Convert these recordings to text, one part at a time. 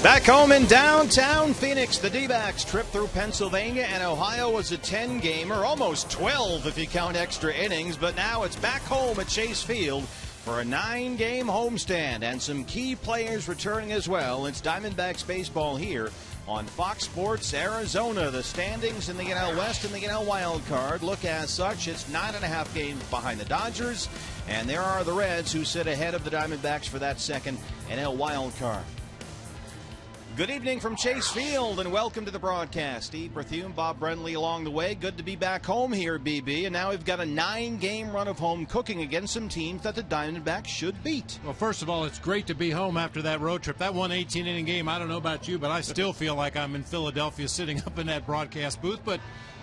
Back home in downtown Phoenix, the D-backs trip through Pennsylvania and Ohio was a 10-gamer, almost 12 if you count extra innings, but now it's back home at Chase Field for a 9-game homestand and some key players returning as well. It's Diamondbacks baseball here on Fox Sports Arizona. The standings in the NL West and the NL Wild Card look as such. It's 9.5 games behind the Dodgers, and there are the Reds who sit ahead of the Diamondbacks for that second NL Wild Card. Good evening from Chase Field and welcome to the broadcast. Steve Berthume, Bob Brentley along the way. Good to be back home here, BB. And now we've got a 9-game run of home cooking against some teams that the Diamondbacks should beat. Well, first of all, it's great to be home after that road trip. That one 18-inning game, I don't know about you, but I still feel like I'm in Philadelphia sitting up in that broadcast booth. But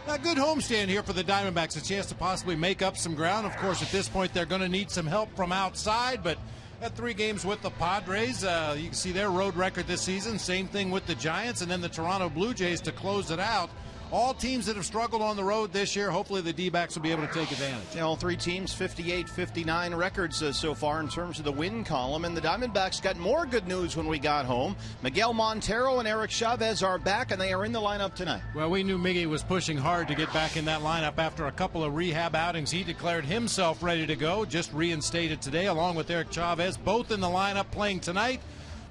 a good homestand here for the Diamondbacks, a chance to possibly make up some ground. Of course, at this point, they're going to need some help from outside, but at 3 games with the Padres, you can see their road record this season. Same thing with the Giants and then the Toronto Blue Jays to close it out. All teams that have struggled on the road this year, hopefully the D-backs will be able to take advantage. Yeah, all 3 teams, 58-59 records so far in terms of the win column. And the Diamondbacks got more good news when we got home. Miguel Montero and Eric Chavez are back, and they are in the lineup tonight. Well, we knew Miggy was pushing hard to get back in that lineup after a couple of rehab outings. He declared himself ready to go, just reinstated today, along with Eric Chavez, both in the lineup playing tonight.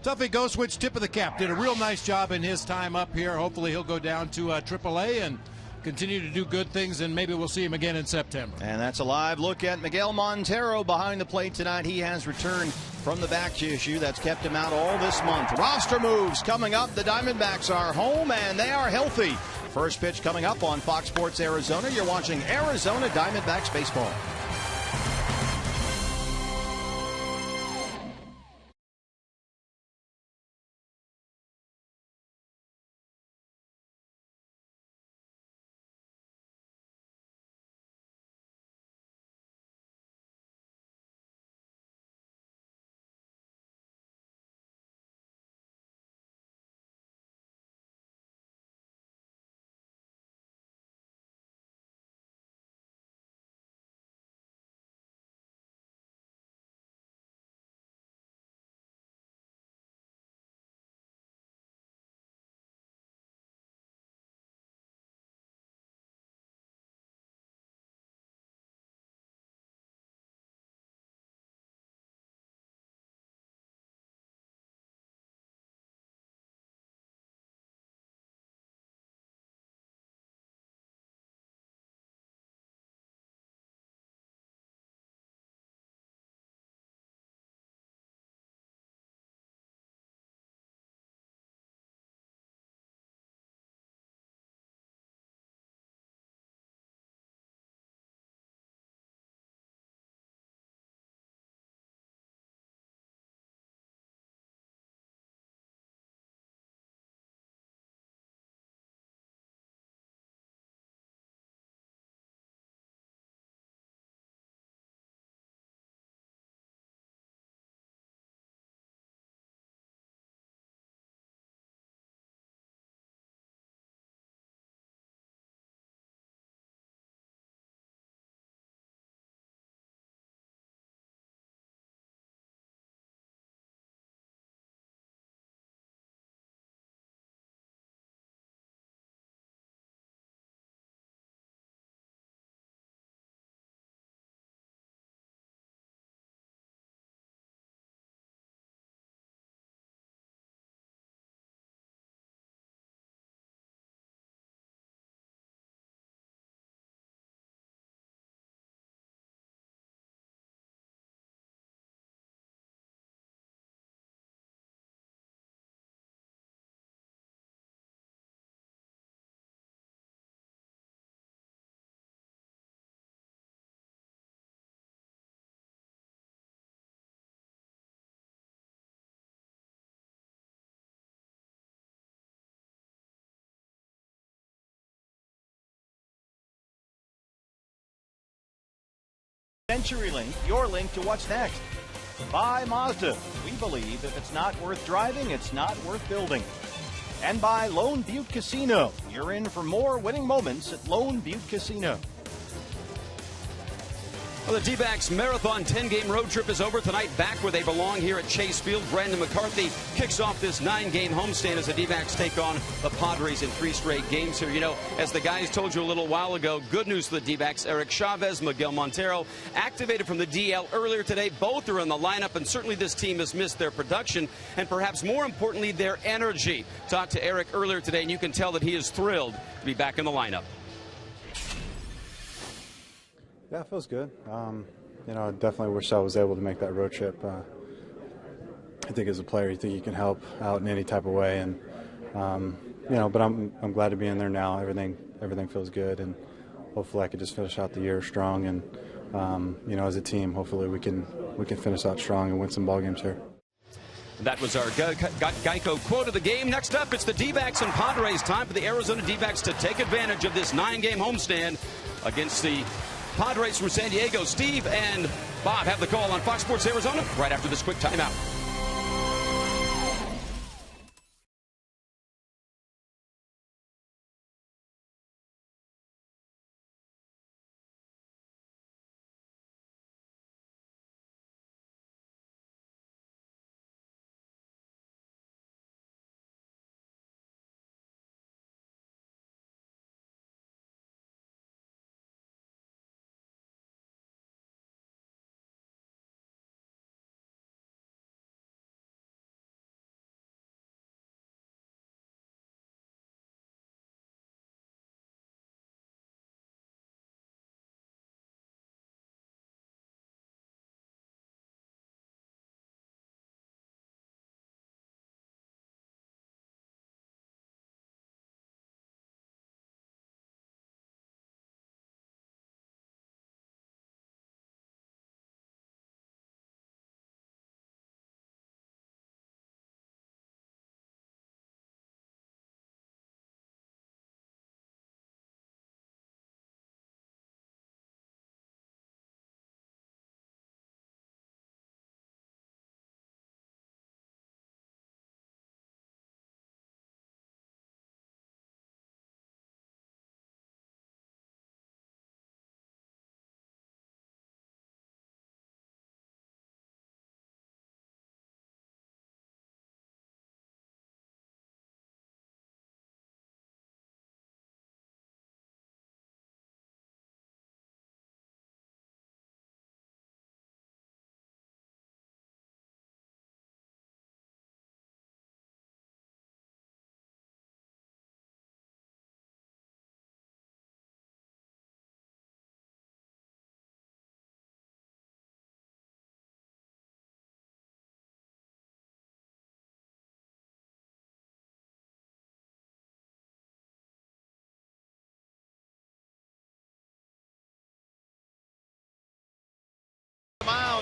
Tuffy Goswitch, tip of the cap, did a real nice job in his time up here. Hopefully he'll go down to AAA and continue to do good things, and maybe we'll see him again in September. And that's a live look at Miguel Montero behind the plate tonight. He has returned from the back issue that's kept him out all this month. Roster moves coming up. The Diamondbacks are home, and they are healthy. First pitch coming up on Fox Sports Arizona. You're watching Arizona Diamondbacks baseball. CenturyLink, your link to what's next. By Mazda. We believe if it's not worth driving, it's not worth building. And by Lone Butte Casino. You're in for more winning moments at Lone Butte Casino. Well, the D-backs marathon 10-game road trip is over tonight, back where they belong here at Chase Field. Brandon McCarthy kicks off this 9-game homestand as the D-backs take on the Padres in 3 straight games here. You know, as the guys told you a little while ago, good news for the D-backs. Eric Chavez, Miguel Montero activated from the DL earlier today. Both are in the lineup, and certainly this team has missed their production and perhaps more importantly, their energy. Talked to Eric earlier today, and you can tell that he is thrilled to be back in the lineup. Yeah, it feels good. You know, I definitely wish I was able to make that road trip. I think as a player, you think you can help out in any type of way, and you know. But I'm glad to be in there now. Everything feels good, and hopefully I can just finish out the year strong. And you know, as a team, hopefully we can finish out strong and win some ball games here. That was our Geico quote of the game. Next up, it's the D-backs and Padres. Time for the Arizona D-backs to take advantage of this 9-game homestand against the Padres from San Diego. Steve and Bob have the call on Fox Sports Arizona right after this quick timeout.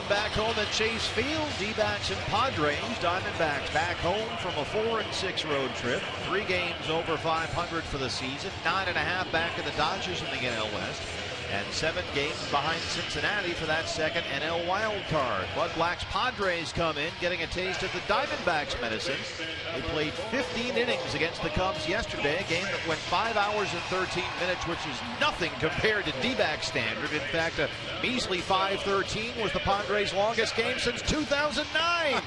Back home at Chase Field, D-backs and Padres. Diamondbacks back home from a 4-6 road trip. 3 games over 500 for the season. 9.5 back of the Dodgers in the NL West. And 7 games behind Cincinnati for that second NL wild card. Bud Black's Padres come in, getting a taste of the Diamondbacks' medicine. They played 15 innings against the Cubs yesterday, a game that went 5 hours and 13 minutes, which is nothing compared to D-back standard. In fact, a measly 5:13 was the Padres' longest game since 2009.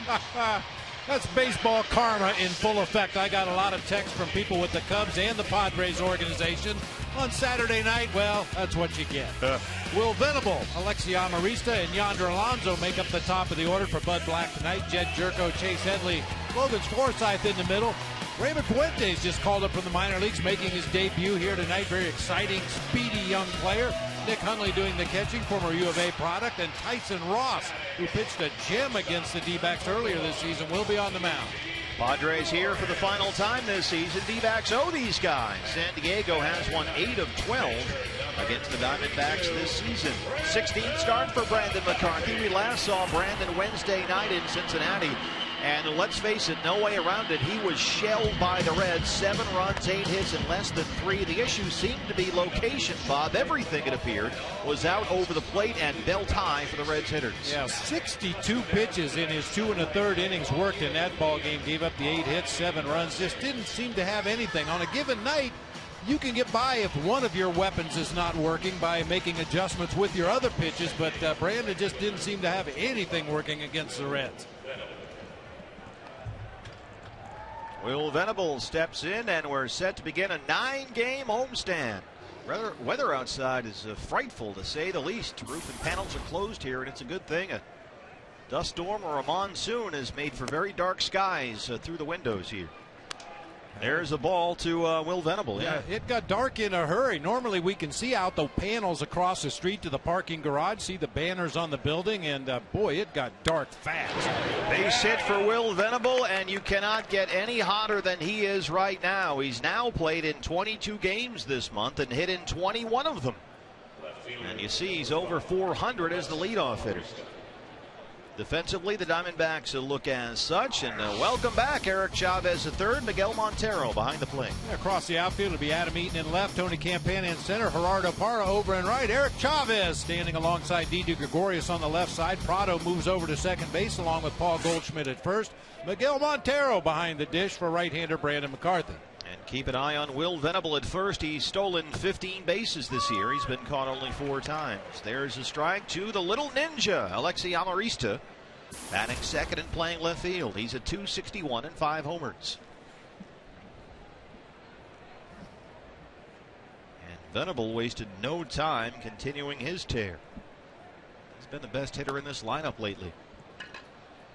That's baseball karma in full effect. I got a lot of texts from people with the Cubs and the Padres organization on Saturday night. Well, that's what you get. Will Venable, Alexi Amarista, and Yonder Alonso make up the top of the order for Bud Black tonight. Jed Jerko, Chase Headley, Logan Forsythe in the middle. Raymond Fuentes just called up from the minor leagues, making his debut here tonight. Very exciting, speedy young player. Nick Hundley doing the catching, former U of A product, and Tyson Ross, who pitched a gem against the D-backs earlier this season, will be on the mound. Padres here for the final time this season. D-backs owe these guys. San Diego has won 8 of 12 against the Diamondbacks this season. 16th start for Brandon McCarthy. We last saw Brandon Wednesday night in Cincinnati. And let's face it, no way around it. He was shelled by the Reds. 7 runs, 8 hits in less than 3. The issue seemed to be location, Bob. Everything, it appeared, was out over the plate and belt high for the Reds hitters. Yeah, 62 pitches in his 2 1/3 innings worked in that ball game. Gave up the 8 hits, 7 runs. Just didn't seem to have anything. On a given night, you can get by if one of your weapons is not working by making adjustments with your other pitches, but Brandon just didn't seem to have anything working against the Reds. Will Venable steps in, and we're set to begin a 9-game homestand. Weather outside is frightful, to say the least. Roof and panels are closed here, and it's a good thing. A dust storm or a monsoon has made for very dark skies through the windows here. There's a ball to Will Venable. Yeah, it got dark in a hurry. Normally we can see out the panels across the street to the parking garage, see the banners on the building, and boy, it got dark fast. Base hit for Will Venable, and you cannot get any hotter than he is right now. He's now played in 22 games this month and hit in 21 of them. And you see he's over 400 as the leadoff hitter. Defensively, the Diamondbacks look as such, and welcome back Eric Chavez III, Miguel Montero behind the plate. Across the outfield, it'll be Adam Eaton in left, Tony Campana in center, Gerardo Parra over in right, Eric Chavez standing alongside Didi Gregorius on the left side. Prado moves over to second base along with Paul Goldschmidt at first. Miguel Montero behind the dish for right-hander Brandon McCarthy. And keep an eye on Will Venable at first. He's stolen 15 bases this year. He's been caught only 4 times. There's a strike to the little ninja, Alexi Amarista, batting second and playing left field. He's at .261 and 5 homers. And Venable wasted no time continuing his tear. He's been the best hitter in this lineup lately.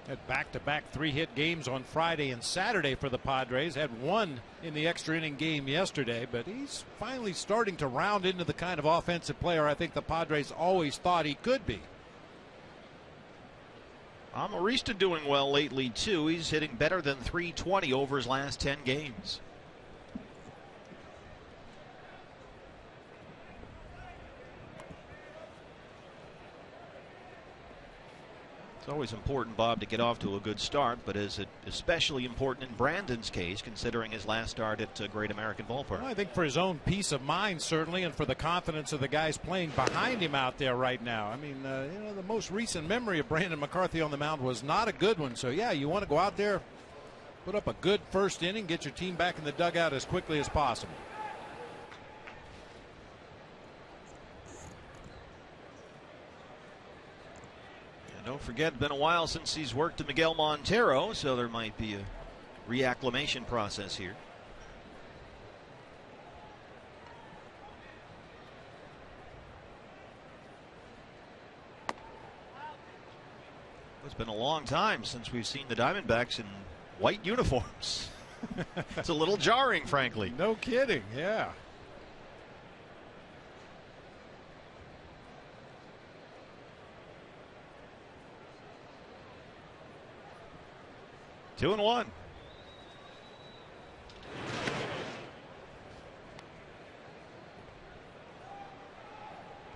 Had back-to-back 3-hit games on Friday and Saturday for the Padres. Had 1 in the extra inning game yesterday, but he's finally starting to round into the kind of offensive player I think the Padres always thought he could be. Amarista doing well lately too. He's hitting better than .320 over his last 10 games. It's always important, Bob, to get off to a good start, but is it especially important in Brandon's case, considering his last start at Great American Ballpark? Well, I think for his own peace of mind, certainly, and for the confidence of the guys playing behind him out there right now. I mean, the most recent memory of Brandon McCarthy on the mound was not a good one. So, yeah, you want to go out there, put up a good first inning, get your team back in the dugout as quickly as possible. Don't forget, it's been a while since he's worked to Miguel Montero, so there might be a reacclimation process here. It's been a long time since we've seen the Diamondbacks in white uniforms. It's a little jarring, frankly. No kidding, yeah. Two and one.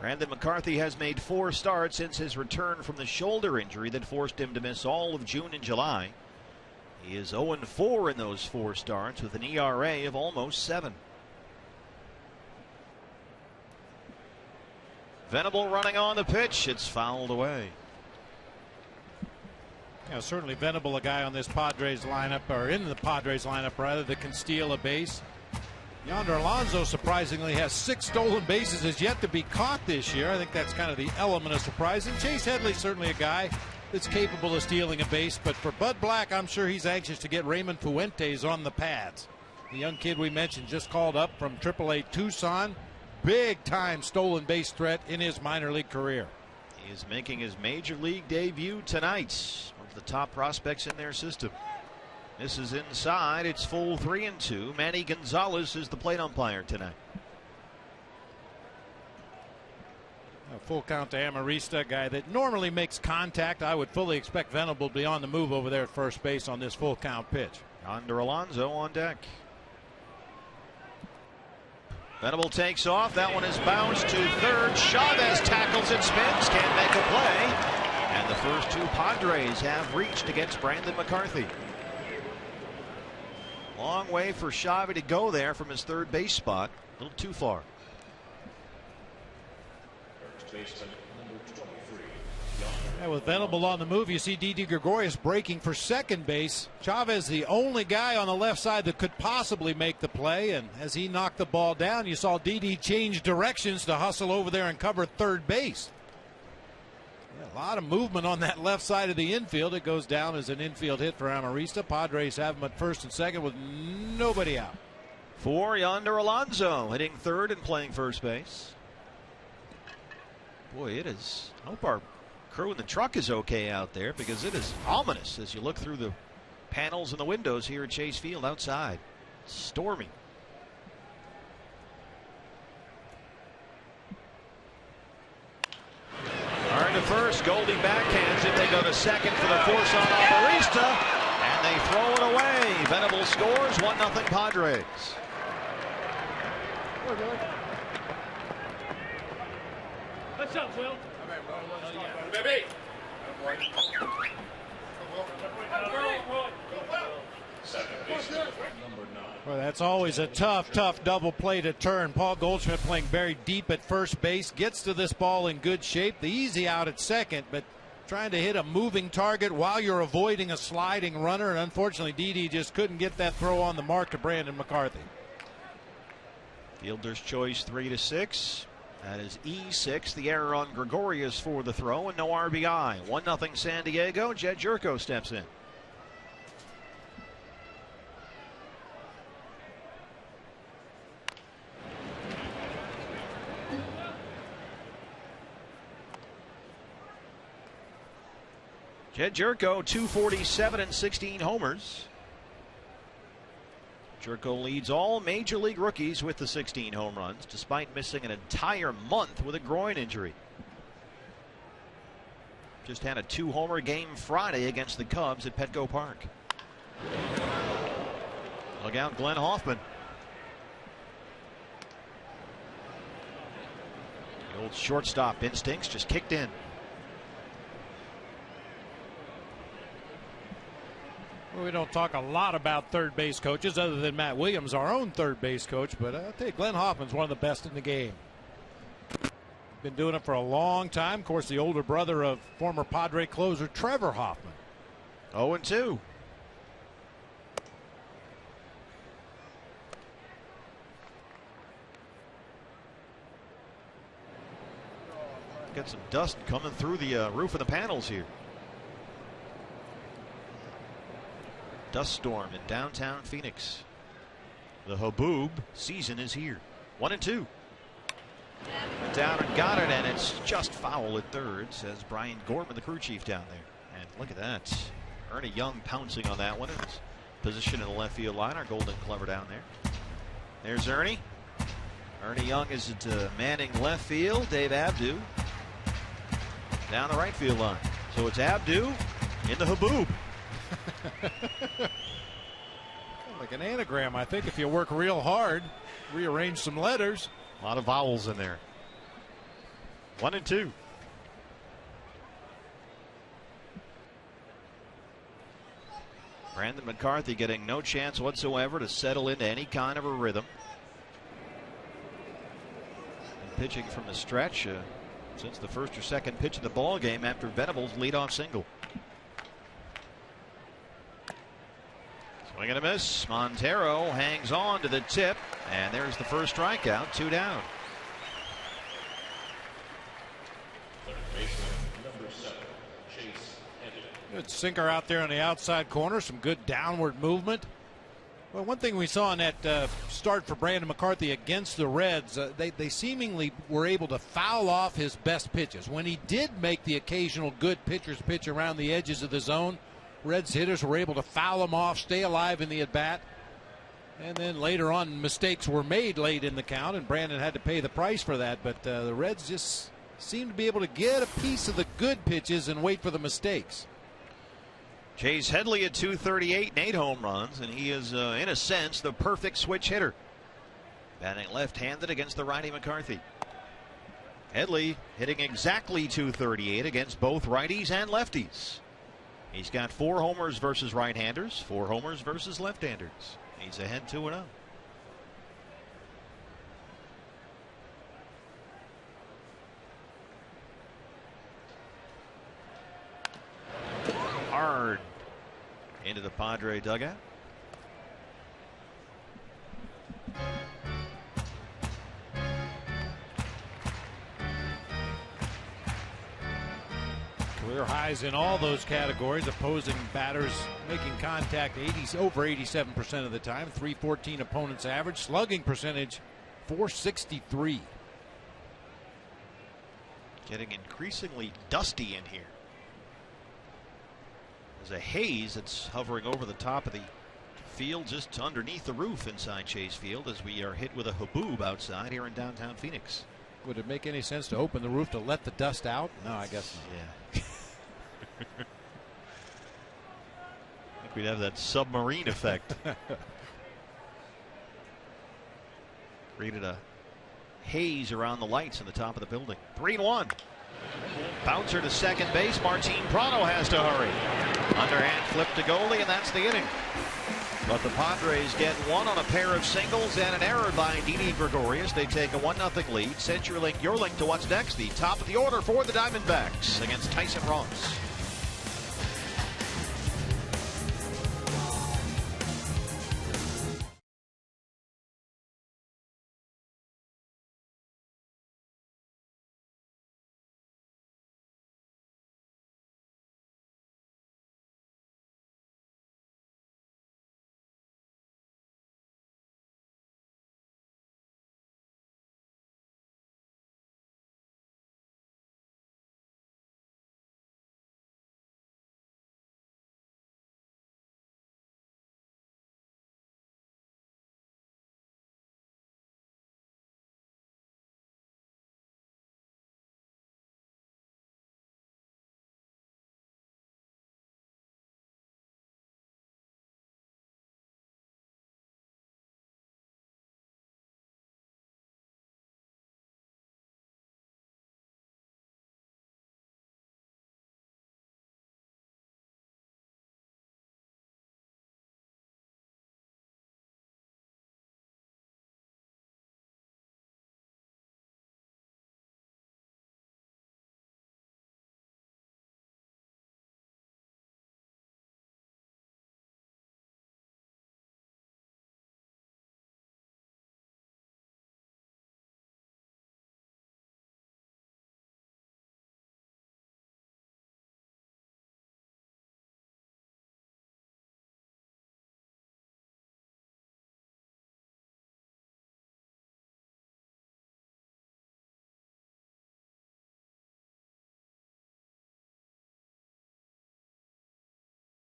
Brandon McCarthy has made 4 starts since his return from the shoulder injury that forced him to miss all of June and July. He is 0-4 in those 4 starts with an ERA of almost 7. Venable running on the pitch. It's fouled away. Yeah, certainly Venable, a guy on this Padres lineup, or in the Padres lineup rather, that can steal a base. Yonder Alonso surprisingly has 6 stolen bases, has yet to be caught this year. I think that's kind of the element of surprise. And Chase Headley's certainly a guy that's capable of stealing a base, but for Bud Black, I'm sure he's anxious to get Raymond Fuentes on the pads. The young kid we mentioned just called up from AAA Tucson. Big time stolen base threat in his minor league career. He is making his major league debut tonight. The top prospects in their system. This is inside. It's full 3-2. Manny Gonzalez is the plate umpire tonight. A full count to Amarista, a guy that normally makes contact. I would fully expect Venable to be on the move over there at first base on this full count pitch. Yonder Alonso on deck. Venable takes off. That one is bounced to third. Chavez tackles it, spins, can't make a play. And the first two Padres have reached against Brandon McCarthy. Long way for Xavi to go there from his third base spot. A little too far. Yeah, with Venable on the move, you see Didi Gregorius breaking for second base. Chavez, the only guy on the left side that could possibly make the play, and as he knocked the ball down, you saw Didi change directions to hustle over there and cover third base. Yeah, a lot of movement on that left side of the infield. It goes down as an infield hit for Amarista. Padres have him at first and second with nobody out. For Yonder Alonso, hitting third and playing first base. Boy, it is. I hope our crew in the truck is okay out there, because it is ominous as you look through the panels and the windows here at Chase Field outside. It's stormy. Are to first. Goldie backhands it. They go to second for the force on Amarista, and they throw it away. Venable scores. 1-0 Padres. What's up, Will? Well, that's always a tough double play to turn. Paul Goldschmidt playing very deep at first base, gets to this ball in good shape. The easy out at second, but trying to hit a moving target while you're avoiding a sliding runner, and unfortunately Didi just couldn't get that throw on the mark to Brandon McCarthy. Fielder's choice 3-6. That is E6. The error on Gregorius for the throw, and no RBI. 1-0 San Diego. Jed Jerko steps in. Jed Jerko, 247 and 16 homers. Jerko leads all major league rookies with the 16 home runs, despite missing an entire month with a groin injury. Just had a 2-homer game Friday against the Cubs at Petco Park. Look out, Glenn Hoffman. The old shortstop instincts just kicked in. We don't talk a lot about third base coaches other than Matt Williams, our own third base coach, but I'll tell you, Glenn Hoffman's one of the best in the game. Been doing it for a long time. Of course, the older brother of former Padre closer Trevor Hoffman. 0-2. Got some dust coming through the roof of the panels here. Dust storm in downtown Phoenix. The Haboob season is here. 1-2. Down and got it, and it's just foul at third, says Brian Gorman, the crew chief down there. And look at that. Ernie Young pouncing on that one. It's position in the left field line. Our Golden Clever down there. There's Ernie. Ernie Young is at manning left field. Dave Abdu down the right field line. So it's Abdu in the Haboob. Like an anagram, I think, if you work real hard, rearrange some letters. A lot of vowels in there. 1-2. Brandon McCarthy getting no chance whatsoever to settle into any kind of a rhythm. And pitching from the stretch since the first or second pitch of the ball game after Venable's leadoff single. Swing and a miss. Montero hangs on to the tip, and there's the first strikeout. 2 down. Good sinker out there on the outside corner. Some good downward movement. Well, one thing we saw in that start for Brandon McCarthy against the Reds, they seemingly were able to foul off his best pitches. When he did make the occasional good pitcher's pitch around the edges of the zone, Reds hitters were able to foul him off, stay alive in the at-bat. And then later on, mistakes were made late in the count, and Brandon had to pay the price for that. But the Reds just seemed to be able to get a piece of the good pitches and wait for the mistakes. Chase Headley at 238 and 8 home runs, and he is, in a sense, the perfect switch hitter. Batting left-handed against the righty McCarthy. Headley hitting exactly .238 against both righties and lefties. He's got 4 homers versus right-handers, 4 homers versus left-handers. He's ahead 2-0. Hard into the Padre dugout. Career highs in all those categories. Opposing batters making contact over 87% of the time. .314 opponent's average. Slugging percentage .463. Getting increasingly dusty in here. There's a haze that's hovering over the top of the field just underneath the roof inside Chase Field as we are hit with a haboob outside here in downtown Phoenix. Would it make any sense to open the roof to let the dust out? No, I guess not. Yeah. I think we'd have that submarine effect. Created a haze around the lights in the top of the building. 3-1. Bouncer to second base. Martin Prado has to hurry. Underhand flip to goalie, and that's the inning. But the Padres get one on a pair of singles and an error by Didi Gregorius. They take a 1-0 lead. CenturyLink, your link to what's next. The top of the order for the Diamondbacks against Tyson Ross.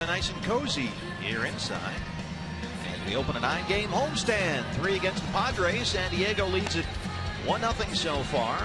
Nice and cozy here inside. And we open a 9-game homestand. 3 against the Padres. San Diego leads it 1-0 so far.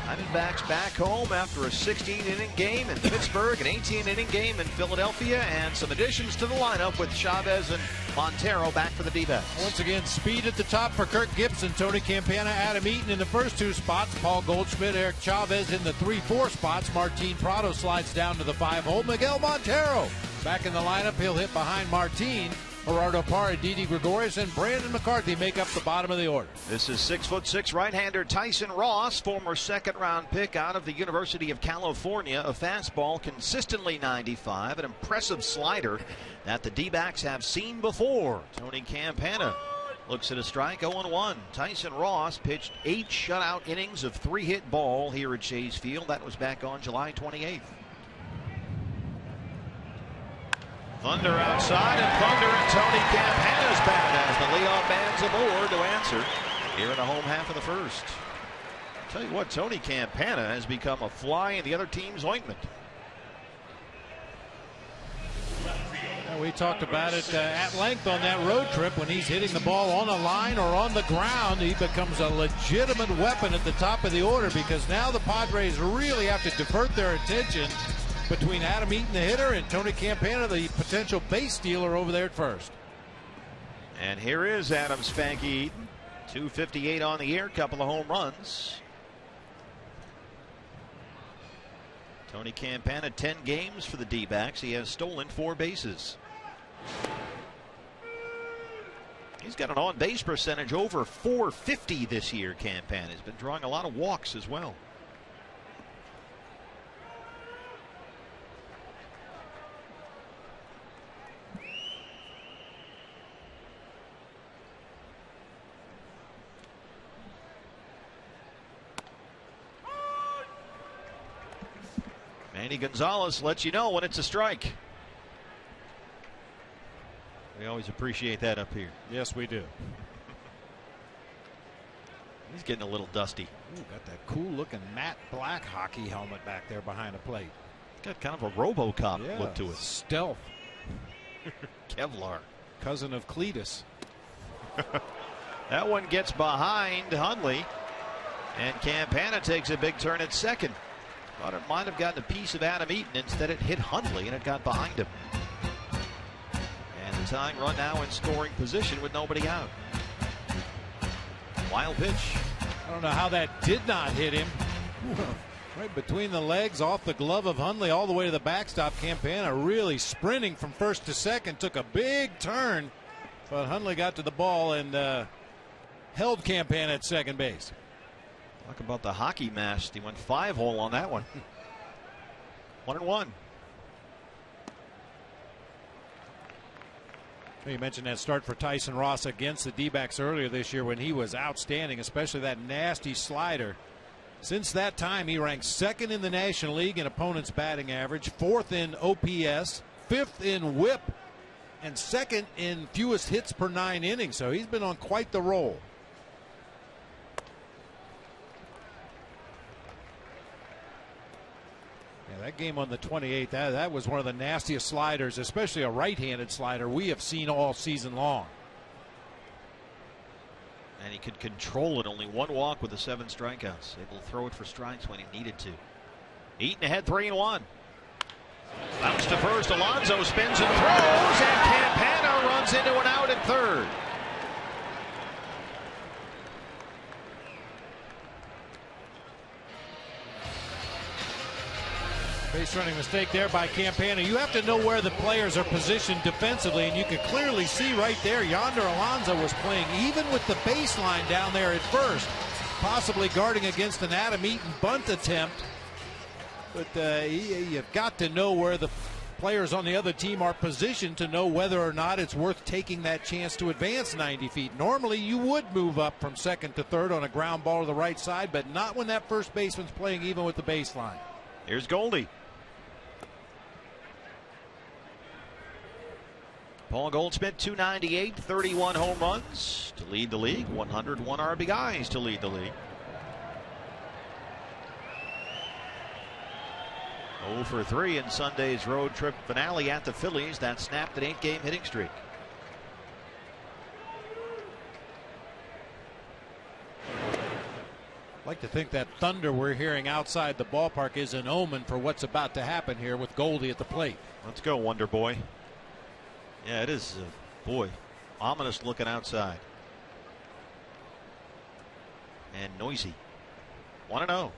Diamondbacks back home after a 16-inning game in Pittsburgh, an 18-inning game in Philadelphia, and some additions to the lineup with Chavez and Montero back for the D-backs. Once again, speed at the top for Kirk Gibson, Tony Campana, Adam Eaton in the first 2 spots, Paul Goldschmidt, Eric Chavez in the 3-4 spots. Martin Prado slides down to the 5-hole. Miguel Montero back in the lineup. He'll hit behind Martin. Gerardo Parra, Didi Gregorius, and Brandon McCarthy make up the bottom of the order. This is 6'6" right-hander Tyson Ross, former second-round pick out of the University of California. A fastball consistently 95, an impressive slider that the D-backs have seen before. Tony Campana looks at a strike, 0-1. Tyson Ross pitched 8 shutout innings of 3-hit ball here at Chase Field. That was back on July 28th. Thunder outside, and Thunder and Tony Campana's bat as the leadoff man's aboard to answer here in the home half of the first. I'll tell you what, Tony Campana has become a fly in the other team's ointment. We talked about it at length on that road trip. When he's hitting the ball on a line or on the ground, he becomes a legitimate weapon at the top of the order, because now the Padres really have to divert their attention between Adam Eaton, the hitter, and Tony Campana, the potential base stealer over there at first. And here is Adam Spanky Eaton. 258 on the year, couple of home runs. Tony Campana, 10 games for the D-backs. He has stolen 4 bases. He's got an on-base percentage over .450 this year, Campana. He's been drawing a lot of walks as well. Manny Gonzalez lets you know when it's a strike. We always appreciate that up here. Yes, we do. He's getting a little dusty. Ooh, got that cool looking matte black hockey helmet back there behind the plate. Got kind of a RoboCop look to it. Stealth. Kevlar. Cousin of Cletus. That one gets behind Hundley. And Campana takes a big turn at second. Thought it might have gotten a piece of Adam Eaton. Instead, it hit Hundley and it got behind him. And the tying run now in scoring position with nobody out. Wild pitch. I don't know how that did not hit him. Right between the legs, off the glove of Hundley, all the way to the backstop. Campana really sprinting from first to second. Took a big turn, but Hundley got to the ball and held Campana at second base. Talk about the hockey mask. He went 5-hole on that one. 1-1. You mentioned that start for Tyson Ross against the D-backs earlier this year when he was outstanding, especially that nasty slider. Since that time, he ranks second in the National League in opponents' batting average, fourth in OPS, fifth in WHIP, and second in fewest hits per 9 innings. So he's been on quite the roll. That game on the 28th, that was one of the nastiest sliders, especially a right-handed slider, we have seen all season long. And he could control it. Only 1 walk with the 7 strikeouts. Able to throw it for strikes when he needed to. Eaton ahead 3-1. Bounce to first. Alonso spins and throws, and Campana runs into an out at third. Base running mistake there by Campana. You have to know where the players are positioned defensively, and you can clearly see right there Yonder Alonso was playing even with the baseline down there at first, possibly guarding against an Adam Eaton bunt attempt. But you've got to know where the players on the other team are positioned to know whether or not it's worth taking that chance to advance 90 feet. Normally you would move up from second to third on a ground ball to the right side, but not when that first baseman's playing even with the baseline. Here's Goldie. Paul Goldschmidt, 298, 31 home runs to lead the league, 101 RBIs to lead the league. 0 for 3 in Sunday's road trip finale at the Phillies. That snapped an 8-game hitting streak. I'd like to think that thunder we're hearing outside the ballpark is an omen for what's about to happen here with Goldie at the plate. Let's go, Wonder Boy. Yeah, it is, boy, ominous looking outside. And noisy. 1-0.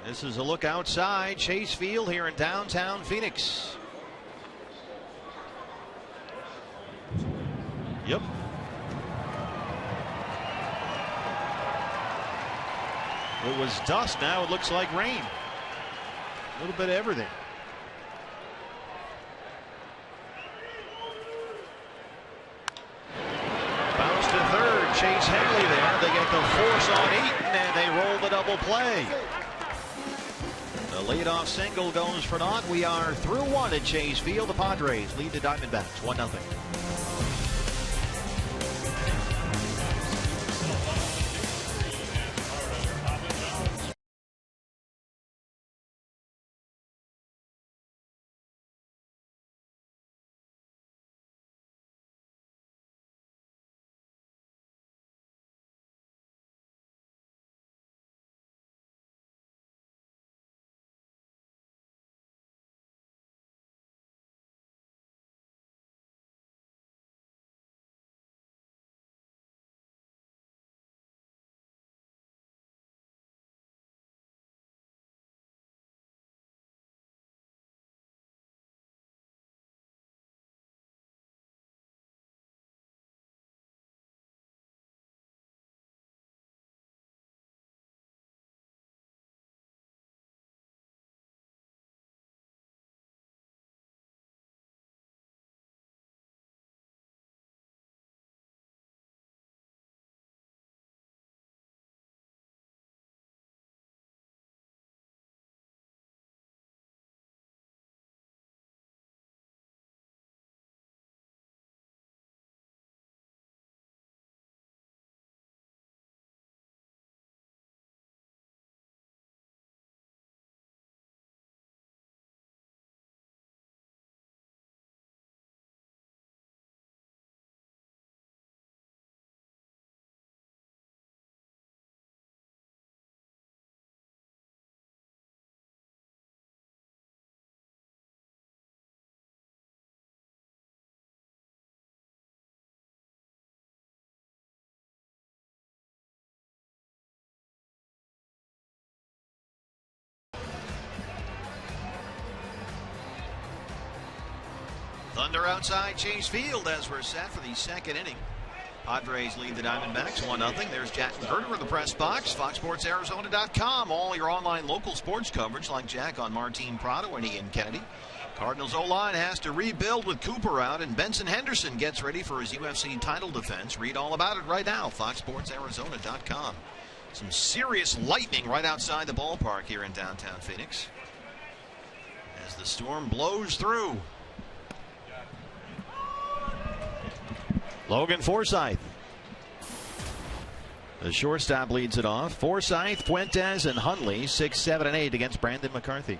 This is a look outside Chase Field here in downtown Phoenix. Yep. It was dust. Now it looks like rain. A little bit of everything. Bounce to third. Chase Haley there. They get the force on Eaton and they roll the double play. The leadoff single goes for naught. We are through 1 at Chase Field. The Padres lead the Diamondbacks 1-0. Thunder outside Chase Field as we're set for the second inning. Padres lead the Diamondbacks 1-0. There's Jack Verder in the press box. FoxSportsArizona.com. All your online local sports coverage like Jack on Martin Prado and Ian Kennedy. Cardinals O-line has to rebuild with Cooper out, and Benson Henderson gets ready for his UFC title defense. Read all about it right now. FoxSportsArizona.com. Some serious lightning right outside the ballpark here in downtown Phoenix as the storm blows through. Logan Forsythe, the shortstop, leads it off. Forsythe, Fuentes, and Hundley 6, 7, and 8 against Brandon McCarthy.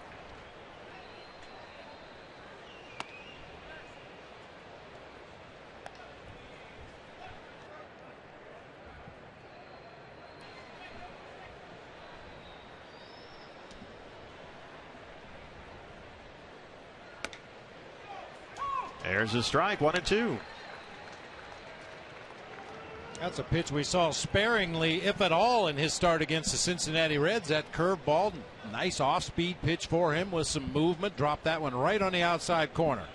There's a strike, 1-2. That's a pitch we saw sparingly, if at all, in his start against the Cincinnati Reds. That curveball, nice off-speed pitch for him with some movement. Dropped that one right on the outside corner.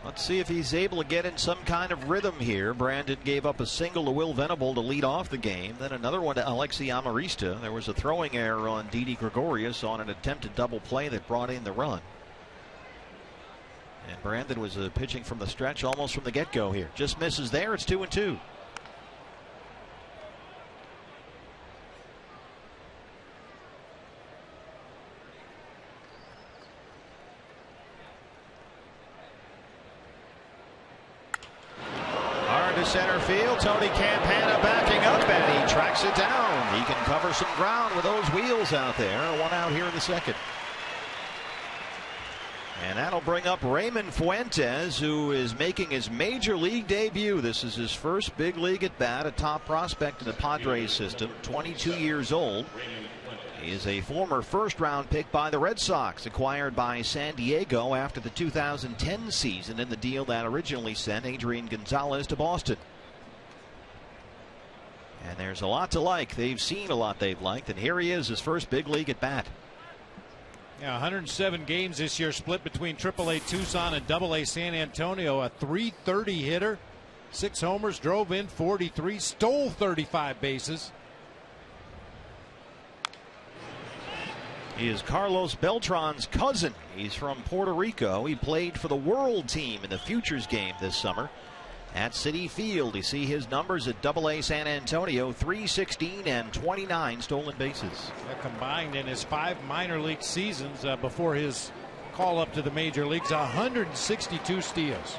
Let's see if he's able to get in some kind of rhythm here. Brandon gave up a single to Will Venable to lead off the game. Then another one to Alexi Amarista. There was a throwing error on Didi Gregorius on an attempted double play that brought in the run. And Brandon was pitching from the stretch almost from the get-go here. Just misses there. It's 2-2. Hard to center field. Tony Campana backing up, and he tracks it down. He can cover some ground with those wheels out there. One out here in the second. And that'll bring up Raymond Fuentes, who is making his major league debut. This is his first big league at bat, a top prospect in the Padres system, 22 years old. He is a former first-round pick by the Red Sox, acquired by San Diego after the 2010 season in the deal that originally sent Adrian Gonzalez to Boston. And there's a lot to like. They've seen a lot they've liked, and here he is, his first big league at bat. Yeah, 107 games this year, split between AAA Tucson and AA San Antonio. A .330 hitter, 6 homers, drove in 43, stole 35 bases. He is Carlos Beltran's cousin. He's from Puerto Rico. He played for the World Team in the Futures game this summer at Citi Field. You see his numbers at AA San Antonio, 316 and 29 stolen bases. Combined in his 5 minor league seasons before his call up to the major leagues, 162 steals.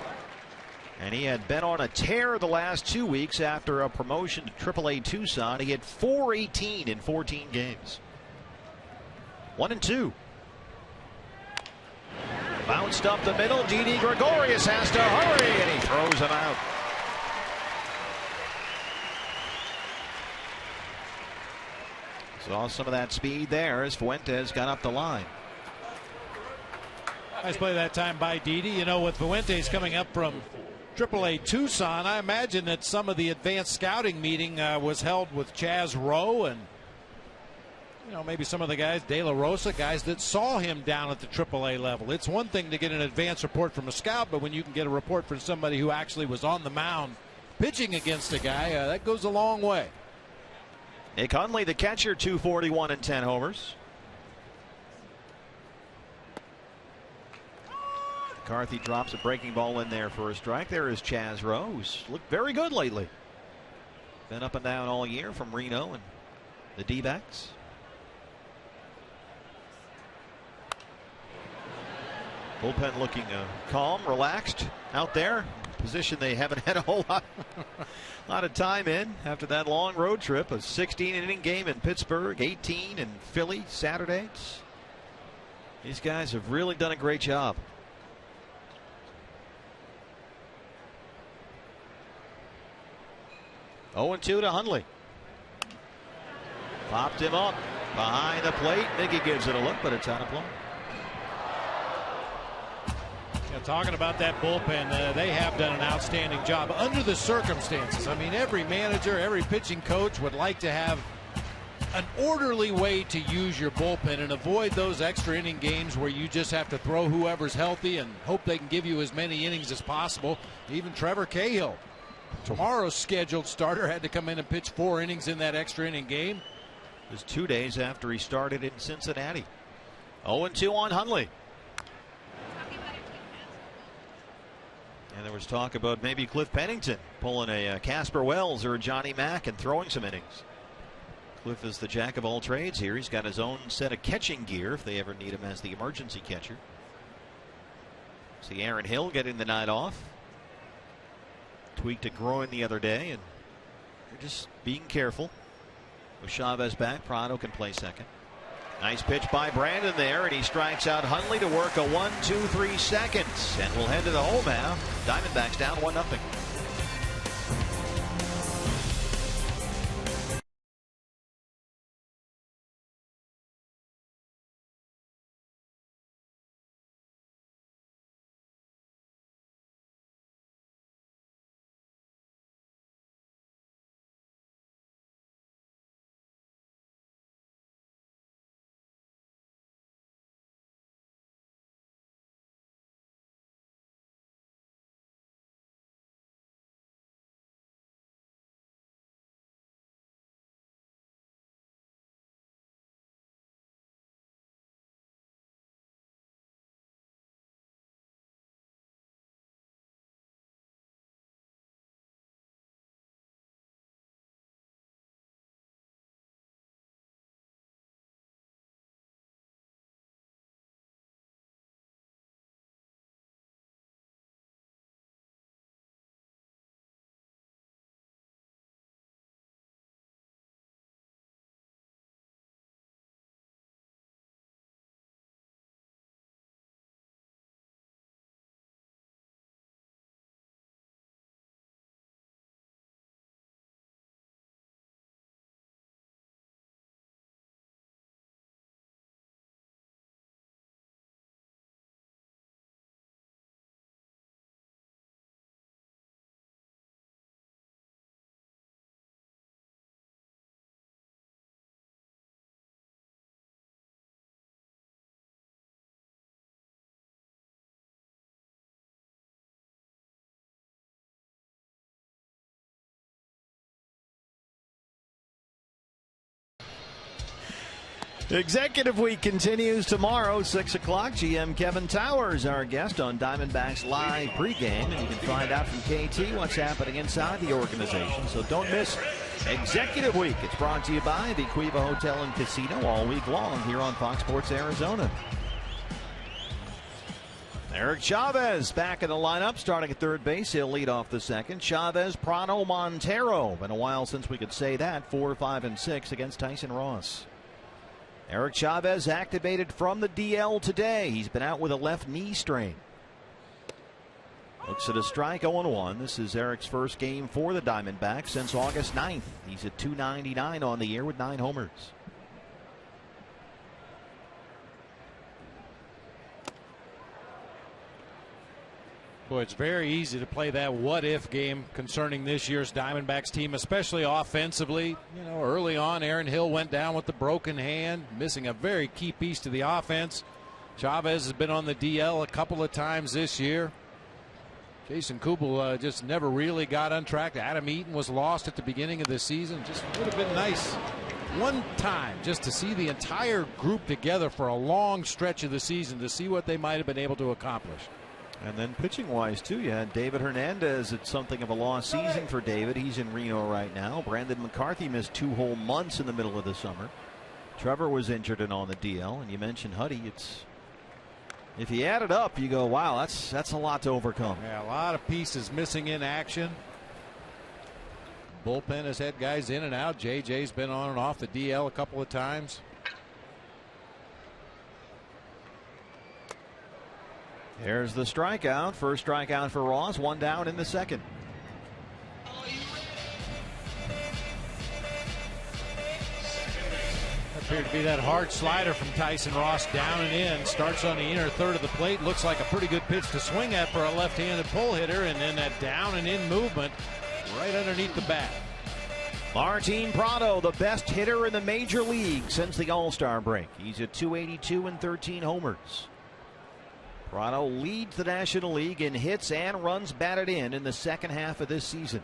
And he had been on a tear the last 2 weeks after a promotion to AAA Tucson. He had .418 in 14 games. 1-2. Bounced up the middle. Didi Gregorius has to hurry, and he throws him out. Saw some of that speed there as Fuentes got up the line. Nice play that time by Didi. You know, with Fuentes coming up from AAA Tucson, I imagine that some of the advanced scouting meeting was held with Chaz Rowe and, you know, maybe some of the guys, De La Rosa, guys that saw him down at the AAA level. It's one thing to get an advance report from a scout, but when you can get a report from somebody who actually was on the mound pitching against a guy, that goes a long way. Nick Hundley, the catcher, 241 and 10 homers. McCarthy drops a breaking ball in there for a strike. There is Chaz Rowe, who's looked very good lately. Been up and down all year from Reno and the D-backs. Bullpen looking calm, relaxed out there. Position they haven't had a whole lot of time in after that long road trip. A 16-inning game in Pittsburgh, 18 in Philly Saturday. These guys have really done a great job. Oh, 2 to Hundley. Popped him up behind the plate. Mickey gives it a look, but it's out of play. Talking about that bullpen, they have done an outstanding job under the circumstances. I mean, every manager, every pitching coach would like to have an orderly way to use your bullpen and avoid those extra inning games where you just have to throw whoever's healthy and hope they can give you as many innings as possible. Even Trevor Cahill, tomorrow's scheduled starter, had to come in and pitch 4 innings in that extra inning game. Just 2 days after he started in Cincinnati. 0-2 on Hundley. And there was talk about maybe Cliff Pennington pulling a Casper Wells or a Johnny Mack and throwing some innings. Cliff is the jack of all trades here. He's got his own set of catching gear if they ever need him as the emergency catcher. See Aaron Hill getting the night off. Tweaked a groin the other day, and they're just being careful. With Chavez back, Prado can play second. Nice pitch by Brandon there, and he strikes out Hundley to work a 1-2-3 seconds. And we'll head to the home half. Diamondbacks down 1-0. Executive Week continues tomorrow, 6 o'clock. GM Kevin Towers, our guest on Diamondbacks Live pregame. And you can find out from KT what's happening inside the organization. So don't miss Executive Week. It's brought to you by the Cueva Hotel and Casino all week long here on Fox Sports Arizona. Eric Chavez back in the lineup, starting at third base. He'll lead off the second. Chavez, Prado, Montero. Been a while since we could say that. 4, 5, and 6 against Tyson Ross. Eric Chavez activated from the DL today. He's been out with a left knee strain. Looks at a strike, 0-1. This is Eric's first game for the Diamondbacks since August 9th. He's at .299 on the year with 9 homers. Boy, it's very easy to play that what-if game concerning this year's Diamondbacks team, especially offensively. You know, early on, Aaron Hill went down with the broken hand, missing a very key piece to the offense. Chavez has been on the DL a couple of times this year. Jason Kubel just never really got on track. Adam Eaton was lost at the beginning of the season. Just would have been nice one time just to see the entire group together for a long stretch of the season to see what they might have been able to accomplish. And then pitching-wise, too, you had David Hernandez. It's something of a lost season for David. He's in Reno right now. Brandon McCarthy missed 2 whole months in the middle of the summer. Trevor was injured and on the DL. And you mentioned Huddy. If you add it up, you go, wow, that's a lot to overcome. Yeah, a lot of pieces missing in action. Bullpen has had guys in and out. JJ's been on and off the DL a couple of times. There's the strikeout. First strikeout for Ross. 1 down in the second. Appeared to be that hard slider from Tyson Ross, down and in. Starts on the inner third of the plate. Looks like a pretty good pitch to swing at for a left-handed pull hitter. And then that down and in movement right underneath the bat. Martin Prado, the best hitter in the major league since the All-Star break. He's at .282 and 13 homers. Prado leads the National League in hits and runs batted in the second half of this season.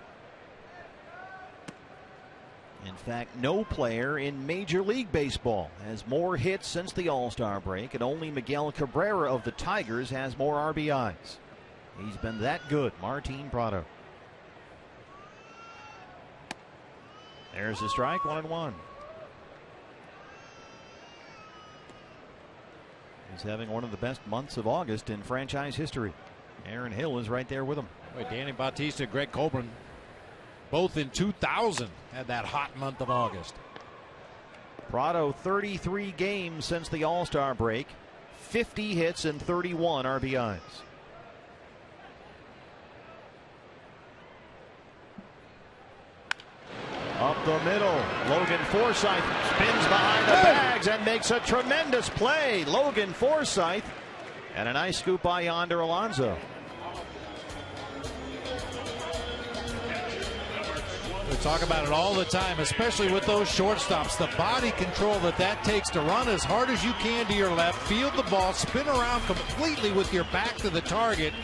In fact, no player in Major League Baseball has more hits since the All-Star break, and only Miguel Cabrera of the Tigers has more RBIs. He's been that good, Martin Prado. There's the strike, 1-1. He's having one of the best months of August in franchise history. Aaron Hill is right there with him. Boy, Danny Bautista, Greg Colburn, both in 2000 had that hot month of August. Prado, 33 games since the All-Star break, 50 hits and 31 RBIs. Up the middle, Logan Forsythe spins behind the bags and makes a tremendous play. Logan Forsythe, and a nice scoop by Yonder Alonso. We talk about it all the time, especially with those shortstops. The body control that takes to run as hard as you can to your left, field the ball, spin around completely with your back to the target,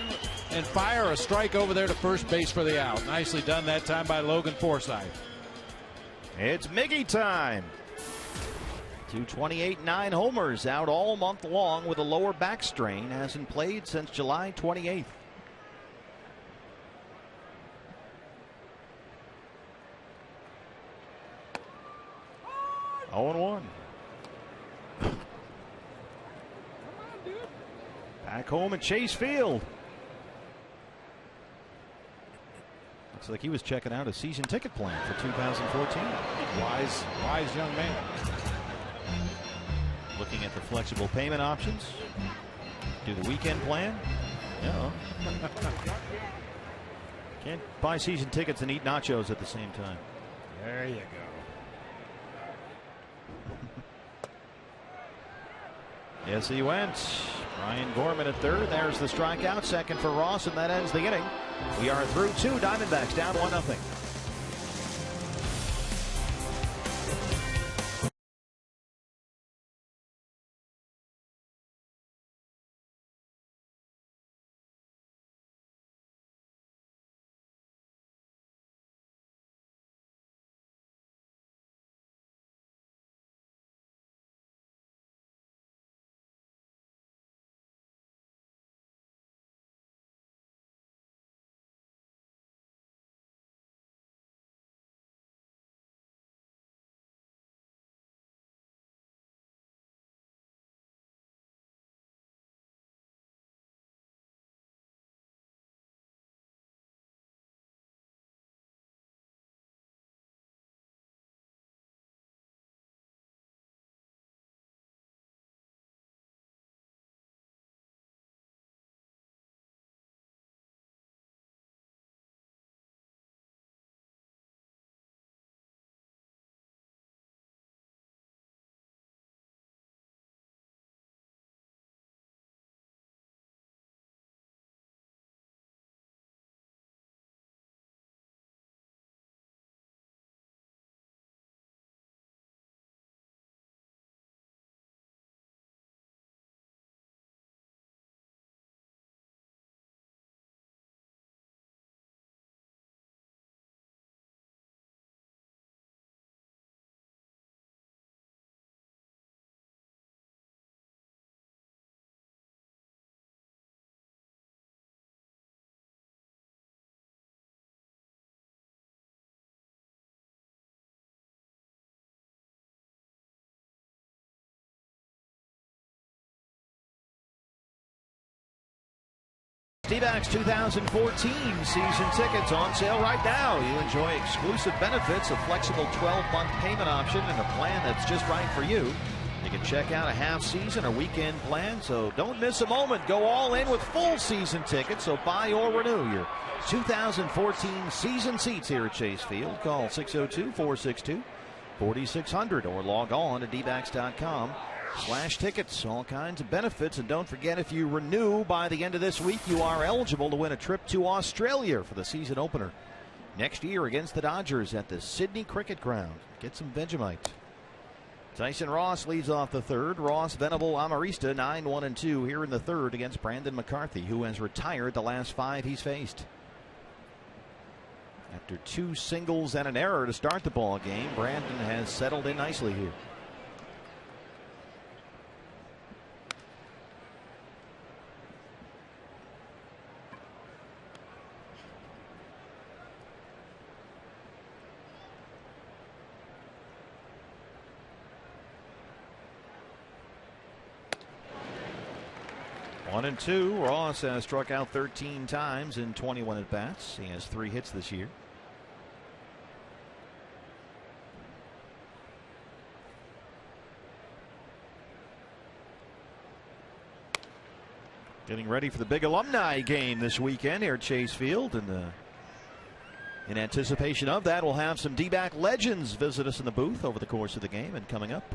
and fire a strike over there to first base for the out. Nicely done that time by Logan Forsythe. It's Miggy time. 228, 9 homers, out all month long with a lower back strain. Hasn't played since July 28th. Oh, 1. Back home at Chase Field. Looks like he was checking out a season ticket plan for 2014. Wise young man. Looking at the flexible payment options. Do the weekend plan. No. Can't buy season tickets and eat nachos at the same time. There you go. Yes, he went. Ryan Gorman at third. There's the strikeout. Second for Ross, and that ends the inning. We are through 2. Diamondbacks down 1-0. D-backs 2014 season tickets on sale right now. You enjoy exclusive benefits, a flexible 12-month payment option, and a plan that's just right for you. You can check out a half season or weekend plan, so don't miss a moment. Go all in with full season tickets, so buy or renew your 2014 season seats here at Chase Field. Call 602-462-4600 or log on to dbacks.com/tickets. All kinds of benefits, and don't forget, if you renew by the end of this week, you are eligible to win a trip to Australia for the season opener next year against the Dodgers at the Sydney Cricket Ground. Get some Vegemite. Tyson Ross leads off the third. Ross, Venable, Amarista 9-1-2 here in the third against Brandon McCarthy, who has retired the last 5 he's faced. After 2 singles and an error to start the ball game, Brandon has settled in nicely here. One and two. Ross has struck out 13 times in 21 at bats. He has 3 hits this year. Getting ready for the big alumni game this weekend here at Chase Field, and in anticipation of that, we'll have some D-back legends visit us in the booth over the course of the game. And coming up,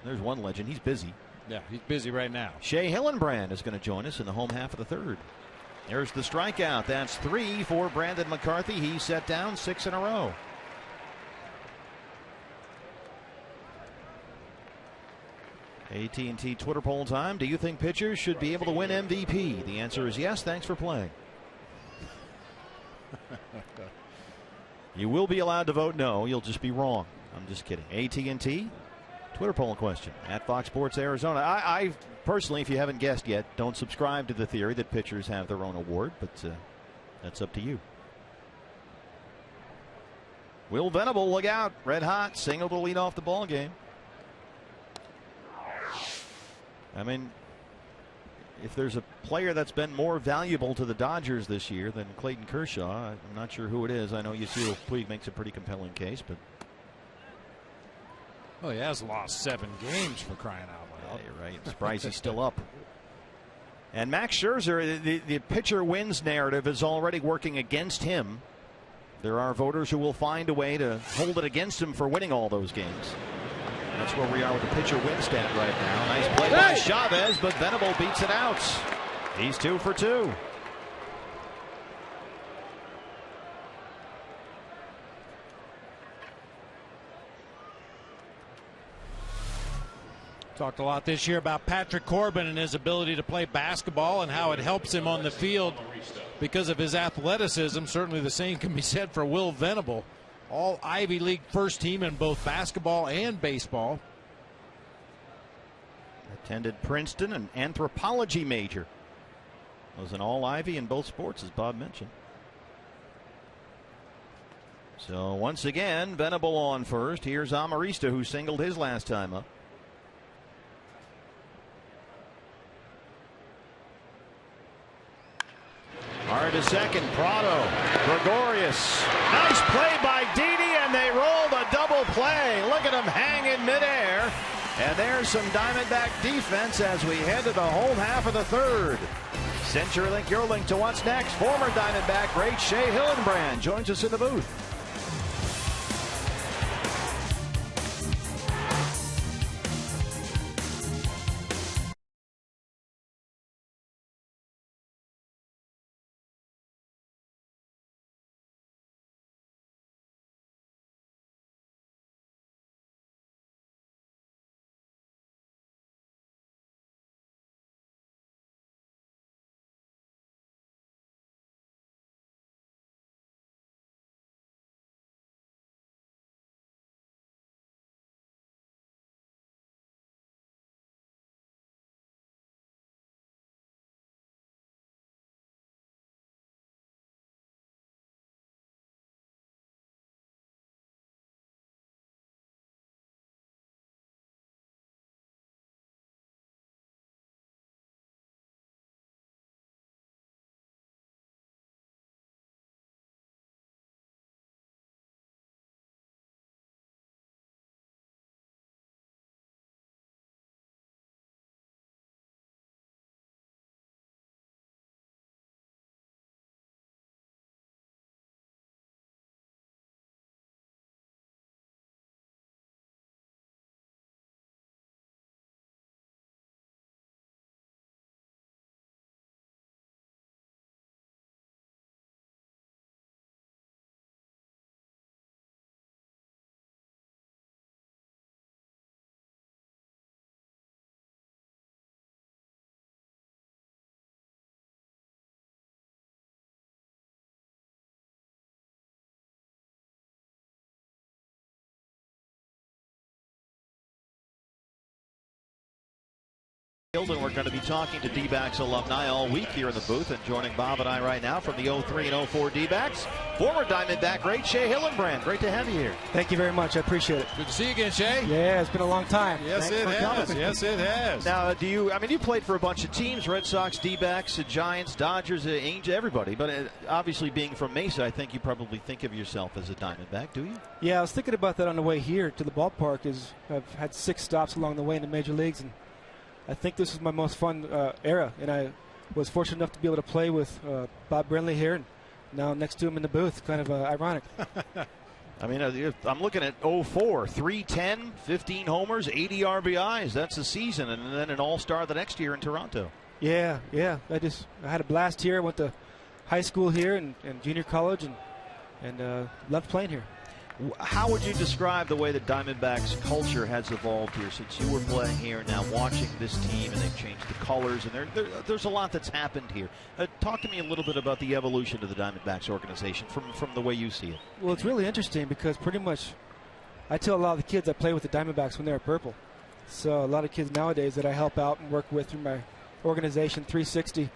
there's one legend. He's busy. Yeah, he's busy right now. Shea Hillenbrand is going to join us in the home half of the third. There's the strikeout. That's 3 for Brandon McCarthy. He's set down 6 in a row. AT&T Twitter poll time. Do you think pitchers should be able to win MVP? The answer is yes. Thanks for playing. You will be allowed to vote no. You'll just be wrong. I'm just kidding. AT&T Twitter poll question at Fox Sports Arizona. I personally, if you haven't guessed yet, don't subscribe to the theory that pitchers have their own award, but that's up to you. Will Venable, look out. Red hot. Single to lead off the ball game. I mean, if there's a player that's been more valuable to the Dodgers this year than Clayton Kershaw, I'm not sure who it is. I know Yasiel Puig makes a pretty compelling case, but. Well, he has lost 7 games, for crying out loud. Yeah, you're right. I'm surprised he's still up. And Max Scherzer, the pitcher wins narrative is already working against him. There are voters who will find a way to hold it against him for winning all those games. That's where we are with the pitcher win stat right now. Nice play by Chavez, but Venable beats it out. He's 2 for 2. Talked a lot this year about Patrick Corbin and his ability to play basketball and how it helps him on the field because of his athleticism. Certainly the same can be said for Will Venable. All Ivy League first team in both basketball and baseball. Attended Princeton, an anthropology major. Was an all Ivy in both sports, as Bob mentioned. So once again, Venable on first. Here's Amarista, who singled his last time up. Hard to second. Prado. Gregorius. Nice play by Didi, and they rolled a double play. Look at him hang in midair. And there's some Diamondback defense as we head to the home half of the third. CenturyLink, your link to what's next. Former Diamondback great Shea Hillenbrand joins us in the booth. And we're going to be talking to D-backs alumni all week here in the booth, and joining Bob and I right now from the 03 and 04 D-backs, former Diamondback great Shea Hillenbrand. Great to have you here. Thank you very much. I appreciate it. Good to see you again, Shea. Yeah, it's been a long time. Yes, it has. Yes, it has. Now, you played for a bunch of teams, Red Sox, D-backs, Giants, Dodgers, Angels, everybody, but obviously being from Mesa, I think you probably think of yourself as a Diamondback, do you? Yeah, I was thinking about that on the way here to the ballpark. I've had 6 stops along the way in the major leagues, and I think this is my most fun era, and I was fortunate enough to be able to play with Bob Brenly here, and now next to him in the booth. Kind of ironic. I mean, I'm looking at 04, 310, 15 homers, 80 RBIs. That's the season, and then an all-star the next year in Toronto. Yeah. I had a blast here. I went to high school here and junior college, and loved playing here. How would you describe the way that Diamondbacks culture has evolved here since you were playing here, now watching this team, and they've changed the colors, and there's a lot that's happened here. Talk to me a little bit about the evolution of the Diamondbacks organization from the way you see it. Well, it's really interesting because pretty much I tell a lot of the kids I play with the Diamondbacks when they're purple. So a lot of kids nowadays that I help out and work with through my organization 360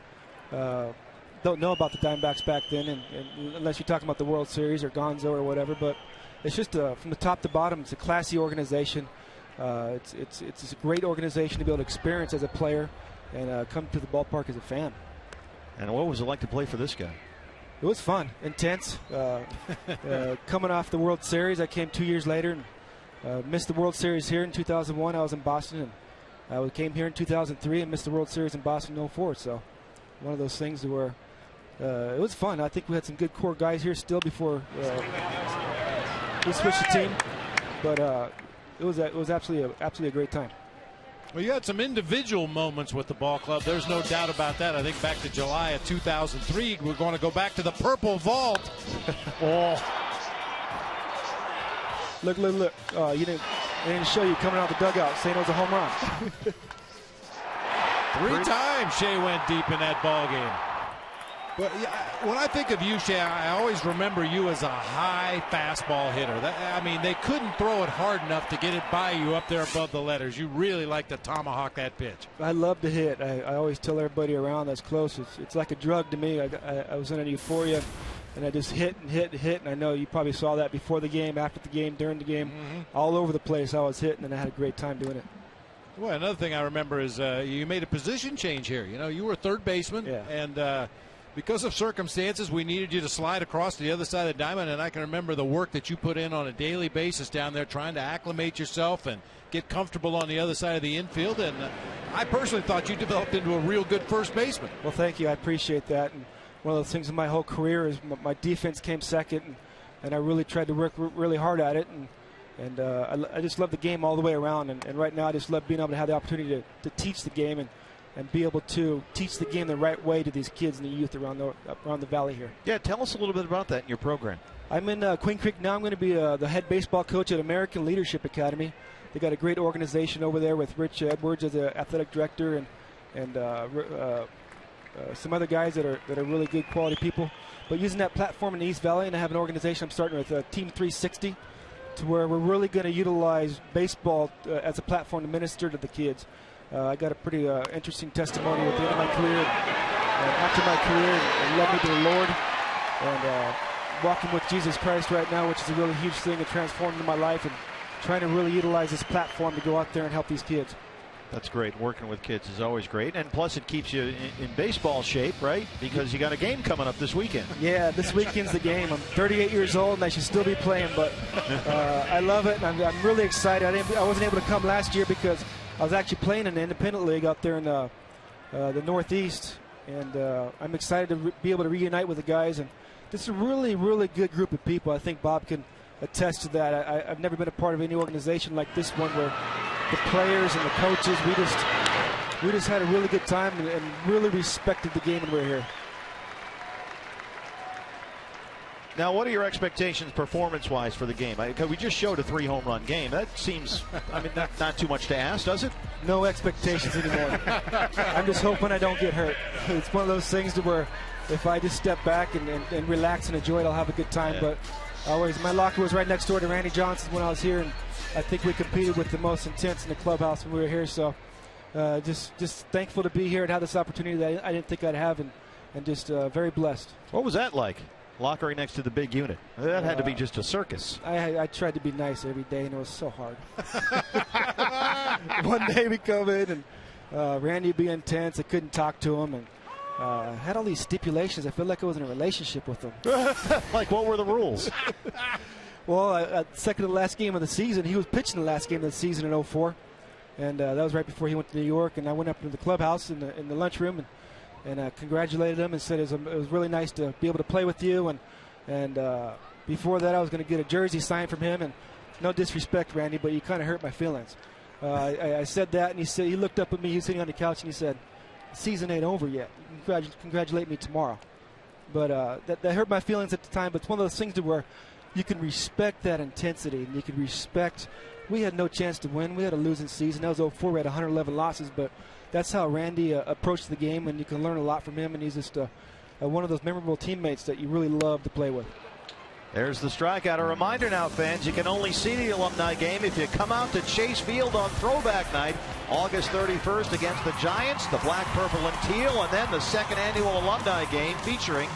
don't know about the Diamondbacks back then, and unless you're talking about the World Series or Gonzo or whatever, but it's just from the top to bottom, it's a classy organization. It's a great organization to be able to experience as a player and come to the ballpark as a fan. And what was it like to play for this guy? It was fun, intense. Coming off the World Series, I came 2 years later and missed the World Series here in 2001. I was in Boston, and I came here in 2003 and missed the World Series in Boston in 04. So one of those things where it was fun. I think we had some good core guys here still before we switched the team, but it was absolutely a great time. Well, you had some individual moments with the ball club. There's no doubt about that. I think back to July of 2003, we're going to go back to the Purple Vault. Oh. Look. You didn't show you coming out the dugout saying it was a home run. 3 times Shea went deep in that ball game. But when I think of you, Shea, I always remember you as a high fastball hitter. They couldn't throw it hard enough to get it by you up there above the letters. You really like to tomahawk that pitch. I love to hit. I always tell everybody around that's close, it's like a drug to me. I was in a euphoria, and I just hit, and I know you probably saw that before the game, after the game, during the game. All over the place I was hitting, and I had a great time doing it. Well, another thing I remember is you made a position change here. You were a third baseman, and because of circumstances, we needed you to slide across to the other side of the diamond, and I can remember the work that you put in on a daily basis down there trying to acclimate yourself and get comfortable on the other side of the infield, and I personally thought you developed into a real good first baseman. Well, thank you. I appreciate that, and one of the things in my whole career is my defense came second, and I really tried to work really hard at it, and I just love the game all the way around, and right now I just love being able to have the opportunity to teach the game and be able to teach the game the right way to these kids and the youth around the valley here. Yeah, tell us a little bit about that in your program. I'm in Queen Creek now. I'm going to be the head baseball coach at American Leadership Academy. They got a great organization over there with Rich Edwards as the athletic director and some other guys that are really good quality people. But using that platform in the East Valley, and I have an organization I'm starting with Team 360, to where we're really going to utilize baseball as a platform to minister to the kids. I got a pretty interesting testimony at the end of my career, after my career, and led me to the Lord, and walking with Jesus Christ right now, which is a really huge thing, and transformed in my life, and trying to really utilize this platform to go out there and help these kids. That's great. Working with kids is always great, and plus it keeps you in baseball shape, right? Because you got a game coming up this weekend. Yeah, this weekend's the game. I'm 38 years old, and I should still be playing, but I love it, and I'm really excited. I wasn't able to come last year because I was actually playing in the independent league out there in the Northeast, and I'm excited to be able to reunite with the guys. And this is a really, really good group of people. I think Bob can attest to that. I've never been a part of any organization like this one where the players and the coaches, we just had a really good time and really respected the game when we were here. Now, what are your expectations performance-wise for the game? We just showed a 3-home-run game. That seems, not too much to ask, does it? No expectations anymore. I'm just hoping I don't get hurt. It's one of those things to where if I just step back and relax and enjoy it, I'll have a good time. Yeah. But my locker was right next door to Randy Johnson's when I was here, and I think we competed with the most intense in the clubhouse when we were here. So just thankful to be here and have this opportunity that I didn't think I'd have, and just very blessed. What was that like? Lockering next to the big unit. That had to be just a circus. I tried to be nice every day, and it was so hard. One day we come in, and Randy would be intense. I couldn't talk to him, and had all these stipulations. I feel like I was in a relationship with him. Like, what were the rules? Well, second to the last game of the season, he was pitching the last game of the season in 04. And that was right before he went to New York. And I went up to the clubhouse in the lunchroom and congratulated him and said it was really nice to be able to play with you. And before that, I was going to get a jersey signed from him. And no disrespect, Randy, but you kind of hurt my feelings. I said that, and he looked up at me. He was sitting on the couch, and he said, "The season ain't over yet. Congratulate me tomorrow." But that hurt my feelings at the time. But it's one of those things where you can respect that intensity, and you can respect. We had no chance to win. We had a losing season. That was 04. We had 111 losses, but that's how Randy approached the game, and you can learn a lot from him, and he's just one of those memorable teammates that you really love to play with. There's the strikeout. A reminder now, fans, you can only see the alumni game if you come out to Chase Field on Throwback Night, August 31st against the Giants, the black, purple, and teal, and then the second annual alumni game featuring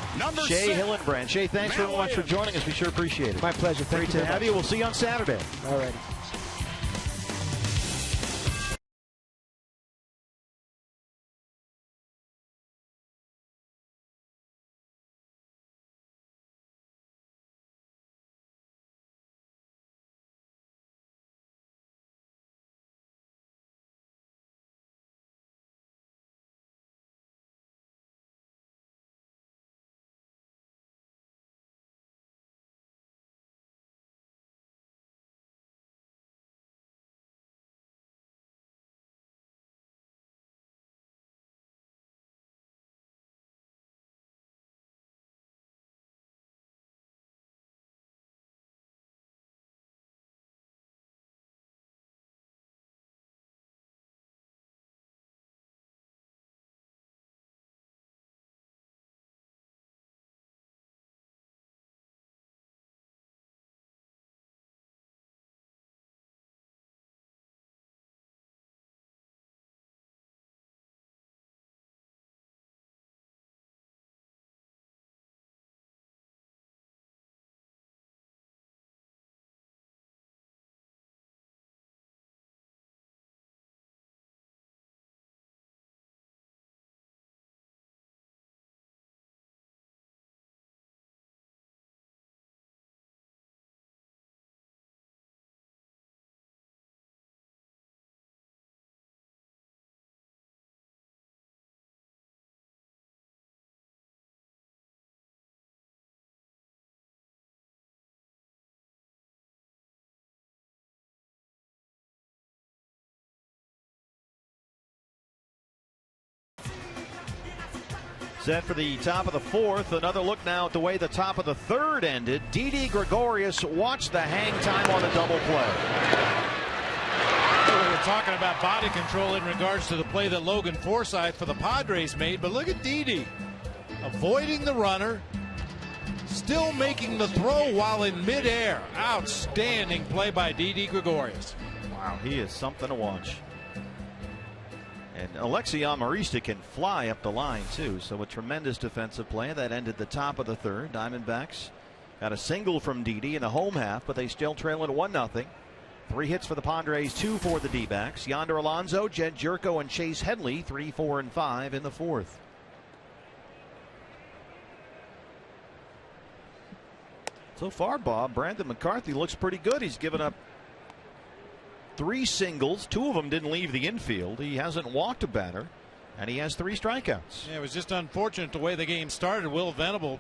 Shea Hillenbrand. Shea, thanks very much for joining us. We sure appreciate it. My pleasure. Great to have you. We'll see you on Saturday. All righty. Set for the top of the fourth. Another look now at the way the top of the third ended. Didi Gregorius watched the hang time on the double play. We were talking about body control in regards to the play that Logan Forsythe for the Padres made, but look at Didi avoiding the runner, still making the throw while in midair. Outstanding play by Didi Gregorius. Wow, he is something to watch. And Alexi Amarista can fly up the line, too. So a tremendous defensive play. That ended the top of the third. Diamondbacks got a single from Didi in the home half, but they still trail it 1-0. 3 hits for the Padres, 2 for the D-backs. Yonder Alonso, Jed Jerko, and Chase Headley, 3, 4, and 5 in the fourth. So far, Bob, Brandon McCarthy looks pretty good. He's given up 3 singles. 2 of them didn't leave the infield. He hasn't walked a batter, and he has 3 strikeouts. Yeah, it was just unfortunate the way the game started. Will Venable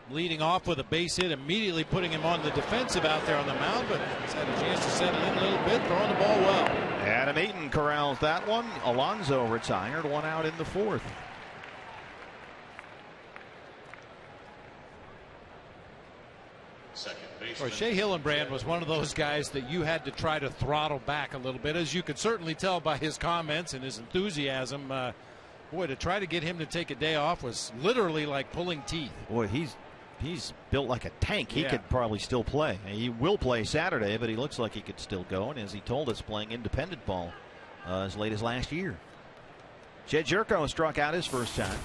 leading off with a base hit, immediately putting him on the defensive out there on the mound, but he's had a chance to settle in a little bit, throwing the ball well. Adam Eaton corrals that one. Alonso retired, 1 out in the fourth. Well, Shea Hillenbrand was one of those guys that you had to try to throttle back a little bit, as you could certainly tell by his comments and his enthusiasm. Boy, to try to get him to take a day off was literally like pulling teeth. Boy, he's built like a tank. He could probably still play. He will play Saturday, but he looks like he could still go. And as he told us, playing independent ball as late as last year. Jed Jerko struck out his first time.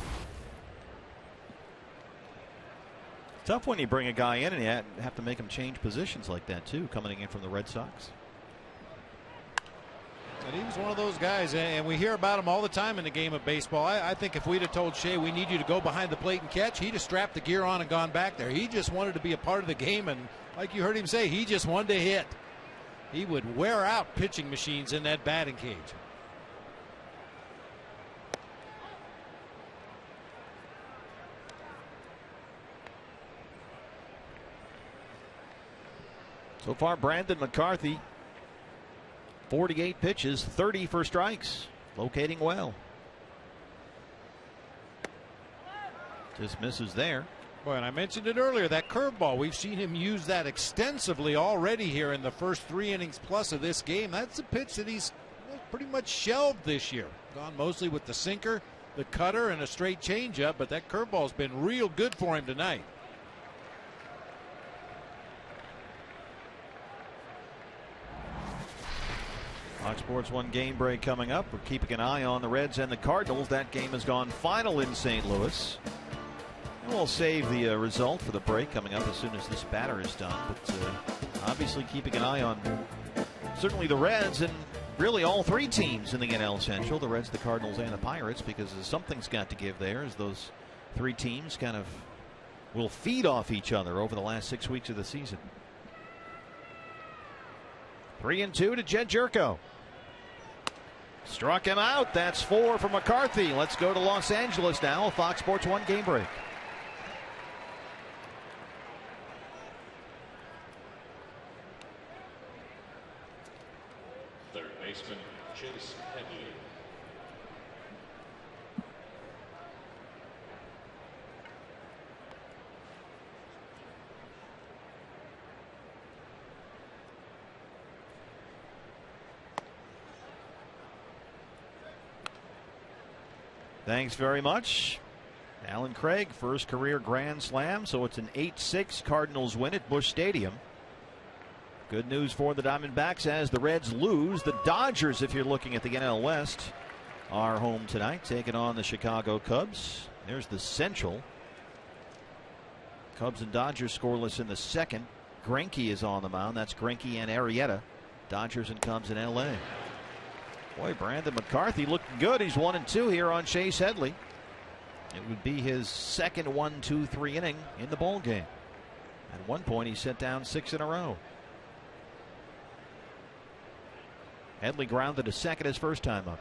Tough when you bring a guy in and you have to make him change positions like that too, coming in from the Red Sox. And he was one of those guys, and we hear about him all the time in the game of baseball. I think if we'd have told Shea we need you to go behind the plate and catch, he'd have strapped the gear on and gone back there. He just wanted to be a part of the game, and like you heard him say, he just wanted to hit. He would wear out pitching machines in that batting cage. So far, Brandon McCarthy, 48 pitches, 30 for strikes, locating well. Just misses there. Boy, and I mentioned it earlier, that curveball. We've seen him use that extensively already here in the first 3 innings plus of this game. That's a pitch that he's pretty much shelved this year. Gone mostly with the sinker, the cutter, and a straight changeup, but that curveball's been real good for him tonight. Fox Sports 1 game break coming up. We're keeping an eye on the Reds and the Cardinals. That game has gone final in St. Louis. And we'll save the result for the break coming up as soon as this batter is done. But obviously keeping an eye on certainly the Reds and really all 3 teams in the NL Central. The Reds, the Cardinals, and the Pirates, because something's got to give there as those 3 teams kind of will feed off each other over the last 6 weeks of the season. 3-2 to Jed Jerko. Struck him out. That's 4 for McCarthy. Let's go to Los Angeles now. Fox Sports 1 game break. Third baseman Chase Headley. Thanks very much. Alan Craig, first career grand slam, so it's an 8-6 Cardinals win at Busch Stadium. Good news for the Diamondbacks as the Reds lose. The Dodgers, if you're looking at the NL West, are home tonight, taking on the Chicago Cubs. There's the Central. Cubs and Dodgers scoreless in the second. Greinke is on the mound. That's Greinke and Arrieta. Dodgers and Cubs in LA. Boy, Brandon McCarthy looking good. He's 1-2 here on Chase Headley. It would be his second 1-2-3 inning in the ball game. At one point, he set down 6 in a row. Headley grounded to second his first time up.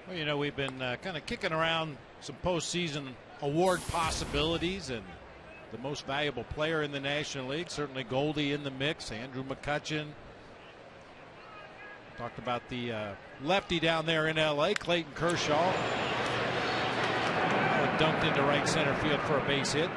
Well, you know, we've been kind of kicking around some postseason award possibilities, and the most valuable player in the National League, certainly Goldie in the mix, Andrew McCutchen. Talked about the lefty down there in LA, Clayton Kershaw. Dunked into right center field for a base hit.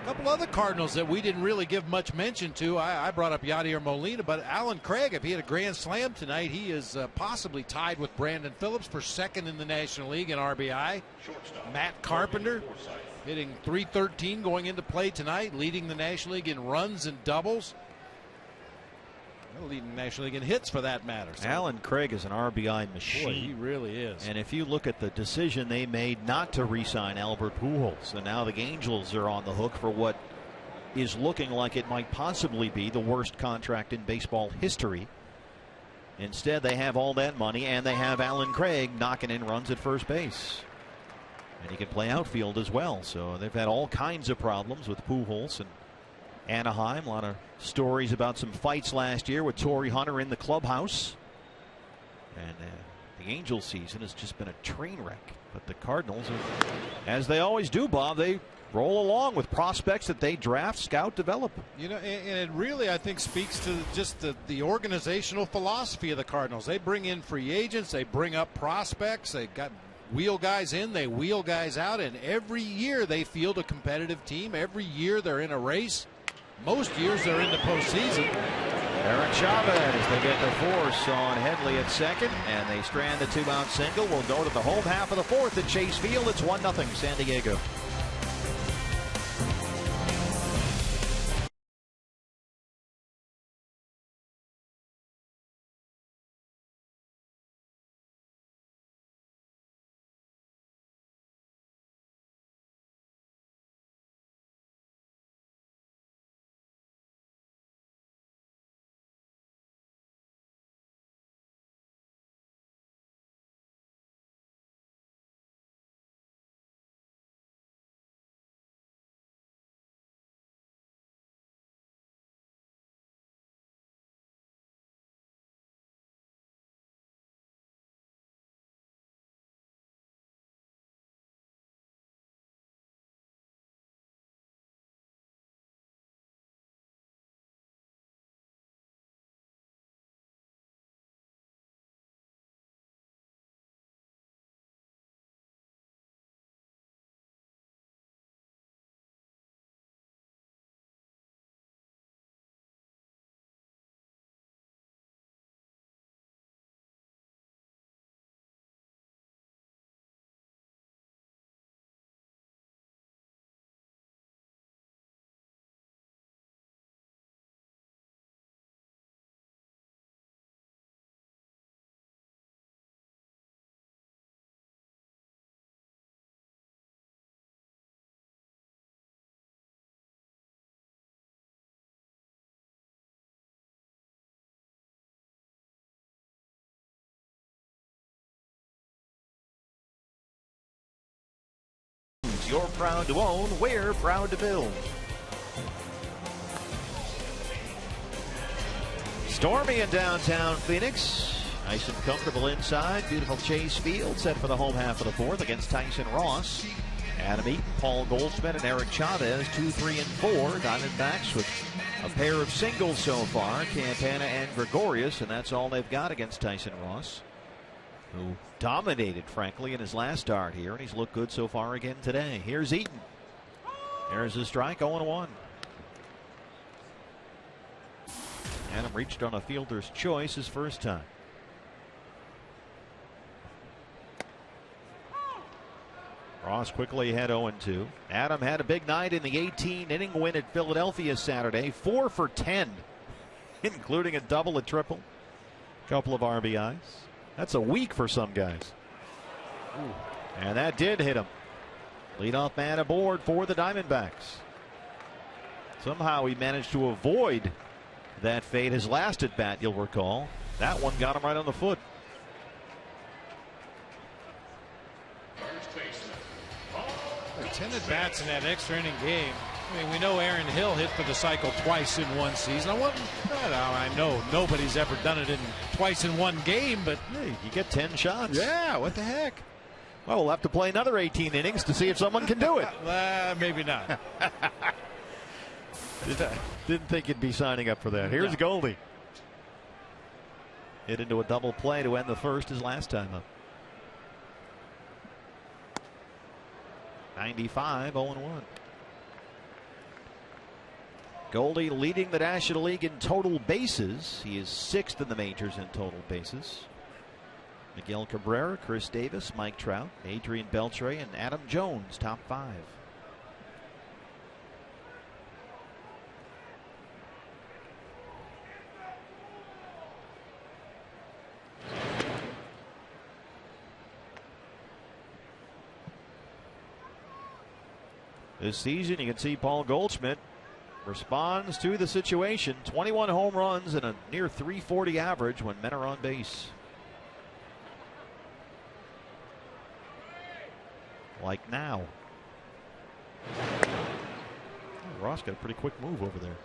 A couple other Cardinals that we didn't really give much mention to. I brought up Yadier Molina, but Alan Craig, if he had a grand slam tonight, he is possibly tied with Brandon Phillips for second in the National League in RBI. Matt Carpenter hitting .313 going into play tonight, leading the National League in runs and doubles. Leading the National League in hits for that matter. So Alan Craig is an RBI machine. Boy, he really is. And if you look at the decision they made not to re-sign Albert Pujols, and now the Angels are on the hook for what is looking like it might possibly be the worst contract in baseball history. Instead, they have all that money, and they have Alan Craig knocking in runs at first base. And he can play outfield as well. So they've had all kinds of problems with Pujols and Anaheim. A lot of stories about some fights last year with Torrey Hunter in the clubhouse. And the Angels season has just been a train wreck. But the Cardinals, as they always do, Bob, they roll along with prospects that they draft, scout, develop. You know, and it really, I think, speaks to just the organizational philosophy of the Cardinals. They bring in free agents, they bring up prospects, they got wheel guys in, they wheel guys out, and every year they field a competitive team. Every year they're in a race. Most years they're in the postseason. Aaron Chavez, they get the force on Headley at second, and they strand the 2-out single. We'll go to the home half of the fourth at Chase Field. It's 1-0 San Diego. You're proud to own, we're proud to build. Stormy in downtown Phoenix. Nice and comfortable inside. Beautiful Chase Field set for the home half of the fourth against Tyson Ross. Adam Eaton, Paul Goldschmidt, and Eric Chavez, 2, 3, and 4. Diamondbacks with a pair of singles so far, Campana and Gregorius, and that's all they've got against Tyson Ross, who dominated, frankly, in his last start here, and he's looked good so far again today. Here's Eaton. There's his strike, 0-1. Adam reached on a fielder's choice his first time. Ross quickly had 0-2. Adam had a big night in the 18-inning win at Philadelphia Saturday. 4 for 10, including a double, a triple, a couple of RBIs. That's a week for some guys. Ooh. And that did hit him. Leadoff man aboard for the Diamondbacks. Somehow he managed to avoid that fate. His last at bat, you'll recall, that one got him right on the foot. 10 at bats in that extra inning game. I mean, we know Aaron Hill hit for the cycle twice in one season. I know nobody's ever done it in twice in one game, but hey, you get 10 shots. Yeah, what the heck? Well, we'll have to play another 18 innings to see if someone can do it. Maybe not. Didn't think you'd be signing up for that. Here's Goldie. Hit into a double play to end the first his last time up. 95, 0-1. Goldie leading the National League in total bases. He is 6th in the majors in total bases. Miguel Cabrera, Chris Davis, Mike Trout, Adrian Beltre, and Adam Jones, top 5. This season, you can see Paul Goldschmidt responds to the situation. 21 home runs and a near .340 average when men are on base. Like now. Ross got a pretty quick move over there.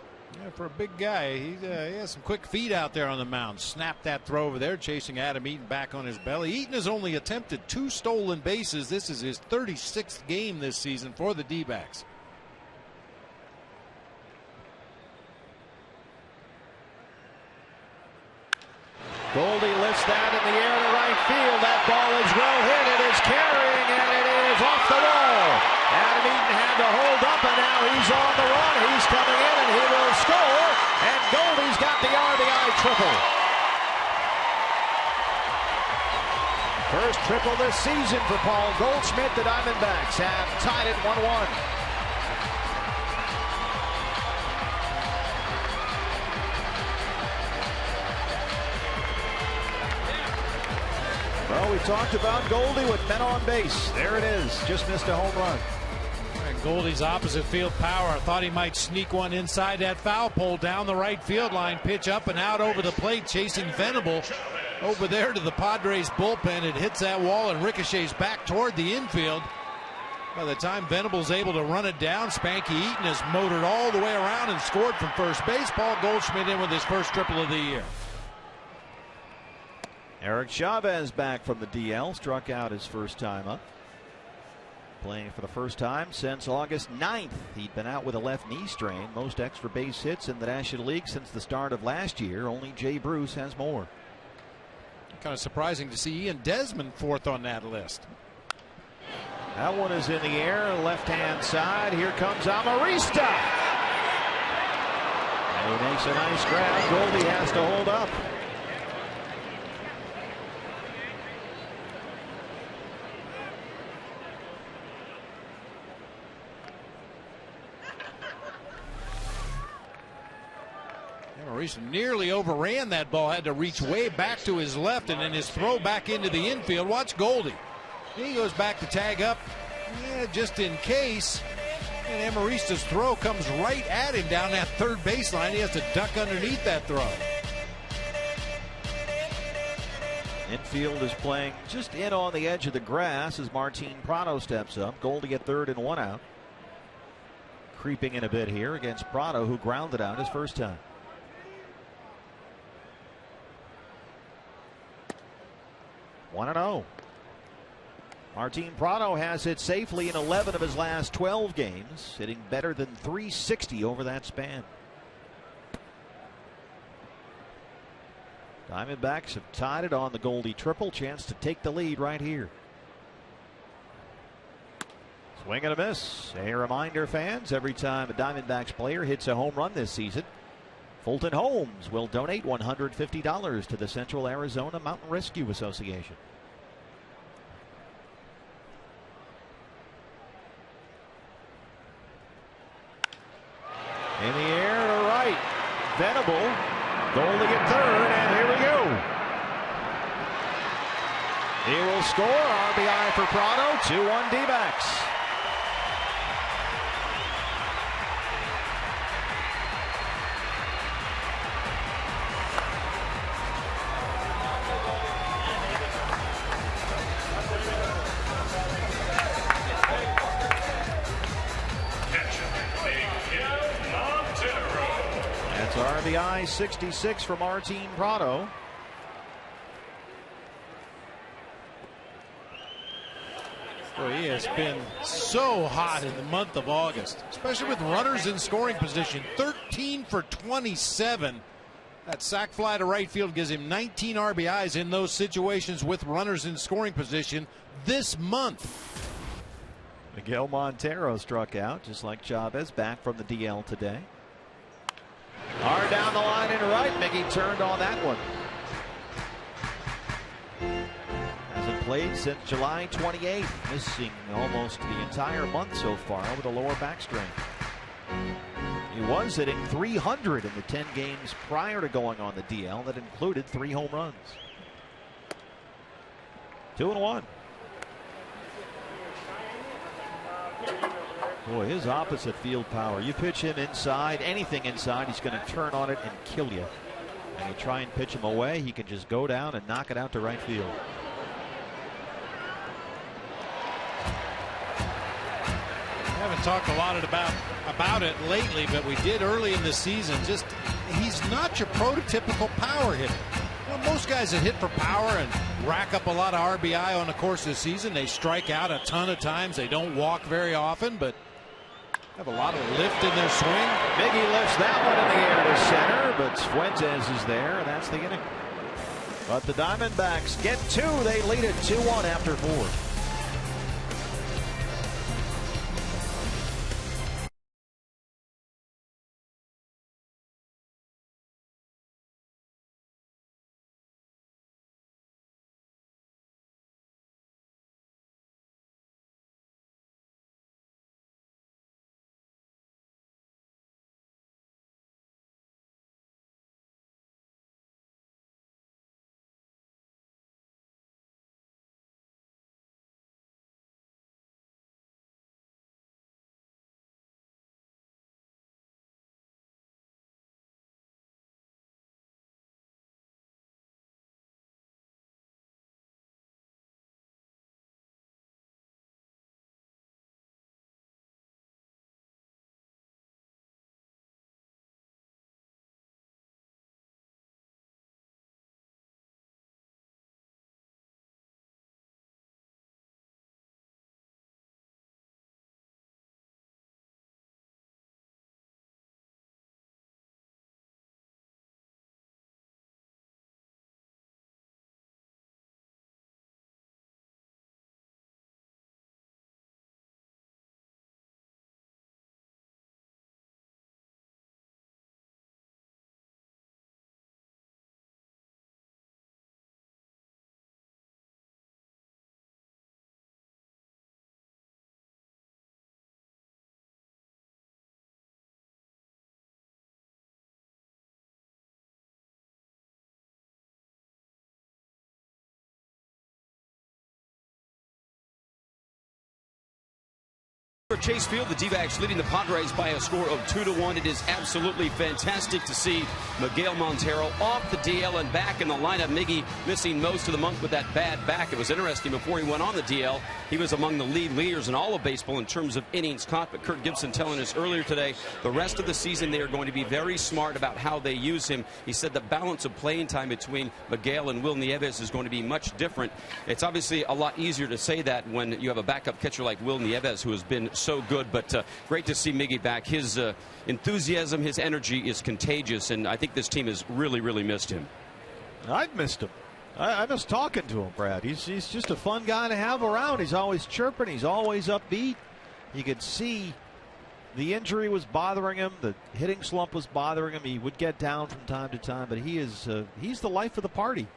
Yeah, for a big guy, he has some quick feet out there on the mound. Snapped that throw over there, chasing Adam Eaton back on his belly. Eaton has only attempted 2 stolen bases. This is his 36th game this season for the D-backs. Goldie lifts that in the air to right field. That ball is well hit. It is carrying, and it is off the wall. Adam Eaton had to hold up, and now he's on the run. He's coming in, and he will score. And Goldie's got the RBI triple. First triple this season for Paul Goldschmidt. The Diamondbacks have tied it 1-1. Well, we talked about Goldie with men on base. There it is. Just missed a home run. And Goldie's opposite field power. I thought he might sneak one inside that foul pole down the right field line. Pitch up and out over the plate, chasing Venable over there to the Padres bullpen. It hits that wall and ricochets back toward the infield. By the time Venable's able to run it down, Spanky Eaton has motored all the way around and scored from first base. Paul Goldschmidt in with his first triple of the year. Eric Chavez back from the DL, struck out his first time up. Playing for the first time since August 9th. He'd been out with a left knee strain. Most extra base hits in the National League since the start of last year. Only Jay Bruce has more. Kind of surprising to see Ian Desmond 4th on that list. That one is in the air, left-hand side. Here comes Amarista. And he makes a nice grab. Goldie has to hold up. Maurice nearly overran that ball, had to reach way back to his left, and then his throw back into the infield. Watch Goldie. He goes back to tag up, just in case. And Amarista's throw comes right at him down that third baseline. He has to duck underneath that throw. Infield is playing just in on the edge of the grass as Martin Prado steps up. Goldie at third and 1 out. Creeping in a bit here against Prado, who grounded out his first time. One and 0. Martin Prado has hit safely in 11 of his last 12 games, hitting better than .360 over that span. Diamondbacks have tied it on the Goldie triple. Chance to take the lead right here. Swing and a miss. A reminder, fans, every time a Diamondbacks player hits a home run this season, Fulton Homes will donate $150 to the Central Arizona Mountain Rescue Association. In the air to right. Venable. Goldie at third, and here we go. He will score. RBI for Prado. 2-1 D-backs. RBI 66 for Martin Prado. Boy, he has been so hot in the month of August, especially with runners in scoring position. 13 for 27. That sac fly to right field gives him 19 RBIs in those situations with runners in scoring position this month. Miguel Montero struck out, just like Chavez, back from the DL today. Hard down the line and right. Miggy turned on that one. Hasn't played since July 28th, missing almost the entire month so far with a lower back strain. He was hitting .300 in the 10 games prior to going on the DL. That included 3 home runs. 2-1. Boy, his opposite field power. You pitch him inside, anything inside, he's going to turn on it and kill you. And you try and pitch him away, he can just go down and knock it out to right field. We haven't talked a lot about it lately, but we did early in the season. Just, he's not your prototypical power hitter. You know, most guys that hit for power and rack up a lot of RBI on the course of the season, they strike out a ton of times. They don't walk very often, but have a lot of lift in their swing. Miggy lifts that one in the air to center, but Fuentes is there, and that's the inning. But the Diamondbacks get 2. They lead it 2-1 after 4. For Chase Field, the D-backs leading the Padres by a score of 2-1. It is absolutely fantastic to see Miguel Montero off the DL and back in the lineup. Miggy missing most of the month with that bad back. It was interesting, before he went on the DL, he was among the lead leaders in all of baseball in terms of innings caught. But Kurt Gibson telling us earlier today, the rest of the season they are going to be very smart about how they use him. He said the balance of playing time between Miguel and Will Nieves is going to be much different. It's obviously a lot easier to say that when you have a backup catcher like Will Nieves, who has been so good, but great to see Miggy back. His enthusiasm, his energy is contagious, and I think this team has really, really missed him. I've missed him. I miss talking to him, Brad. He's just a fun guy to have around. He's always chirping. He's always upbeat. You could see the injury was bothering him. The hitting slump was bothering him. He would get down from time to time, but he's the life of the party.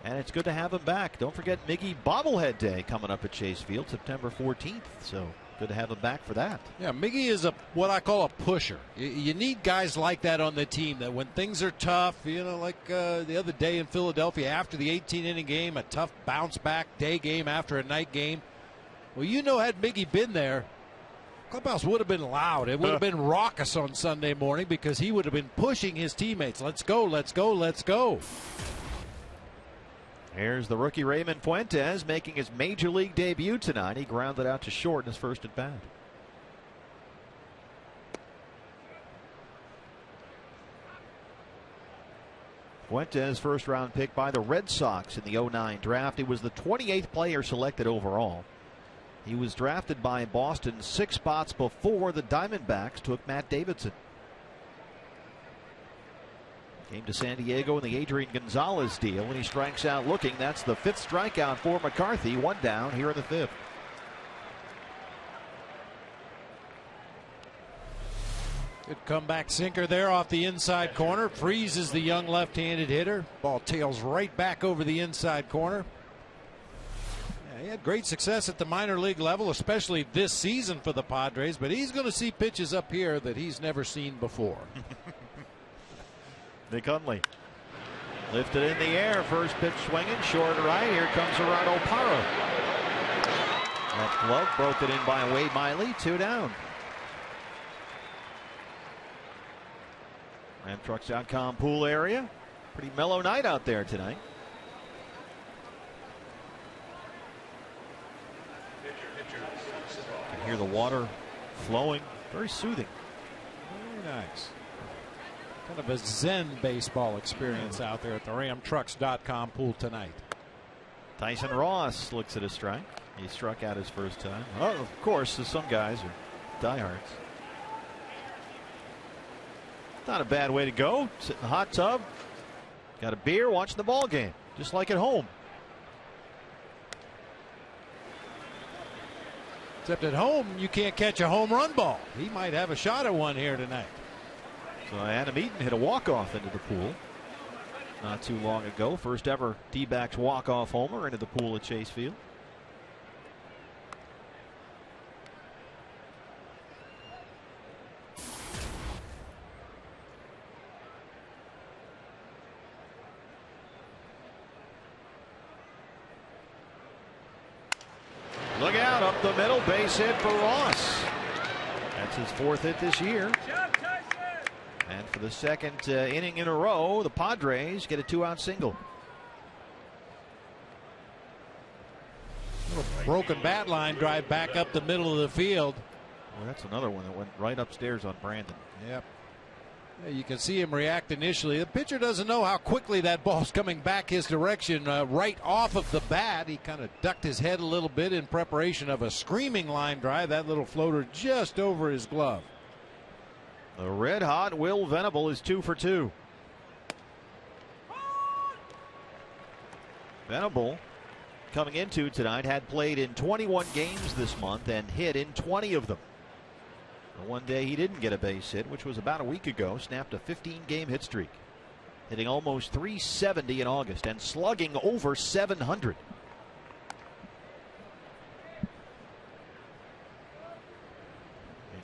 And it's good to have him back. Don't forget Miggy Bobblehead Day coming up at Chase Field, September 14th. So good to have him back for that. Yeah, Miggy is what I call a pusher. You need guys like that on the team, that when things are tough, like the other day in Philadelphia after the 18-inning game, a tough bounce-back day game after a night game. Well, had Miggy been there, clubhouse would have been loud. It would have been raucous on Sunday morning because he would have been pushing his teammates. Let's go, let's go, let's go. Here's the rookie Raymond Fuentes making his major league debut tonight. He grounded out to short in his first at bat. Fuentes, first round pick by the Red Sox in the 09 draft. He was the 28th player selected overall. He was drafted by Boston 6 spots before the Diamondbacks took Matt Davidson. Came to San Diego in the Adrian Gonzalez deal, and he strikes out looking. That's the 5th strikeout for McCarthy. 1 down here in the 5th. Good comeback sinker there off the inside corner. Freezes the young left-handed hitter. Ball tails right back over the inside corner. Yeah, he had great success at the minor league level, especially this season for the Padres, but he's going to see pitches up here that he's never seen before. Nick Hundley lifted in the air. First pitch swinging, short right. Here comes Gerardo Parra. Left glove broken in by Wade Miley. 2 down. Ramtrucks.com pool area. Pretty mellow night out there tonight. You can hear the water flowing. Very soothing. Very nice. Kind of a zen baseball experience out there at the Ramtrucks.com pool tonight. Tyson Ross looks at a strike. He struck out his first time. Oh, of course, some guys are diehards. Not a bad way to go. Sit in the hot tub, got a beer, watching the ball game, just like at home. Except at home, you can't catch a home run ball. He might have a shot at one here tonight. So Adam Eaton hit a walk-off into the pool not too long ago. First ever D-backs walk-off homer into the pool at Chase Field. Look out, up the middle, base hit for Ross. That's his 4th hit this year. And for the 2nd inning in a row, the Padres get a 2-out single. Broken bat line drive back up the middle of the field. Well, that's another one that went right upstairs on Brandon. Yep. Yeah, you can see him react initially. The pitcher doesn't know how quickly that ball's coming back his direction right off of the bat. He kind of ducked his head a little bit in preparation of a screaming line drive. That little floater just over his glove. The red hot Will Venable is 2 for 2. Venable, coming into tonight, had played in 21 games this month and hit in 20 of them. The one day he didn't get a base hit, which was about a week ago, snapped a 15-game hit streak, hitting almost 370 in August and slugging over 700.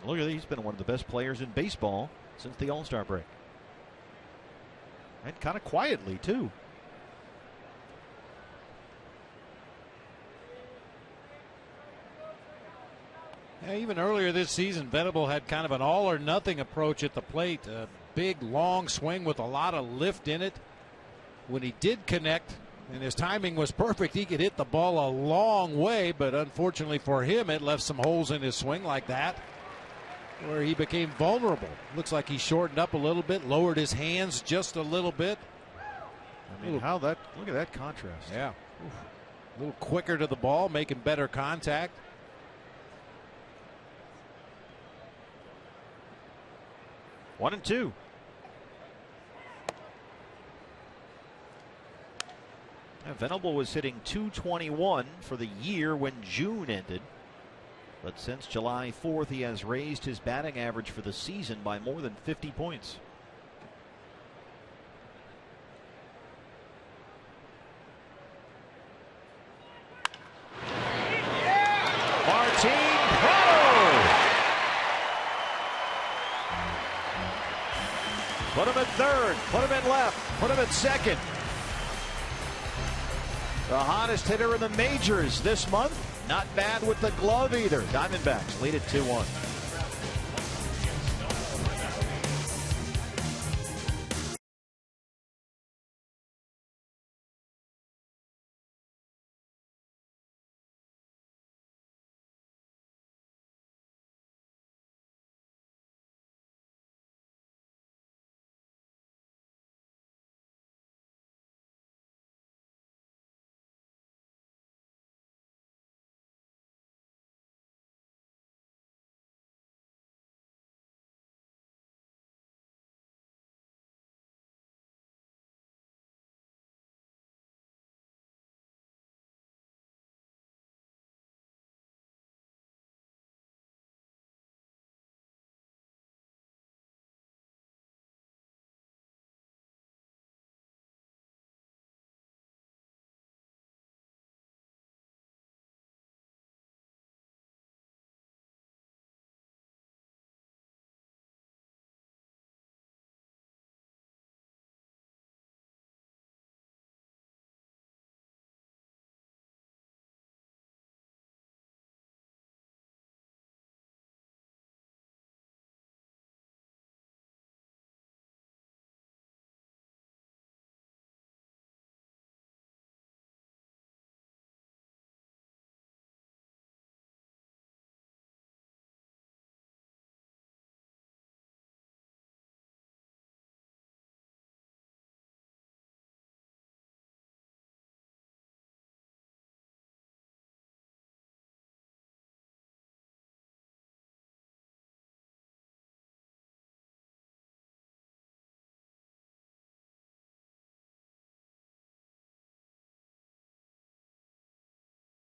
Look at that. He's been one of the best players in baseball since the All-Star break. And kind of quietly, too. Yeah, even earlier this season, Venable had kind of an all-or-nothing approach at the plate. A big, long swing with a lot of lift in it. When he did connect, and his timing was perfect, he could hit the ball a long way, but unfortunately for him, it left some holes in his swing like that, where he became vulnerable. Looks like he shortened up a little bit, lowered his hands just a little bit. I mean, look at that contrast. Yeah. Oof. A little quicker to the ball, making better contact. One and two. Venable was hitting .221 for the year when June ended. But since July 4th, he has raised his batting average for the season by more than 50 points. Martin Prado! Put him at third, put him in left, put him at second. The hottest hitter in the majors this month. Not bad with the glove either. Diamondbacks lead it 2-1.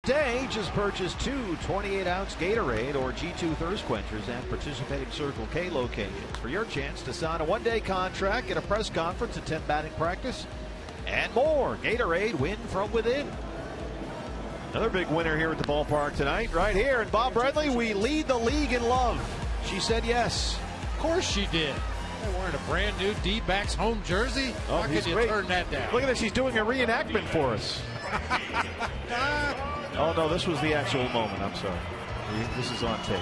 Today, just purchase two 28-ounce Gatorade or G2 thirst quenchers at participating Circle K locations for your chance to sign a one-day contract, get a press conference, attend batting practice, and more. Gatorade, win from within. Another big winner here at the ballpark tonight, right here. And Bob Bradley, we lead the league in love. She said yes. Of course she did. They're wearing a brand new D-backs home jersey. How could you turn that down? Look at this. She's doing a reenactment for us. Oh, no, this was the actual moment. I'm sorry. This is on tape.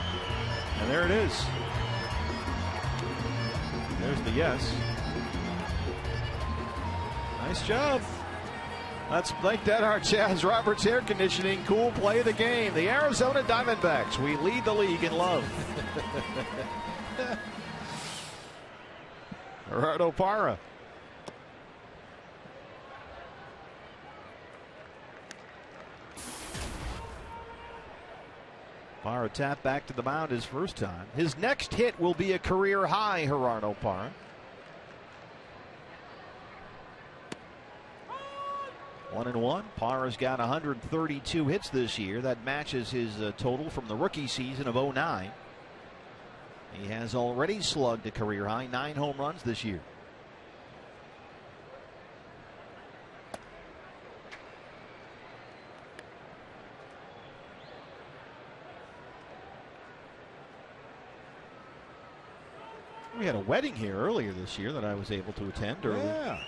And there it is. There's the yes. Nice job. Let's make that our Chaz Roberts Air Conditioning cool play of the game. The Arizona Diamondbacks. We lead the league in love. Gerardo Parra. Parra tapped back to the mound his first time. His next hit will be a career high, Gerardo Parra. 1-1. Parra's got 132 hits this year. That matches his total from the rookie season of 2009. He has already slugged a career high 9 home runs this year. We had a wedding here earlier this year that I was able to attend early. Yeah.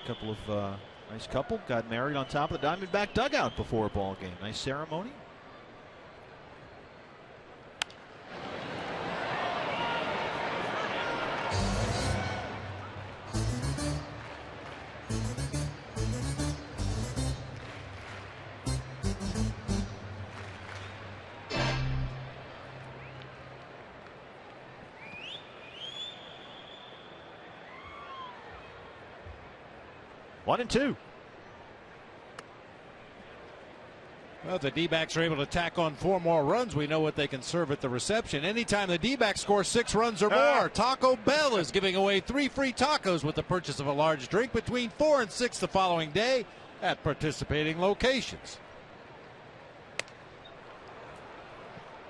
A couple of nice couple got married on top of the Diamondback dugout before a ball game. Nice ceremony. 1-2. Well, if the D-backs are able to tack on 4 more runs, we know what they can serve at the reception. Anytime the D-backs score 6 runs or more, Taco Bell is giving away 3 free tacos with the purchase of a large drink between 4 and 6 the following day at participating locations.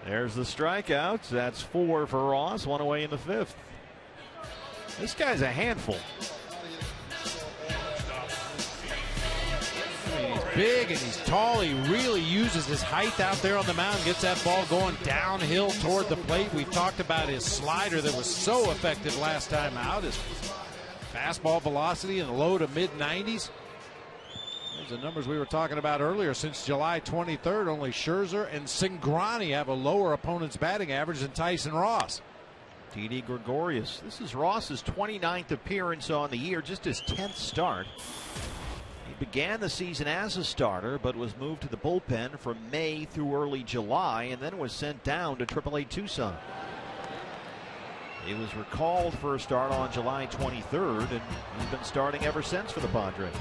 There's the strikeouts. That's 4 for Ross, 1 away in the 5th. This guy's a handful. He's big and he's tall. He really uses his height out there on the mound, gets that ball going downhill toward the plate. We've talked about his slider that was so effective last time out. His fastball velocity in the low to mid 90s. Those are the numbers we were talking about earlier. Since July 23rd, only Scherzer and Cingrani have a lower opponent's batting average than Tyson Ross. Didi Gregorius. This is Ross's 29th appearance on the year, just his 10th start. He began the season as a starter, but was moved to the bullpen from May through early July, and then was sent down to AAA Tucson. He was recalled for a start on July 23rd, and he's been starting ever since for the Padres.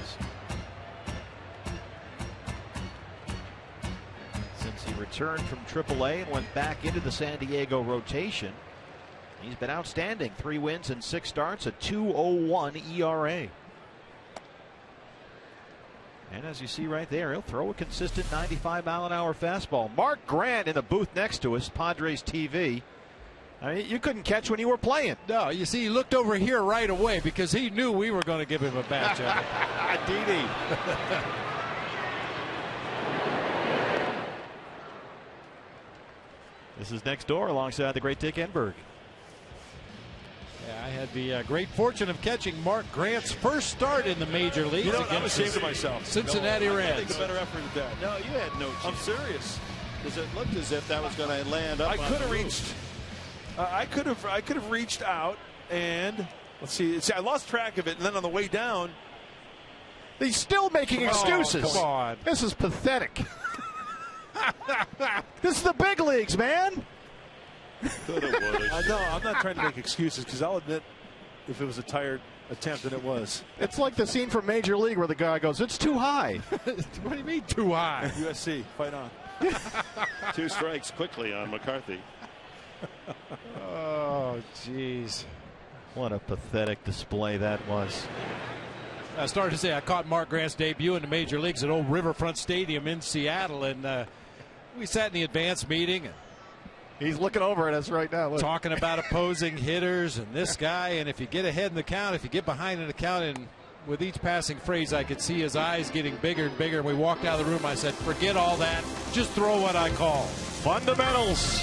Since he returned from AAA and went back into the San Diego rotation, he's been outstanding. 3 wins and 6 starts, a 2.01 ERA. And as you see right there, he'll throw a consistent 95-mile-an-hour fastball. Mark Grant in the booth next to us, Padres TV. I mean, you couldn't catch when you were playing. No, you see, he looked over here right away because he knew we were going to give him a batch of it. Didi. This is next door alongside the great Dick Enberg. Yeah, I had the great fortune of catching Mark Grant's first start in the major leagues. You know, I'm against ashamed of myself. Cincinnati Reds. I think a better effort at that. No, you had no chance. I'm serious. Because it looked as if that was going to land up. I could have reached. I could have reached out and let's see. I lost track of it, and then on the way down, He's still making excuses. Come on. This is pathetic. This is the big leagues, man. No, I'm not trying to make excuses because I'll admit if it was a tired attempt, and it was. It's like the scene from Major League where the guy goes, "It's too high." What do you mean too high? USC, fight on. 2 strikes quickly on McCarthy. Oh, jeez. What a pathetic display that was. I started to say I caught Mark Grant's debut in the major leagues at old Riverfront Stadium in Seattle, and we sat in the advance meeting. And he's looking over at us right now. Look. Talking about opposing hitters and this guy, and if you get ahead in the count, if you get behind in the count, and with each passing phrase I could see his eyes getting bigger and bigger. And we walked out of the room. I said, forget all that. Just throw what I call. Fundamentals.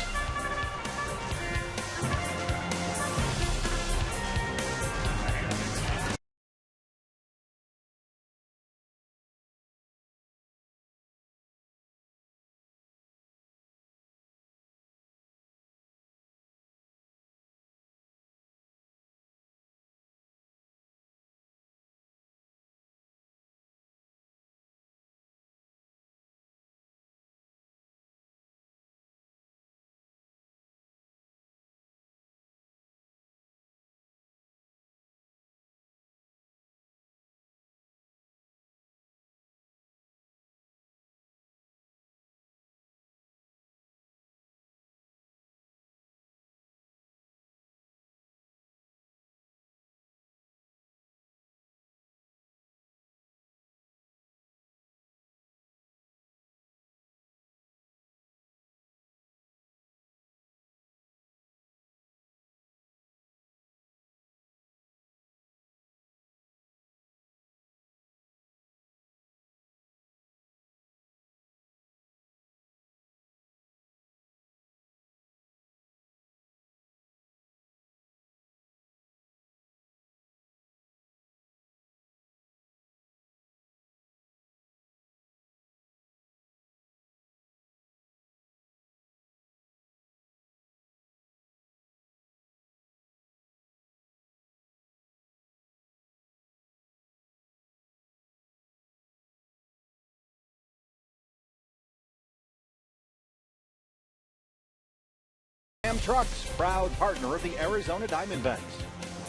Trucks, proud partner of the Arizona Diamondbacks.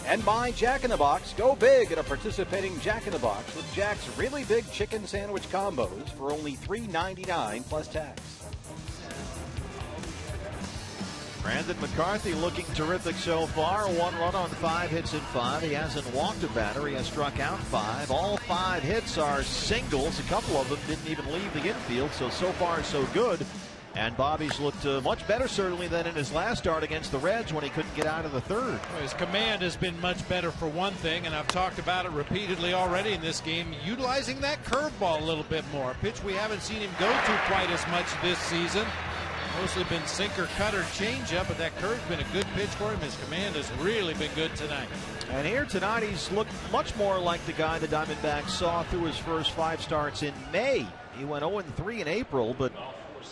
And by Jack in the Box. Go big at a participating Jack in the Box with Jack's really big chicken sandwich combos for only $3.99 plus tax. Brandon McCarthy looking terrific so far. 1 run on 5 hits in 5. He hasn't walked a batter. He has struck out 5. All 5 hits are singles. A couple of them didn't even leave the infield. So far, so good. And Bobby's looked much better, certainly, than in his last start against the Reds when he couldn't get out of the third. Well, his command has been much better for one thing, and I've talked about it repeatedly already in this game, utilizing that curveball a little bit more. A pitch we haven't seen him go to quite as much this season. Mostly been sinker, cutter, changeup, but that curve's been a good pitch for him. His command has really been good tonight. And here tonight, he's looked much more like the guy the Diamondbacks saw through his first 5 starts in May. He went 0-3 in April, but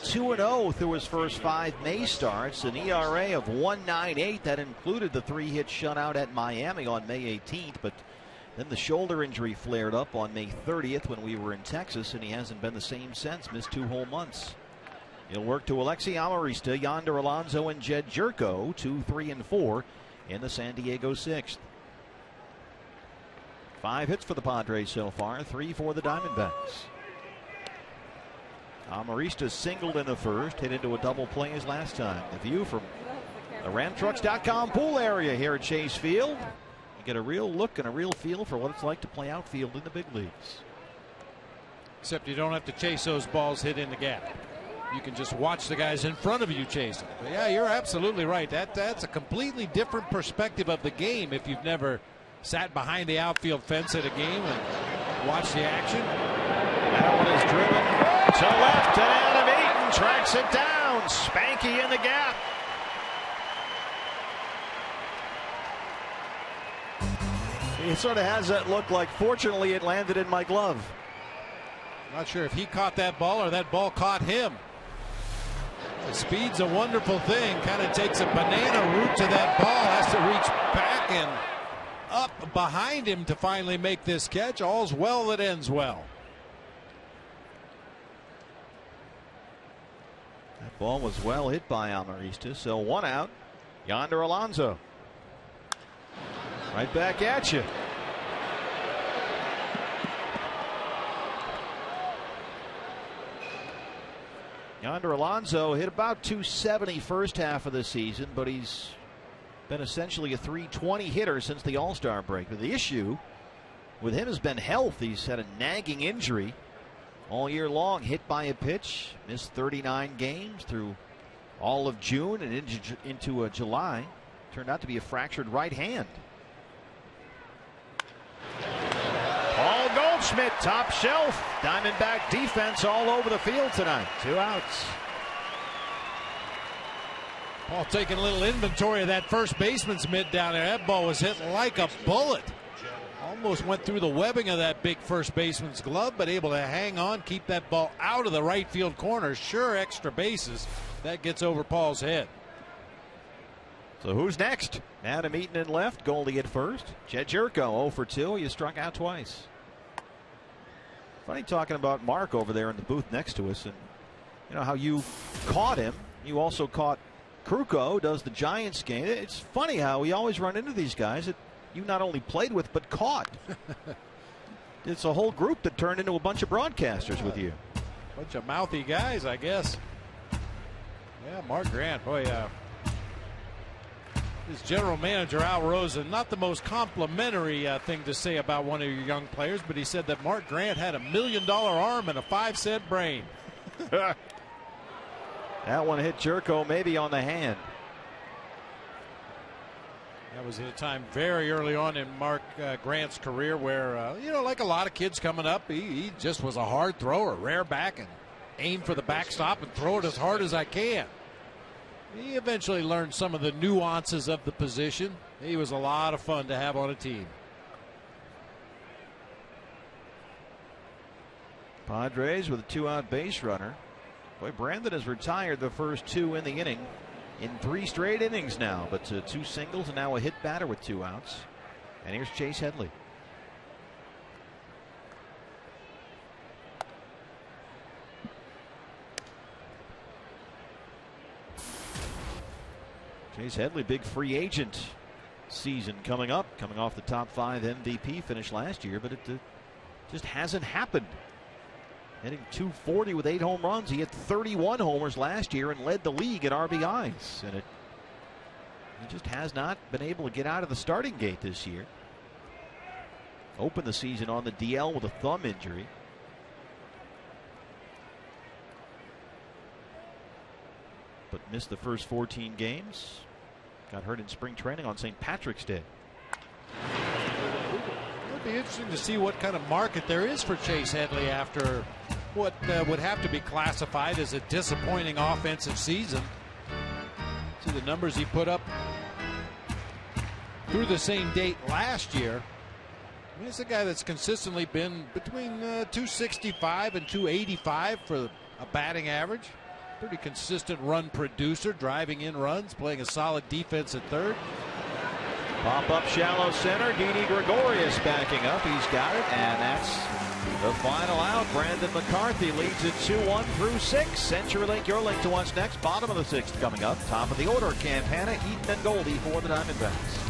2-0 through his first 5 May starts, an ERA of 1.98. That included the 3-hit shutout at Miami on May 18th, but then the shoulder injury flared up on May 30th when we were in Texas, and he hasn't been the same since, missed 2 whole months. He'll work to Alexi Amarista, Yonder Alonso, and Jed Jerko, 2, 3, and 4 in the San Diego 6th. 5 hits for the Padres so far, 3 for the Diamondbacks. Amarista singled in the first, hit into a double play his last time. The view from the RamTrucks.com pool area here at Chase Field. You get a real look and a real feel for what it's like to play outfield in the big leagues. Except you don't have to chase those balls hit in the gap. You can just watch the guys in front of you chase them. But yeah, you're absolutely right. That's a completely different perspective of the game if you've never sat behind the outfield fence at a game and watched the action. That one is driven to left, and Adam Eaton tracks it down. Spanky in the gap. He sort of has that look like, fortunately, it landed in my glove. Not sure if he caught that ball or that ball caught him. The speed's a wonderful thing. Kind of takes a banana route to that ball. Has to reach back and up behind him to finally make this catch. All's well that ends well. That ball was well hit by Amarista. So 1 out. Yonder Alonso. Right back at you. Yonder Alonso hit about 270 first half of the season, but he's been essentially a 320 hitter since the All-Star break. But the issue with him has been health. He's had a nagging injury all year long, hit by a pitch, missed 39 games through all of June and into July. Turned out to be a fractured right hand. Paul Goldschmidt, top shelf. Diamondback defense all over the field tonight. 2 outs. Paul taking a little inventory of that first baseman's mitt down there. That ball was hit like a bullet. Almost went through the webbing of that big first baseman's glove, but able to hang on, keep that ball out of the right field corner. Sure, extra bases. That gets over Paul's head. So who's next? Adam Eaton in left, Goldie at first. Jed Jerko 0 for 2. He struck out twice. Funny talking about Mark over there in the booth next to us, and you know how you caught him. You also caught Kruko, does the Giants game. It's funny how we always run into these guys that you not only played with but caught. It's a whole group that turned into a bunch of broadcasters with you. Bunch of mouthy guys, I guess. Yeah, Mark Grant, boy, his general manager, Al Rosen, not the most complimentary thing to say about one of your young players, but he said that Mark Grant had $1 million arm and a 5-cent brain. That one hit Jerko maybe on the hand. That was at a time very early on in Mark Grant's career where, you know, like a lot of kids coming up, he just was a hard thrower, rare back, and aim for the backstop and throw it as hard as I can. He eventually learned some of the nuances of the position. He was a lot of fun to have on a team. Padres with a 2-out base runner. Boy, Brandon has retired the first 2 in the inning in 3 straight innings now, but 2 singles and now a hit batter with 2 outs. And here's Chase Headley. Chase Headley, big free agent season coming up, coming off the top 5 MVP finish last year, but it just hasn't happened. Hitting .240 with 8 home runs. He hit 31 homers last year and led the league in RBIs, and he just has not been able to get out of the starting gate this year. Opened the season on the DL with a thumb injury. But missed the first 14 games. Got hurt in spring training on St. Patrick's Day. It would be interesting to see what kind of market there is for Chase Headley after what would have to be classified as a disappointing offensive season. See the numbers he put up through the same date last year. I mean, he's a guy that's consistently been between 265 and 285 for a batting average. Pretty consistent run producer, driving in runs, playing a solid defense at third. Pop up shallow center. Didi Gregorius backing up. He's got it, and that's the final out. Brandon McCarthy leads it 2-1 through 6. CenturyLink, your link to what's next. Bottom of the 6th coming up. Top of the order, Campana, Eaton, and Goldie for the Diamondbacks.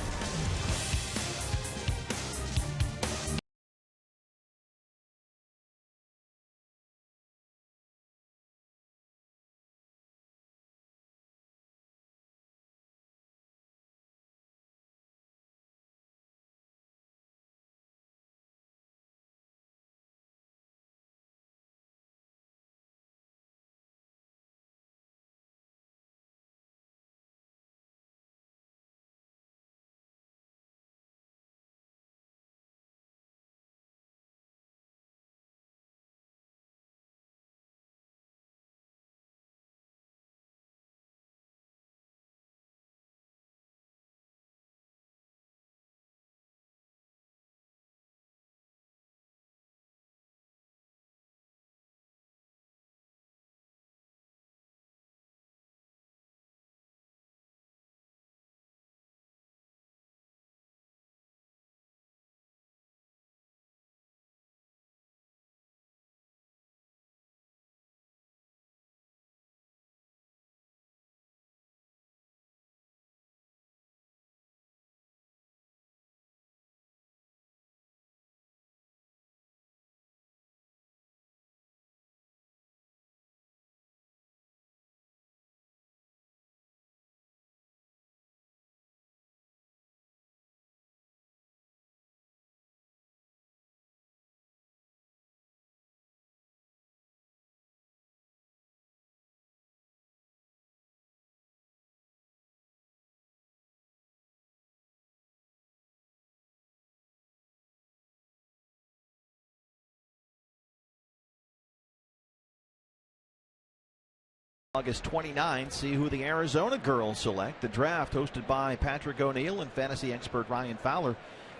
August 29th, see who the Arizona girls select. The draft, hosted by Patrick O'Neill and fantasy expert Ryan Fowler,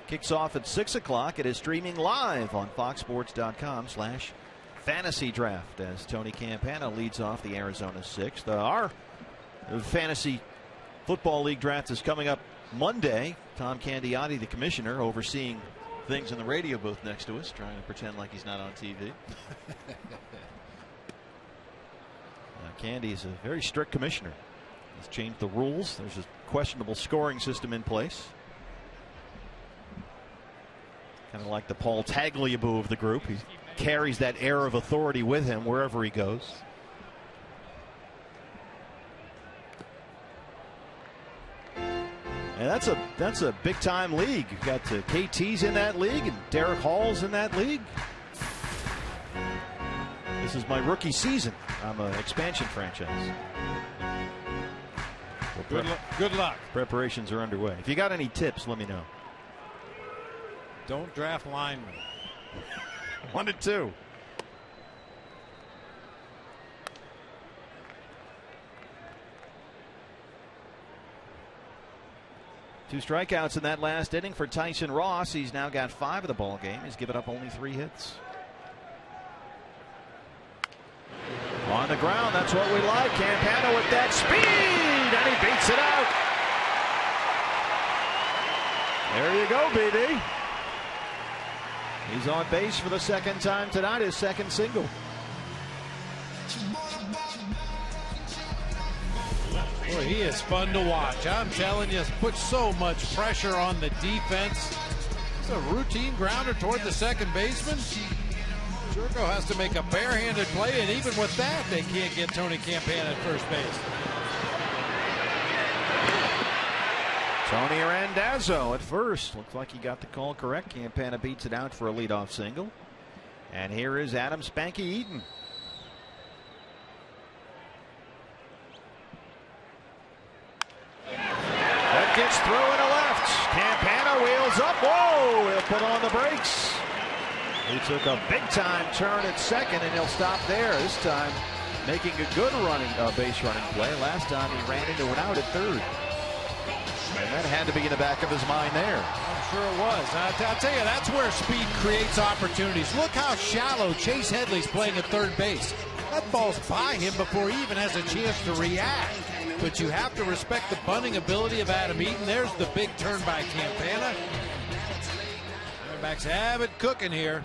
kicks off at 6 o'clock. It is streaming live on foxsports.com/fantasy draft as Tony Campana leads off the Arizona 6th. Our fantasy football league draft is coming up Monday. Tom Candiotti, the commissioner, overseeing things in the radio booth next to us, trying to pretend like he's not on TV. Candy is a very strict commissioner. He's changed the rules. There's a questionable scoring system in place. Kind of like the Paul Tagliabue of the group. He carries that air of authority with him wherever he goes. And that's a big time league. You've got KT's in that league and Derek Hall's in that league. This is my rookie season. I'm an expansion franchise. Well, good luck. Preparations are underway. If you got any tips, let me know. Don't draft linemen. 1 and 2. Two strikeouts in that last inning for Tyson Ross. He's now got 5 of the ball game. He's given up only 3 hits. On the ground, that's what we like. Campana with that speed, and he beats it out. There you go, BD. He's on base for the second time tonight, his second single. Boy, he is fun to watch. I'm telling you, puts so much pressure on the defense. It's a routine grounder toward the second baseman. Jerko has to make a barehanded play, and even with that, they can't get Tony Campana at first base. Tony Randazzo at first. Looks like he got the call correct. Campana beats it out for a leadoff single. And here is Adam Spanky Eaton. That gets through into left. Campana wheels up. Whoa! He'll put on the brakes. He took a big-time turn at second, and he'll stop there. This time, making a good base running play. Last time he ran into an out at third. And that had to be in the back of his mind there. I'm sure it was. I'll tell you, that's where speed creates opportunities. Look how shallow Chase Headley's playing at third base. That ball's by him before he even has a chance to react. But you have to respect the bunting ability of Adam Eaton. There's the big turn by Campana. Diamondbacks have it cooking here.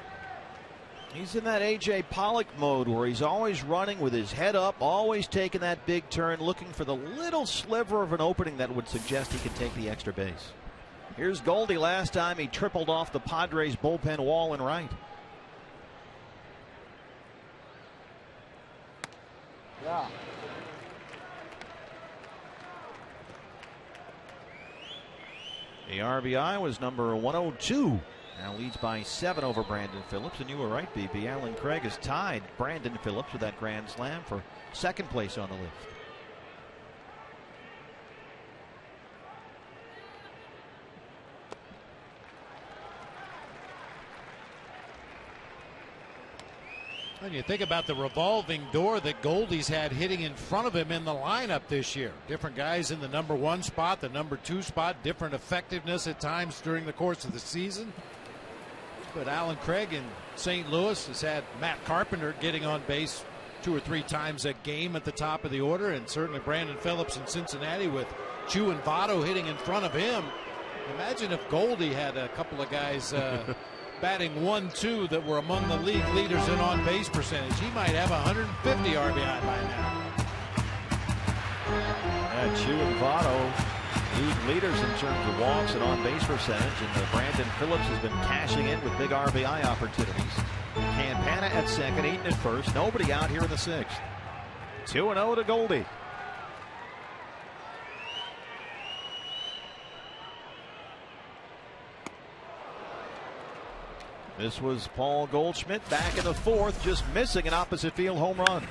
He's in that A.J. Pollock mode where he's always running with his head up, always taking that big turn, looking for the little sliver of an opening that would suggest he could take the extra base. Here's Goldie. Last time he tripled off the Padres bullpen wall and right. Yeah. The RBI was number 102. Now leads by 7 over Brandon Phillips. And you were right, BB. Alan Craig has tied Brandon Phillips with that grand slam for second place on the list. And you think about the revolving door that Goldie's had hitting in front of him in the lineup this year. Different guys in the number 1 spot, the number 2 spot, different effectiveness at times during the course of the season. But Alan Craig in St. Louis has had Matt Carpenter getting on base 2 or 3 times a game at the top of the order, and certainly Brandon Phillips in Cincinnati with Chu and Votto hitting in front of him. Imagine if Goldie had a couple of guys batting 1-2 that were among the league leaders in on-base percentage. He might have 150 RBI by now. Chu and Votto, league leaders in terms of walks and on-base percentage, and Brandon Phillips has been cashing in with big RBI opportunities. Campana at second, Eaton at first. Nobody out here in the 6th. 2-0 to Goldie. This was Paul Goldschmidt back in the 4th, just missing an opposite field home run.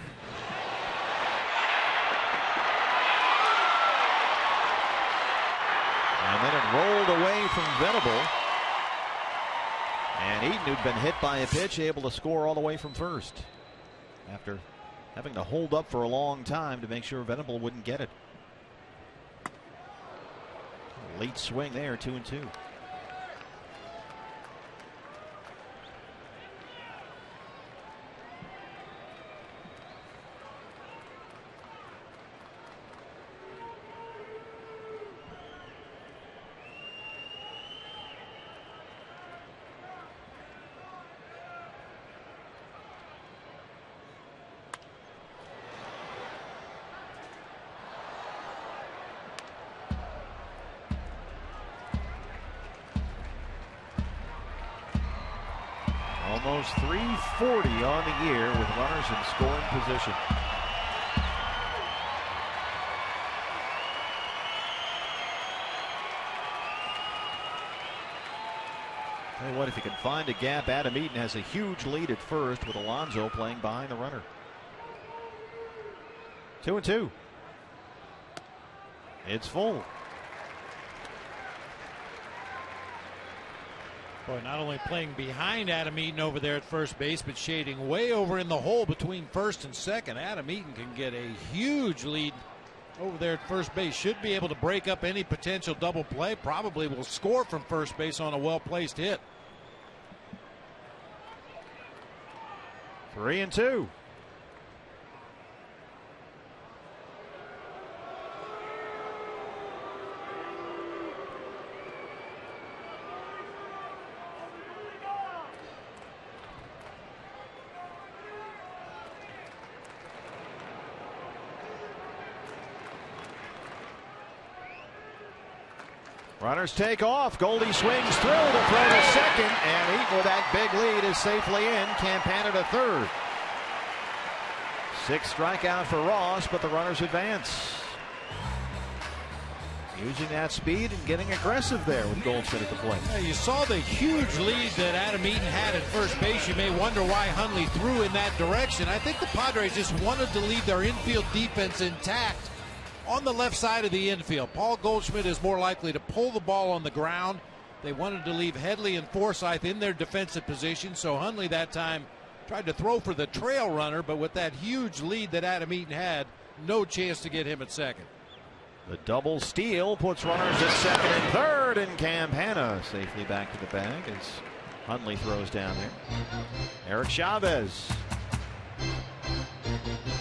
And then it rolled away from Venable. And Eaton, who'd been hit by a pitch, able to score all the way from first after having to hold up for a long time to make sure Venable wouldn't get it. Late swing there, 2-2. Almost 340 on the year with runners in scoring position. Tell you what, if you can find a gap, Adam Eaton has a huge lead at first with Alonso playing behind the runner. 2-2. It's full. Boy, not only playing behind Adam Eaton over there at first base, but shading way over in the hole between first and second. Adam Eaton can get a huge lead over there at first base. Should be able to break up any potential double play. Probably will score from first base on a well-placed hit. 3-2. Runners take off. Goldie swings through to throw to second, and Eaton with that big lead is safely in. Campana to third. 6th strikeout for Ross, but the runners advance. Using that speed and getting aggressive there with Goldschmidt at the plate. Yeah, you saw the huge lead that Adam Eaton had at first base. You may wonder why Hundley threw in that direction. I think the Padres just wanted to leave their infield defense intact on the left side of the infield. Paul Goldschmidt is more likely to pull the ball on the ground. They wanted to leave Headley and Forsythe in their defensive position, so Hundley that time tried to throw for the trail runner, but with that huge lead that Adam Eaton had, no chance to get him at second. The double steal puts runners at second and third, and Campana safely back to the bag as Hundley throws down there. Eric Chavez.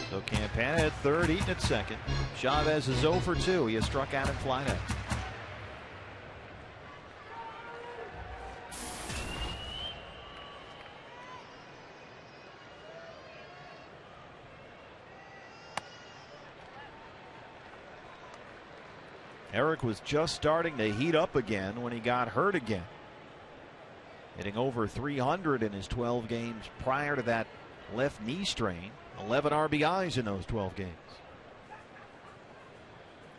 So Campana at third, Eaton at second. Chavez is 0 for 2. He has struck out and flied out. Eric was just starting to heat up again when he got hurt again. Hitting over 300 in his 12 games prior to that left knee strain. 11 RBIs in those 12 games.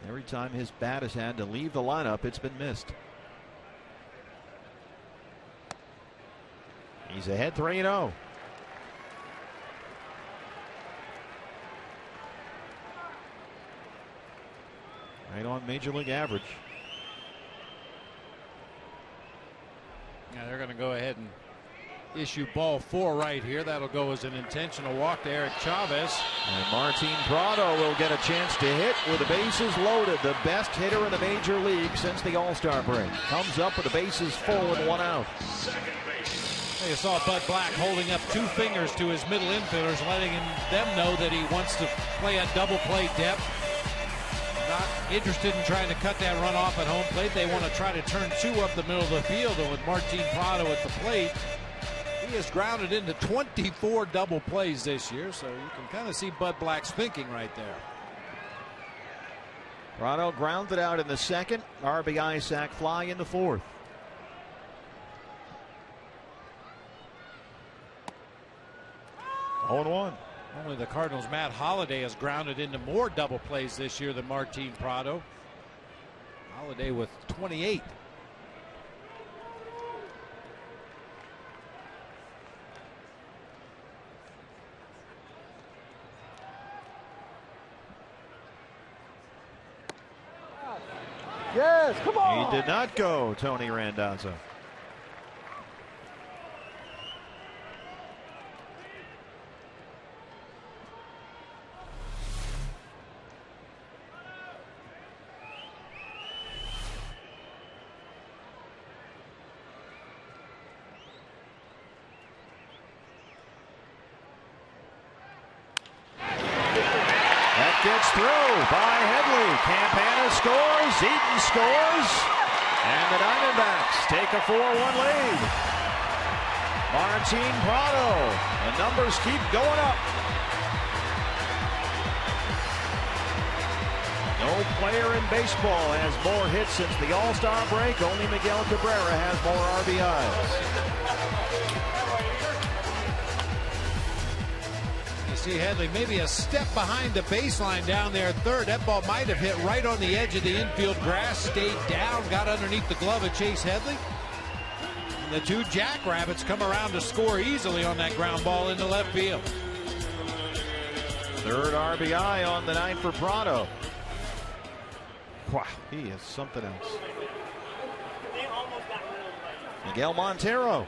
Every time his bat has had to leave the lineup, it's been missed. He's ahead 3-0. Right on major league average. Yeah, they're going to go ahead and issue ball 4 right here. That'll go as an intentional walk to Eric Chavez. And Martin Prado will get a chance to hit with the bases loaded. The best hitter in the major league since the All-Star break. Comes up with the bases full and 1 out. You saw Bud Black holding up 2 fingers to his middle infielders, letting them know that he wants to play a double play depth. Not interested in trying to cut that run off at home plate. They want to try to turn 2 up the middle of the field, and with Martin Prado at the plate, he has grounded into 24 double plays this year, so you can kind of see Bud Black's thinking right there. Prado grounded out in the second. RBI sac fly in the fourth. Oh, 0-1. Only the Cardinals' Matt Holliday has grounded into more double plays this year than Martin Prado. Holliday with 28. Yes, come on. He did not go, Tony Randazzo. Gets through by Headley. Campana scores. Eaton scores. And the Diamondbacks take a 4-1 lead. Martin Prado. The numbers keep going up. No player in baseball has more hits since the All-Star break. Only Miguel Cabrera has more RBIs. See Headley maybe a step behind the baseline down there at third. That ball might have hit right on the edge of the infield grass, stayed down, got underneath the glove of Chase Headley. And the 2 Jackrabbits come around to score easily on that ground ball into left field. Third RBI on the night for Prado. Wow, he is something else. Miguel Montero.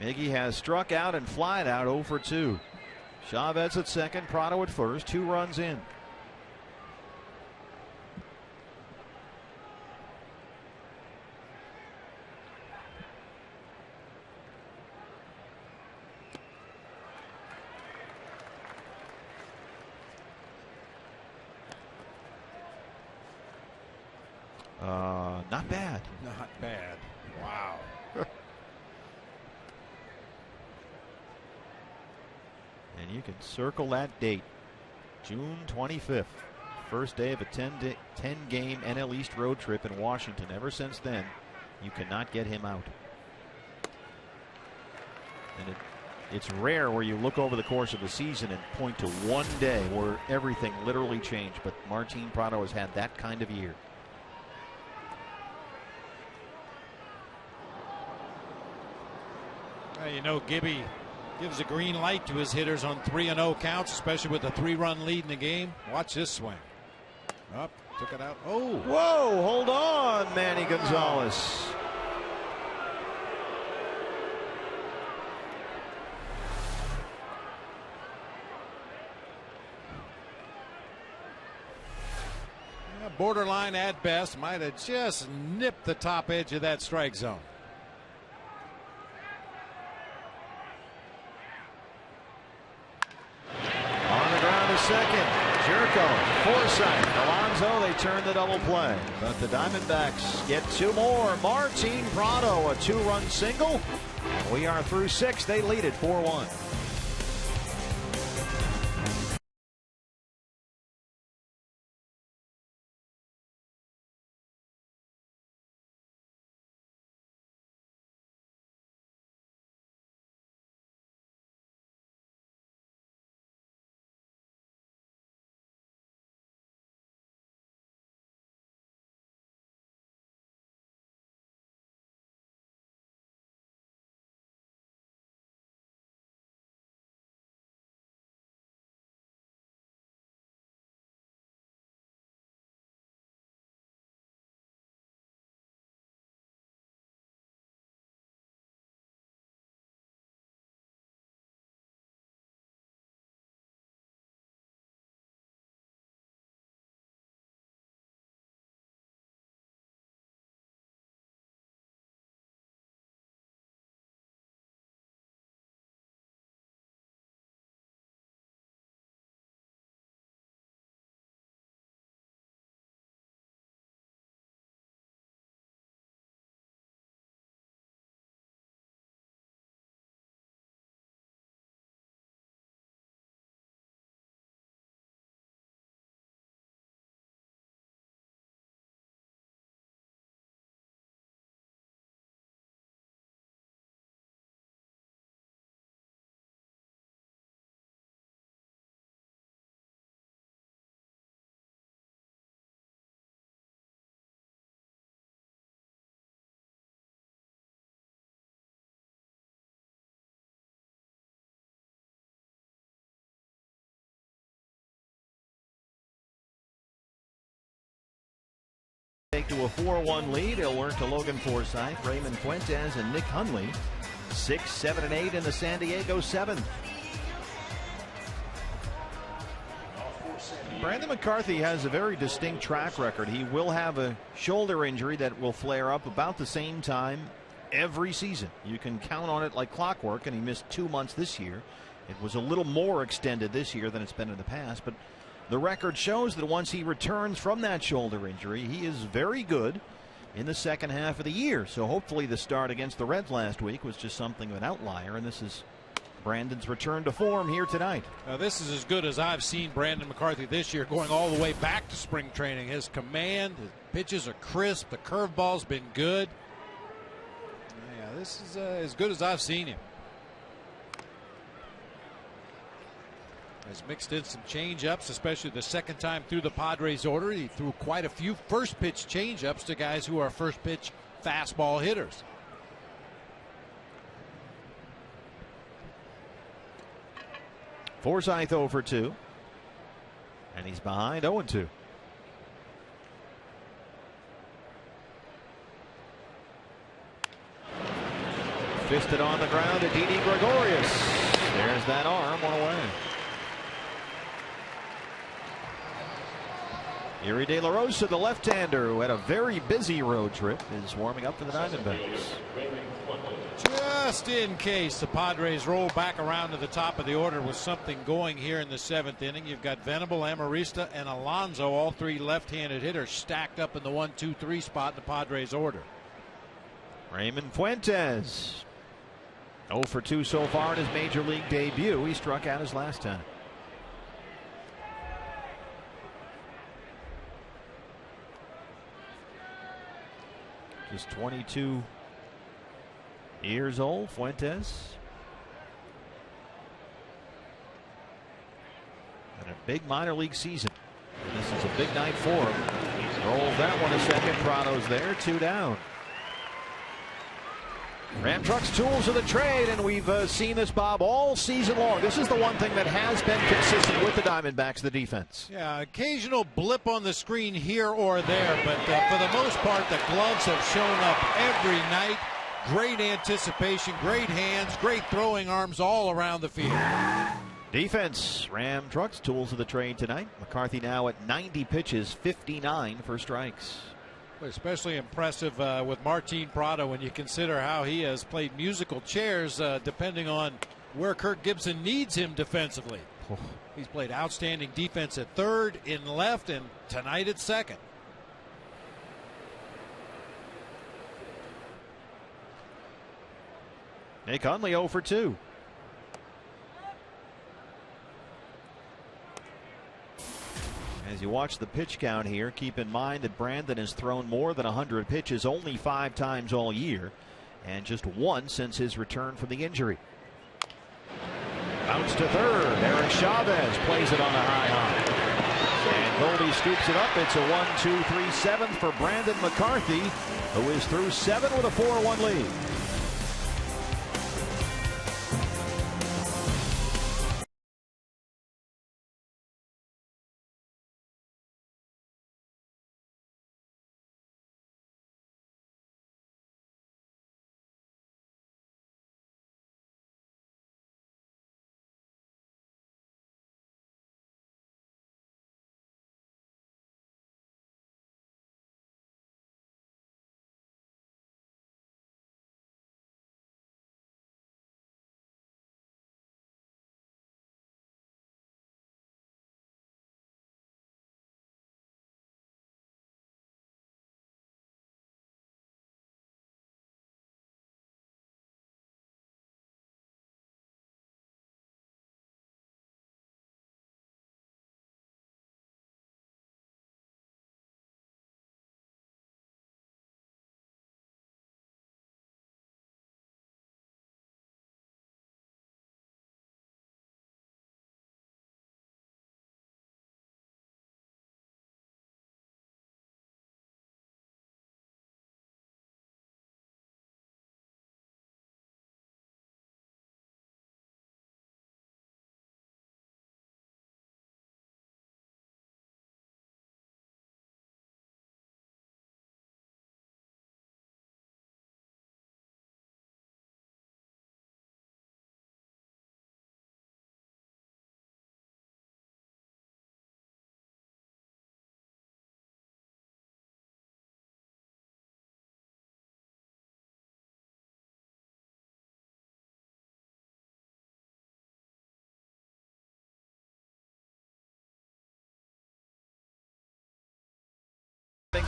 Miggy has struck out and flied out 0 for 2. Chavez at second, Prado at first, 2 runs in. Not bad. Not bad. Wow. And you can circle that date, June 25th, first day of a 10-game NL East road trip in Washington. Ever since then, you cannot get him out. And it's rare where you look over the course of a season and point to one day where everything literally changed, but Martin Prado has had that kind of year. You know, Gibby gives a green light to his hitters on 3-0 counts, especially with a 3-run lead in the game. Watch this swing. Up, took it out. Oh, whoa, hold on, Manny Gonzalez. Borderline at best, might have just nipped the top edge of that strike zone. On the ground to second, Jerko, Forsythe, Alonso, they turn the double play. But the Diamondbacks get two more. Martin Prado, a 2-run single. We are through 6. They lead it 4-1. Take to a 4-1 lead. He'll work to Logan Forsythe, Raymond Fuentes, and Nick Hundley. 6, 7, and 8 in the San Diego 7th. Brandon McCarthy has a very distinct track record. He will have a shoulder injury that will flare up about the same time every season. You can count on it like clockwork, and he missed 2 months this year. It was a little more extended this year than it's been in the past, but the record shows that once he returns from that shoulder injury, he is very good in the second half of the year. So hopefully the start against the Reds last week was just something of an outlier, and this is Brandon's return to form here tonight. Now, this is as good as I've seen Brandon McCarthy this year, going all the way back to spring training. His command, his pitches are crisp, the curveball's been good. Yeah, this is as good as I've seen him. Has mixed in some change-ups, especially the second time through the Padres order. He threw quite a few first-pitch change-ups to guys who are first-pitch fastball hitters. Forsythe 0 for 2. And he's behind 0-2. Fisted on the ground to Didi Gregorius. There's that arm, one away. Yuri De La Rosa, the left-hander, who had a very busy road trip, is warming up for the Diamondbacks. Just in case the Padres roll back around to the top of the order with something going here in the 7th inning, you've got Venable, Amarista, and Alonso, all three left-handed hitters, stacked up in the 1, 2, 3 spot in the Padres order. Raymond Fuentes 0 for 2 so far in his major league debut. He struck out his last 10. Just 22 years old, Fuentes. And a big minor league season. And this is a big night for him. Rolls that one to second. Prado's there, 2 down. Ram Trucks tools of the trade, and we've seen this, Bob, all season long. This is the one thing that has been consistent with the Diamondbacks, the defense. Yeah, occasional blip on the screen here or there, but for the most part, the gloves have shown up every night. Great anticipation, great hands, great throwing arms all around the field. Defense, Ram Trucks tools of the trade tonight. McCarthy now at 90 pitches, 59 for strikes. Especially impressive with Martin Prado when you consider how he has played musical chairs depending on where Kirk Gibson needs him defensively. He's played outstanding defense at third, in left, and tonight at second. Nick Hundley 0 for 2. As you watch the pitch count here, keep in mind that Brandon has thrown more than 100 pitches only 5 times all year, and just 1 since his return from the injury. Bounce to third. Eric Chavez plays it on the high hop. And Goldie scoops it up. It's a 1-2-3-7 for Brandon McCarthy, who is through 7 with a 4-1 lead.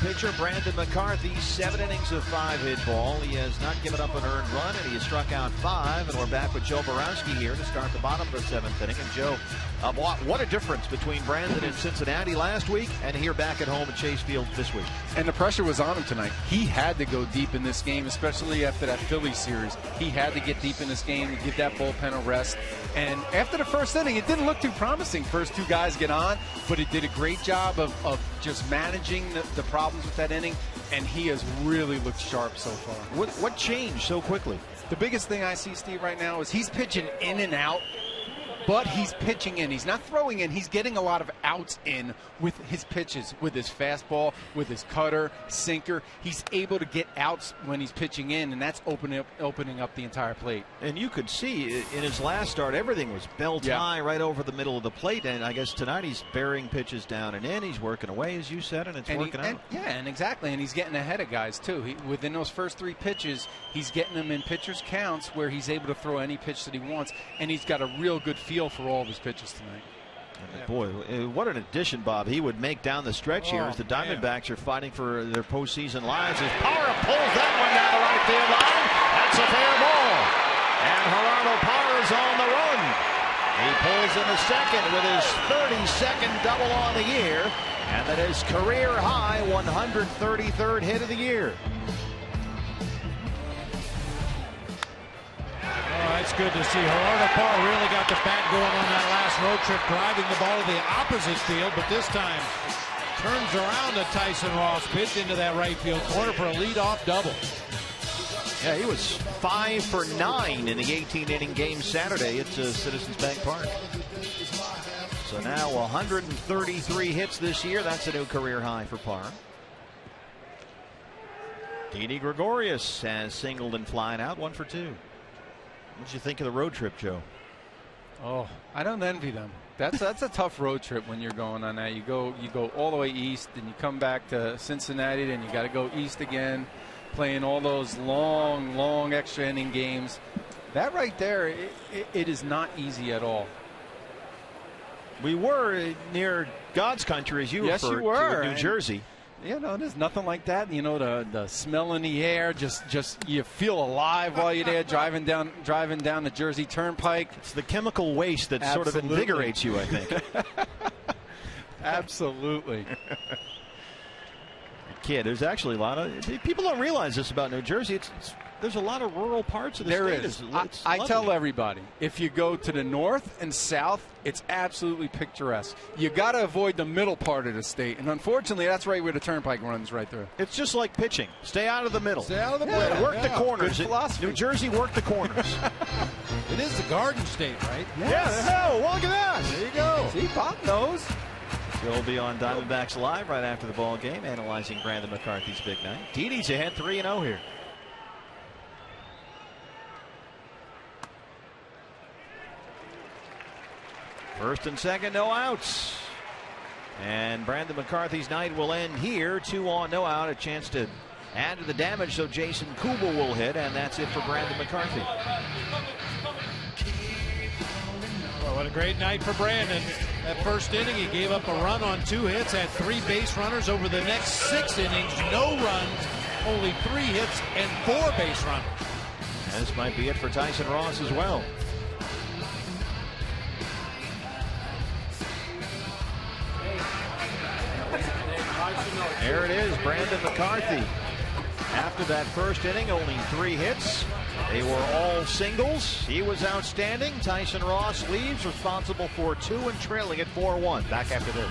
Pitcher Brandon McCarthy, 7 innings of 5 hit ball. He has not given up an earned run, and he has struck out 5. And we're back with Joe Borowski here to start the bottom of the 7th inning. And Joe, what a difference between Brandon in Cincinnati last week and here back at home at Chase Field this week. And the pressure was on him tonight. He had to go deep in this game, especially after that Phillies series. He had to get deep in this game to give that bullpen a rest. And after the first inning, it didn't look too promising. First 2 guys get on, but he did a great job of just managing the problems with that inning, and he has really looked sharp so far. What changed so quickly? The biggest thing I see, Steve, right now is he's pitching in and out, but he's pitching in. He's not throwing in. He's getting a lot of outs in with his pitches, with his fastball, with his cutter, sinker. He's able to get outs when he's pitching in, and that's opening up the entire plate. And you could see in his last start, everything was belt high right over the middle of the plate. And I guess tonight he's burying pitches down and in. He's working away, as you said, and it's working out. And exactly. And he's getting ahead of guys, too. Within those first 3 pitches, he's getting them in pitchers' counts where he's able to throw any pitch that he wants, and he's got a real good feel for all of his pitches tonight. Boy, what an addition, Bob, he would make down the stretch here as the Diamondbacks are fighting for their postseason lives. As Power pulls that one down the right field line. That's a fair ball. And Gerardo Parra's on the run. He pulls in a second with his 32nd double on the year. And that is career high 133rd hit of the year. Oh, it's good to see. Gerardo Parra really got the bat going on that last road trip, driving the ball to the opposite field, but this time turns around to Tyson Ross, pitch into that right field corner for a leadoff double. Yeah, he was 5 for 9 in the 18-inning game Saturday at Citizens Bank Park. So now 133 hits this year. That's a new career high for Parra. Didi Gregorius has singled and flying out, 1 for 2. What did you think of the road trip, Joe? Oh, I don't envy them. That's a tough road trip when you're going on that. You go all the way east, and you come back to Cincinnati, then you got to go east again, playing all those long extra inning games. That right there, it is not easy at all. We were near God's country, as you yes, referred you were. to, New Jersey. You know, there's nothing like that. You know, the smell in the air, just you feel alive while you're there driving down the Jersey Turnpike. It's the chemical waste that sort of invigorates you, I think. Absolutely. Kid, there's actually a lot of people don't realize this about New Jersey. There's a lot of rural parts of the state. There is. I tell everybody, if you go to the north and south, it's absolutely picturesque. You got to avoid the middle part of the state, and unfortunately, that's right where the turnpike runs right through. It's just like pitching. Stay out of the middle. Stay out of the middle. Work the corners. Good philosophy. New Jersey, work the corners. It is the Garden State, right? Yes. Yeah. Oh, look at that. There you go. See, Bob knows. He'll be on Diamondbacks Live right after the ball game, analyzing Brandon McCarthy's big night. Didi's ahead 3-0 here. First and second, no outs. And Brandon McCarthy's night will end here. 2 on, no out. A chance to add to the damage, so Jason Kubel will hit, and that's it for Brandon McCarthy. Well, what a great night for Brandon. That first inning, he gave up a run on 2 hits, had 3 base runners. Over the next 6 innings, no runs, only 3 hits, and 4 base runners. And this might be it for Tyson Ross as well. There it is, Brandon McCarthy. After that first inning, only 3 hits. They were all singles. He was outstanding. Tyson Ross leaves, responsible for 2 and trailing at 4-1. Back after this.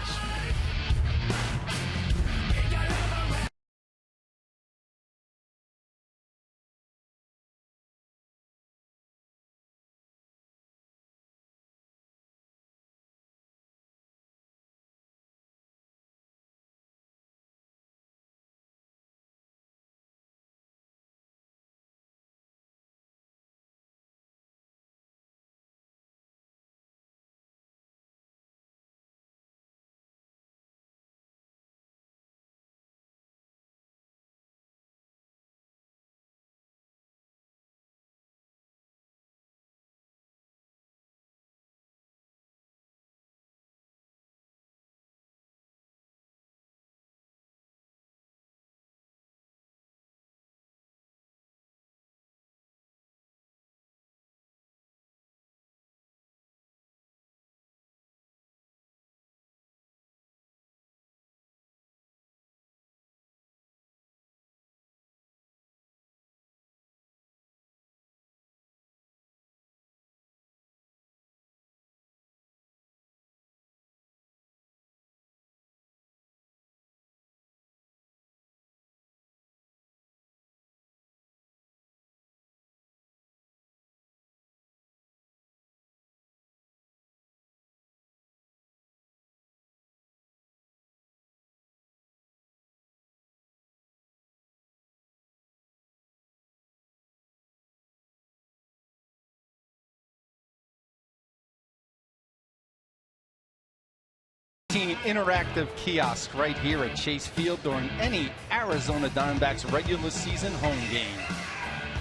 Interactive kiosk right here at Chase Field during any Arizona Diamondbacks regular season home game.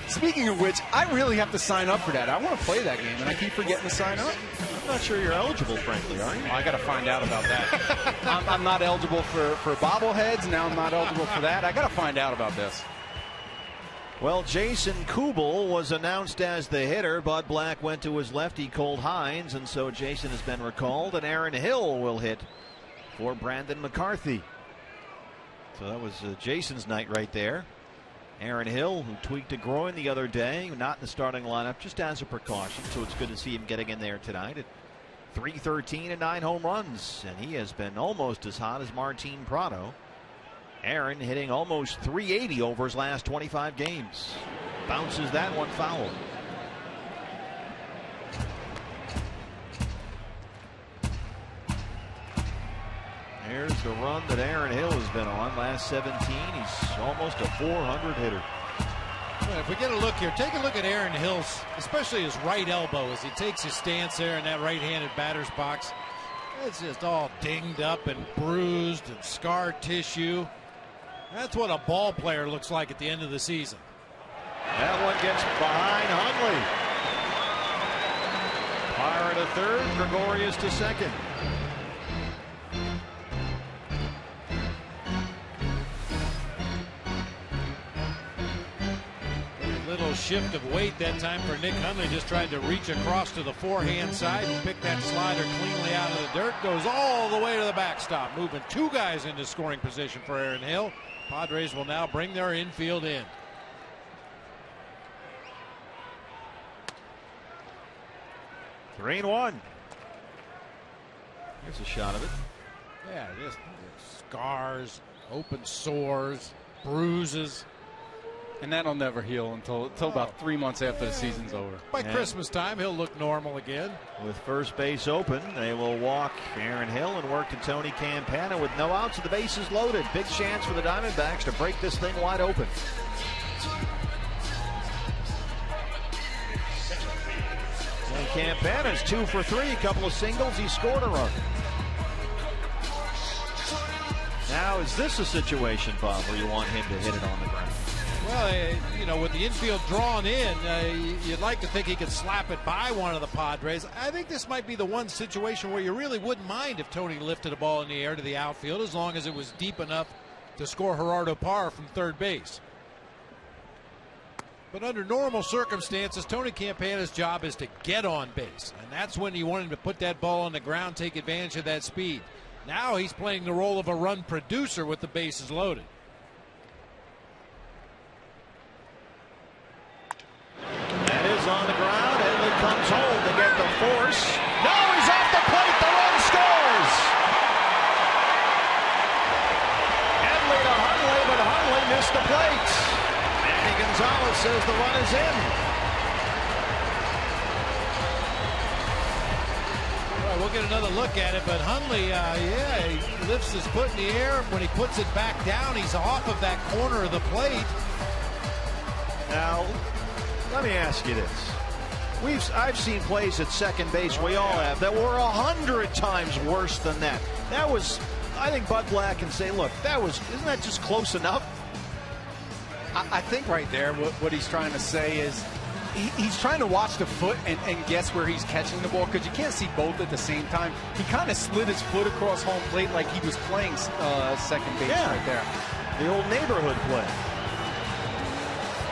Speaking of which, I really have to sign up for that. I want to play that game, and I keep forgetting to sign up. I'm not sure you're eligible, frankly, are you? Oh, I got to find out about that. I'm not eligible for bobbleheads. Now I'm not eligible for that. I got to find out about this. Well, Jason Kubel was announced as the hitter. Bud Black went to his lefty, Colt Hines, and so Jason has been recalled, and Aaron Hill will hit for Brandon McCarthy. So that was Jason's night right there. Aaron Hill, who tweaked a groin the other day, not in the starting lineup, just as a precaution. So it's good to see him getting in there tonight at .313 and 9 home runs. And he has been almost as hot as Martin Prado. Aaron hitting almost .380 over his last 25 games. Bounces that one foul. Here's the run that Aaron Hill has been on. Last 17, he's almost a .400 hitter. Well, if we get a look here, take a look at Aaron Hill's, especially his right elbow as he takes his stance there in that right-handed batter's box. It's just all dinged up and bruised and scar tissue. That's what a ball player looks like at the end of the season. That one gets behind Hundley. Fire to third, Gregorius to second. Little shift of weight that time for Nick Hundley. Just tried to reach across to the forehand side and pick that slider cleanly out of the dirt. Goes all the way to the backstop, moving two guys into scoring position for Aaron Hill. Padres will now bring their infield in. Three and one. Here's a shot of it. Yeah, just scars, open sores, bruises. And that'll never heal until about 3 months after the season's over. By Christmas time, he'll look normal again. With first base open, they will walk Aaron Hill and work to Tony Campana with no outs and the bases loaded. Big chance for the Diamondbacks to break this thing wide open. And Campana's 2 for 3, a couple of singles, he scored a run. Now, is this a situation, Bob, where you want him to hit it on the ground? Well, you know, with the infield drawn in, you'd like to think he could slap it by one of the Padres. I think this might be the one situation where you really wouldn't mind if Tony lifted a ball in the air to the outfield, as long as it was deep enough to score Gerardo Parra from third base. But under normal circumstances, Tony Campana's job is to get on base, and that's when you want him to put that ball on the ground, take advantage of that speed. Now he's playing the role of a run producer with the bases loaded. That is on the ground. Headley comes home to get the force. No, he's off the plate. The run scores. Headley to Hundley, but Hundley missed the plate. Manny Gonzalez says the run is in. Well, we'll get another look at it, but Hundley, he lifts his foot in the air. When he puts it back down, he's off of that corner of the plate. Now, let me ask you this. I've seen plays at second base, we all have, that were 100 times worse than that. That was, I think Bud Black can say, look, isn't that just close enough? I think right there what he's trying to say is he's trying to watch the foot and guess where he's catching the ball, because you can't see both at the same time. He kind of slid his foot across home plate like he was playing second base right there. The old neighborhood play.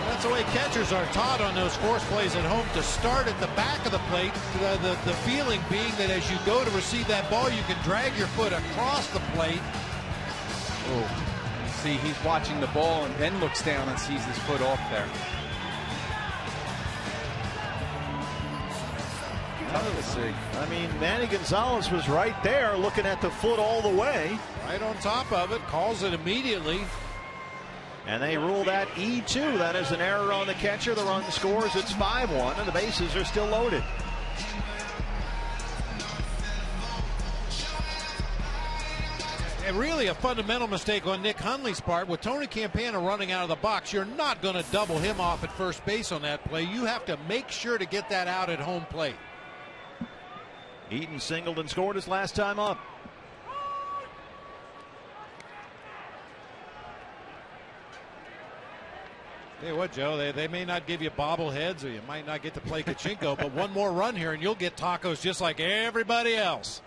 That's the way catchers are taught on those force plays at home, to start at the back of the plate. The feeling being that as you go to receive that ball, you can drag your foot across the plate. Oh, see, he's watching the ball and then looks down and sees his foot off there. Tough to see. I mean, Manny Gonzalez was right there looking at the foot all the way. Right on top of it, calls it immediately. And they rule that E2. That is an error on the catcher. The run scores. It's 5-1, and the bases are still loaded. And really a fundamental mistake on Nick Hundley's part. With Tony Campana running out of the box, you're not going to double him off at first base on that play. You have to make sure to get that out at home plate. Eaton singled and scored his last time up. Tell you what, Joe, they may not give you bobbleheads, or you might not get to play Kachinko, but one more run here and you'll get tacos just like everybody else.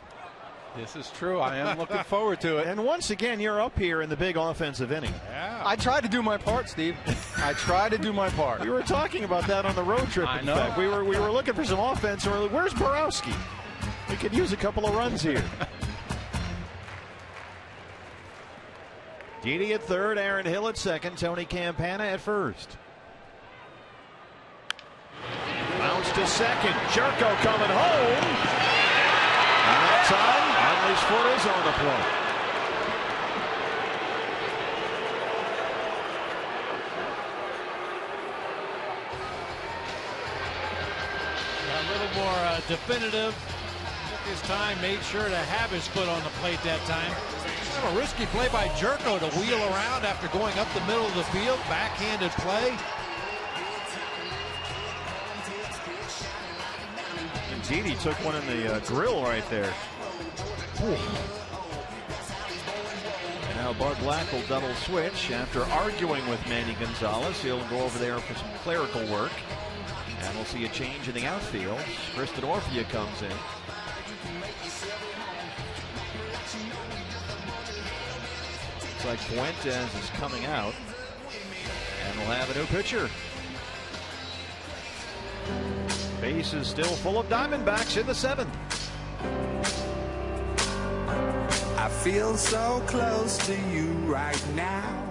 This is true. I am looking forward to it. And once again, you're up here in the big offensive inning. Yeah. I tried to do my part, Steve. I tried to do my part. We were talking about that on the road trip. I in know. fact. We were looking for some offense. And we're like, where's Borowski? We could use a couple of runs here. Didi at third, Aaron Hill at second, Tony Campana at first. Bounce to second. Jerko coming home. And that time, Huntley's foot is on the plate. A little more definitive. Took his time, made sure to have his foot on the plate that time. Kind of a risky play by Jerko to wheel around after going up the middle of the field. Backhanded play. And Didi took one in the grill right there. Ooh. And now Bud Black will double switch after arguing with Manny Gonzalez. He'll go over there for some clerical work. And we'll see a change in the outfield. Kristen Orphea comes in. Looks like Fuentes is coming out. And we'll have a new pitcher. Base is still full of Diamondbacks in the seventh. I feel so close to you right now.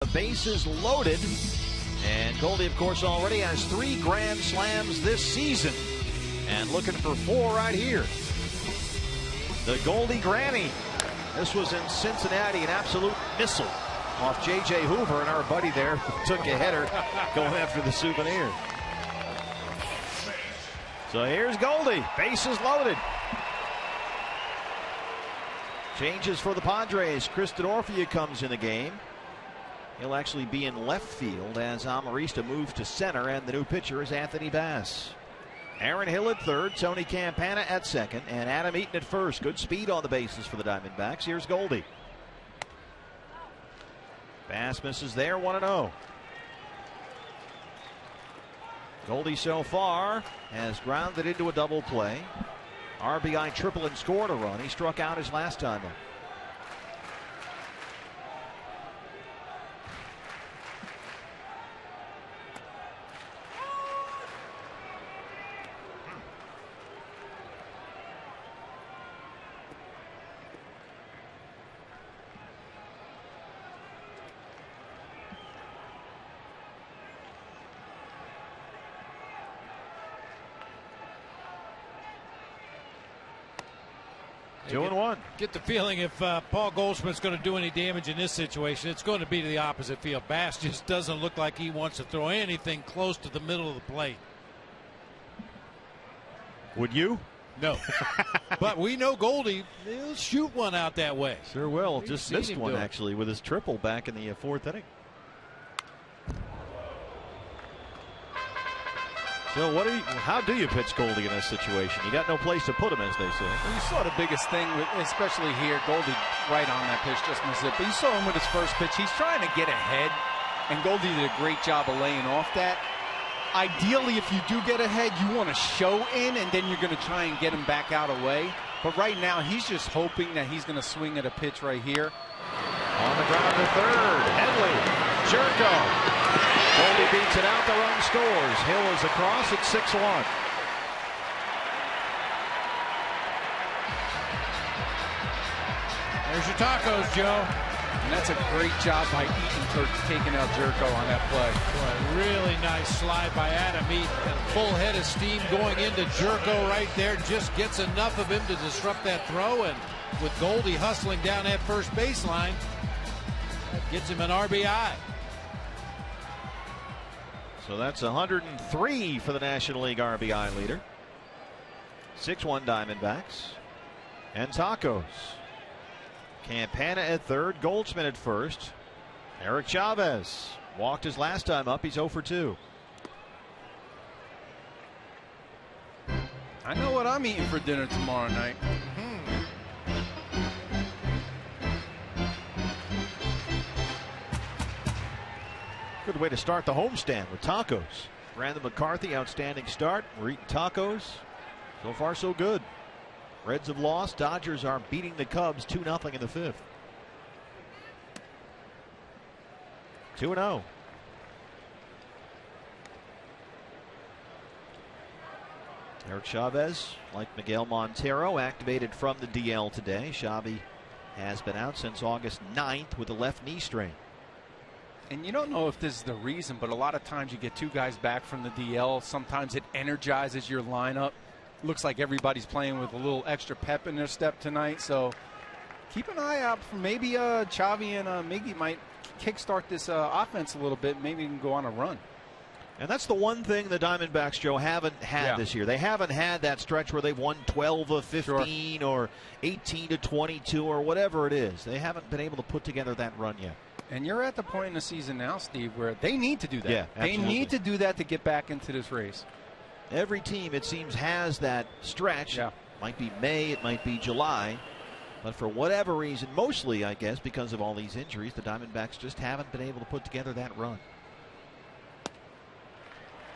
The bases loaded, and Goldie, of course, already has 3 grand slams this season, and looking for 4 right here. The Goldie Granny. This was in Cincinnati, an absolute missile off J.J. Hoover, and our buddy there took a header going after the souvenir. So here's Goldie, bases loaded. Changes for the Padres. Kristen Orphea comes in the game. He'll actually be in left field as Amarista moves to center, and the new pitcher is Anthony Bass. Aaron Hill at third, Tony Campana at second, and Adam Eaton at first. Good speed on the bases for the Diamondbacks. Here's Goldie. Bass misses there, 1-0. Goldie so far has grounded into a double play. RBI triple and scored a run. He struck out his last time up. Two and one. Get the feeling if Paul Goldschmidt's going to do any damage in this situation, it's going to be to the opposite field. Bass just doesn't look like he wants to throw anything close to the middle of the plate. Would you? No. But we know Goldie, he'll shoot one out that way. Sure will. We've Just seen missed him one, do it. actually, with his triple back in the fourth inning. So how do you pitch Goldie in this situation? You got no place to put him, as they say. Well, you saw the biggest thing, especially here, Goldie right on that pitch, just missed it. But you saw him with his first pitch. He's trying to get ahead, and Goldie did a great job of laying off that. Ideally, if you do get ahead, you want to show in, and then you're going to try and get him back out away. But right now, he's just hoping that he's going to swing at a pitch right here. On the ground to third, Headley, Jerko. Goldie beats it out, the run scores. Hill is across at 6-1. There's your tacos, Joe. And that's a great job by Eaton taking out Jerko on that play. Boy, really nice slide by Adam Eaton. And a full head of steam going into Jerko right there. Just gets enough of him to disrupt that throw. And with Goldie hustling down that first baseline, that gets him an RBI. So that's 103 for the National League RBI leader. 6-1 Diamondbacks. And tacos. Campana at third, Goldschmidt at first. Eric Chavez walked his last time up. He's 0 for 2. I know what I'm eating for dinner tomorrow night. Good way to start the homestand with tacos. Brandon McCarthy, outstanding start. We're eating tacos. So far, so good. Reds have lost. Dodgers are beating the Cubs 2-0 in the fifth. 2-0. Eric Chavez, like Miguel Montero, activated from the DL today. Xavi has been out since August 9th with a left knee strain. And you don't know if this is the reason, but a lot of times you get two guys back from the DL. Sometimes it energizes your lineup. Looks like everybody's playing with a little extra pep in their step tonight. So keep an eye out for maybe Xavi and Miggy might kickstart this offense a little bit. Maybe can go on a run. And that's the one thing the Diamondbacks, Joe, haven't had this year. They haven't had that stretch where they've won 12 of 15 or 18 to 22 or whatever it is. They haven't been able to put together that run yet. And you're at the point in the season now, Steve, where they need to do that. Yeah, they need to do that to get back into this race. Every team, it seems, has that stretch. Yeah. It might be May, it might be July. But for whatever reason, mostly, I guess, because of all these injuries, the Diamondbacks just haven't been able to put together that run.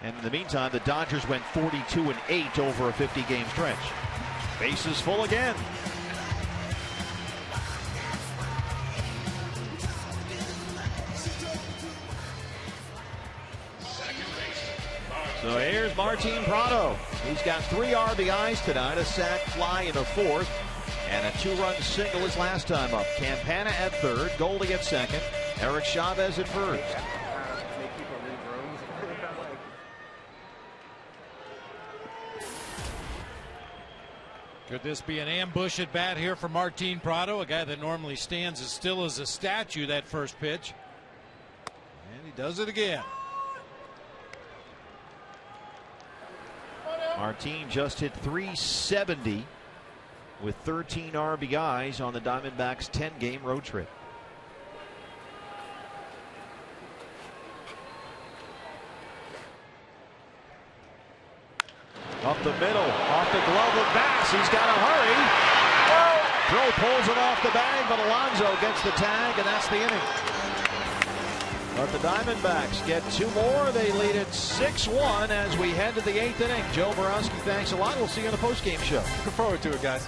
And in the meantime, the Dodgers went 42-8 over a 50-game stretch. Bases full again. So here's Martin Prado. He's got 3 RBIs tonight, a sac fly in the fourth, and a 2-run single his last time up. Campana at third, Goldie at second, Eric Chavez at first. Could this be an ambush at bat here for Martin Prado, a guy that normally stands as still as a statue that first pitch? And he does it again. Martin just hit 370 with 13 RBIs on the Diamondbacks' 10-game road trip. Up the middle, off the glove of Bass. He's got to hurry. Throw pulls it off the bag, but Alonso gets the tag, and that's the inning. But the Diamondbacks get 2 more. They lead it 6-1 as we head to the 8th inning. Joe Borowski, thanks a lot. We'll see you on the postgame show. Looking forward to it, guys.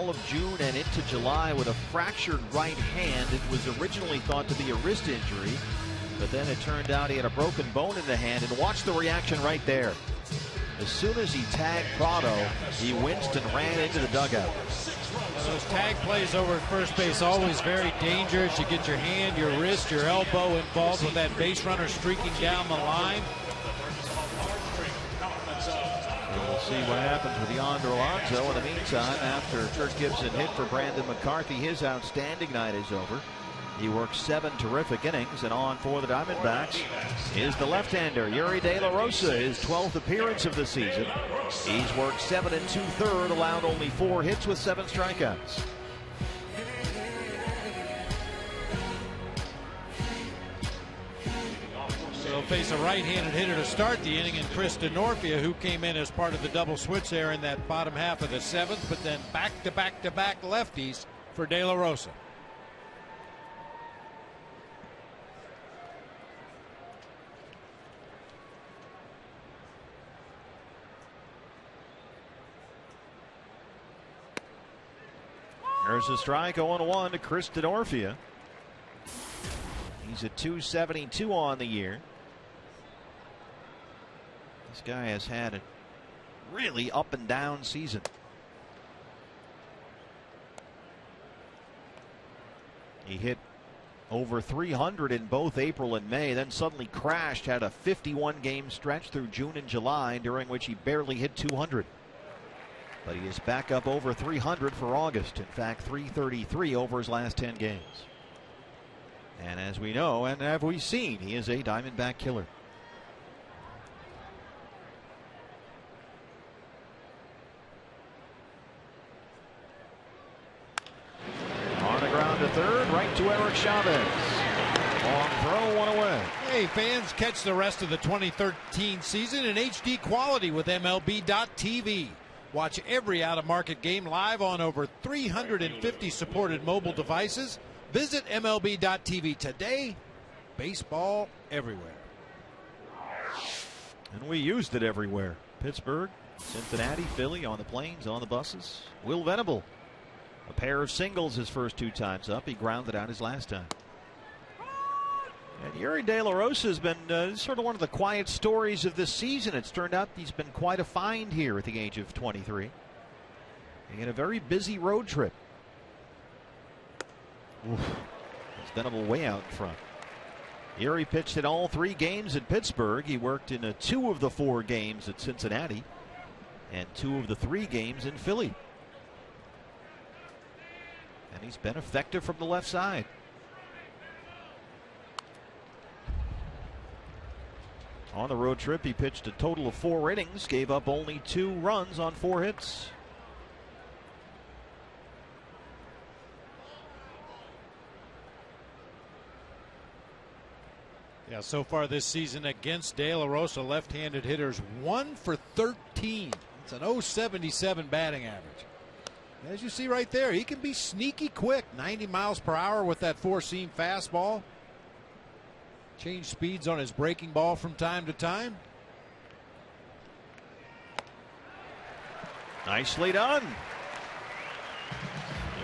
all of June and into July with a fractured right hand. It was originally thought to be a wrist injury, but then it turned out he had a broken bone in the hand. And watch the reaction right there. As soon as he tagged Prado, he winced and ran into the dugout. Those tag plays over at first base always very dangerous. You get your hand, your wrist, your elbow involved with that base runner streaking down the line. We'll see what happens with Yonder Alonso. In the meantime, after Kirk Gibson hit for Brandon McCarthy, his outstanding night is over. He worked 7 terrific innings, and on for the Diamondbacks is the left-hander, Yuri De La Rosa, his 12th appearance of the season. He's worked 7 2/3, allowed only 4 hits with 7 strikeouts. They'll face a right-handed hitter to start the inning in Chris DeNorfia, who came in as part of the double switch there in that bottom half of the 7th, but then back-to-back-to-back lefties for De La Rosa. There's a strike, 0-1 to Chris DeNorfia. He's at 272 on the year. This guy has had a really up and down season. He hit over 300 in both April and May, then suddenly crashed, had a 51-game stretch through June and July, during which he barely hit 200. But he is back up over 300 for August. In fact, 333 over his last 10 games. And as we know, and have we seen, he is a Diamondback killer. On the ground to third, right to Eric Chavez. Long throw, 1 away. Hey, fans, catch the rest of the 2013 season in HD quality with MLB.TV. Watch every out-of-market game live on over 350 supported mobile devices. Visit MLB.TV today. Baseball everywhere. And we used it everywhere. Pittsburgh, Cincinnati, Philly, on the planes, on the buses. Will Venable, a pair of singles his first 2 times up. He grounded out his last time. And Yuri De La Rosa has been sort of one of the quiet stories of this season. It's turned out he's been quite a find here at the age of 23. He had a very busy road trip. It's Venable way out in front. Yuri pitched in all 3 games at Pittsburgh. He worked in 2 of the 4 games at Cincinnati and 2 of the 3 games in Philly. And he's been effective from the left side. On the road trip, he pitched a total of 4 innings, gave up only 2 runs on 4 hits. Yeah, so far this season against De La Rosa, left-handed hitters 1 for 13. It's an .077 batting average. As you see right there, he can be sneaky quick, 90 miles per hour with that 4-seam fastball. Change speeds on his breaking ball from time to time. Nicely done.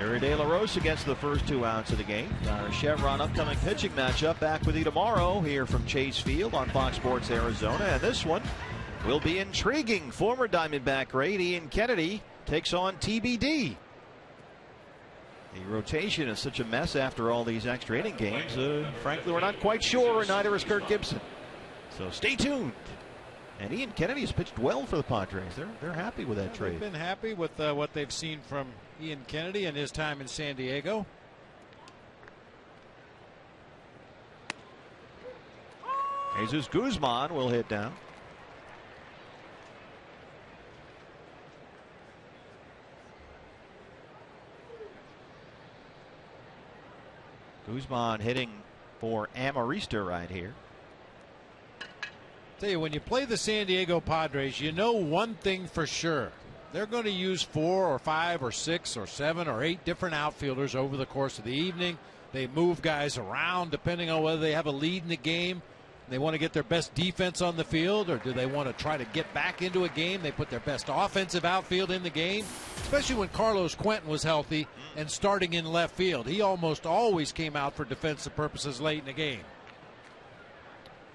Yuri De La Rosa gets the first 2 outs of the game. Our Chevron upcoming pitching matchup back with you tomorrow here from Chase Field on Fox Sports Arizona. And this one will be intriguing. Former Diamondback great Ian Kennedy takes on TBD. The rotation is such a mess after all these extra inning games. Frankly, we're not quite sure, and neither is Kirk Gibson. So stay tuned. And Ian Kennedy has pitched well for the Padres. They're happy with that trade. They've been happy with what they've seen from Ian Kennedy and his time in San Diego. Jesus Guzman will hit down. Guzman hitting for Amarista right here. Tell you, when you play the San Diego Padres, you know one thing for sure. They're going to use 4 or 5 or 6 or 7 or 8 different outfielders over the course of the evening. They move guys around depending on whether they have a lead in the game. They want to get their best defense on the field, or do they want to try to get back into a game? They put their best offensive outfield in the game. especially when Carlos Quentin was healthy and starting in left field. He almost always came out for defensive purposes late in the game.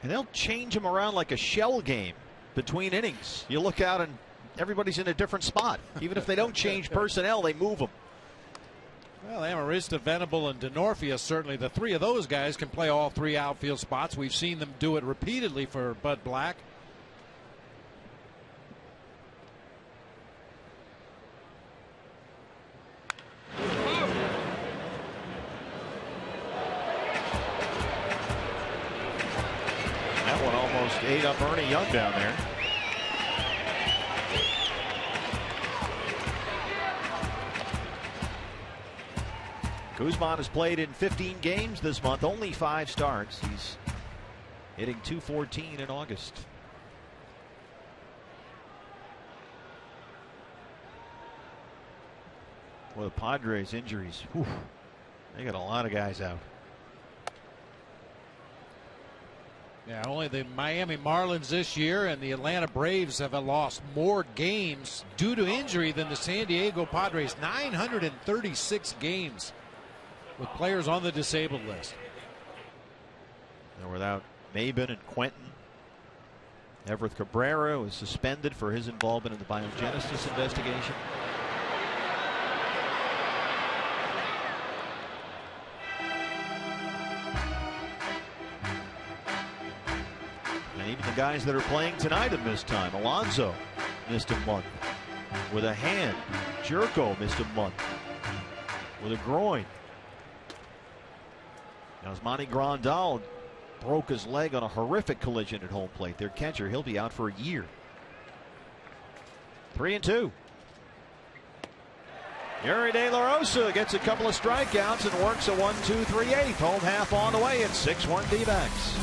And they'll change him around like a shell game between innings. You look out and everybody's in a different spot. Even if they don't change personnel, they move them. Well, Amarista, Venable, and Denorfia, certainly the three of those guys can play all three outfield spots. We've seen them do it repeatedly for Bud Black. That one almost ate up Ernie Young down there. Guzman has played in 15 games this month, only 5 starts. He's hitting .214 in August. Well, the Padres injuries, whew, they got a lot of guys out. Yeah, only the Miami Marlins this year and the Atlanta Braves have lost more games due to injury than the San Diego Padres. 936 games with players on the disabled list. They're without Maben and Quentin. Everett Cabrera was suspended for his involvement in the biogenesis investigation. And even the guys that are playing tonight have missed time. Alonso missed a month with a hand. Jerko missed a month with a groin. Now, Osmani Grandal broke his leg on a horrific collision at home plate. Their catcher, he'll be out for a year. 3-2. Yuri De La Rosa gets a couple of strikeouts and works a 1-2-3-8. Home half on the way at 6-1 D-backs.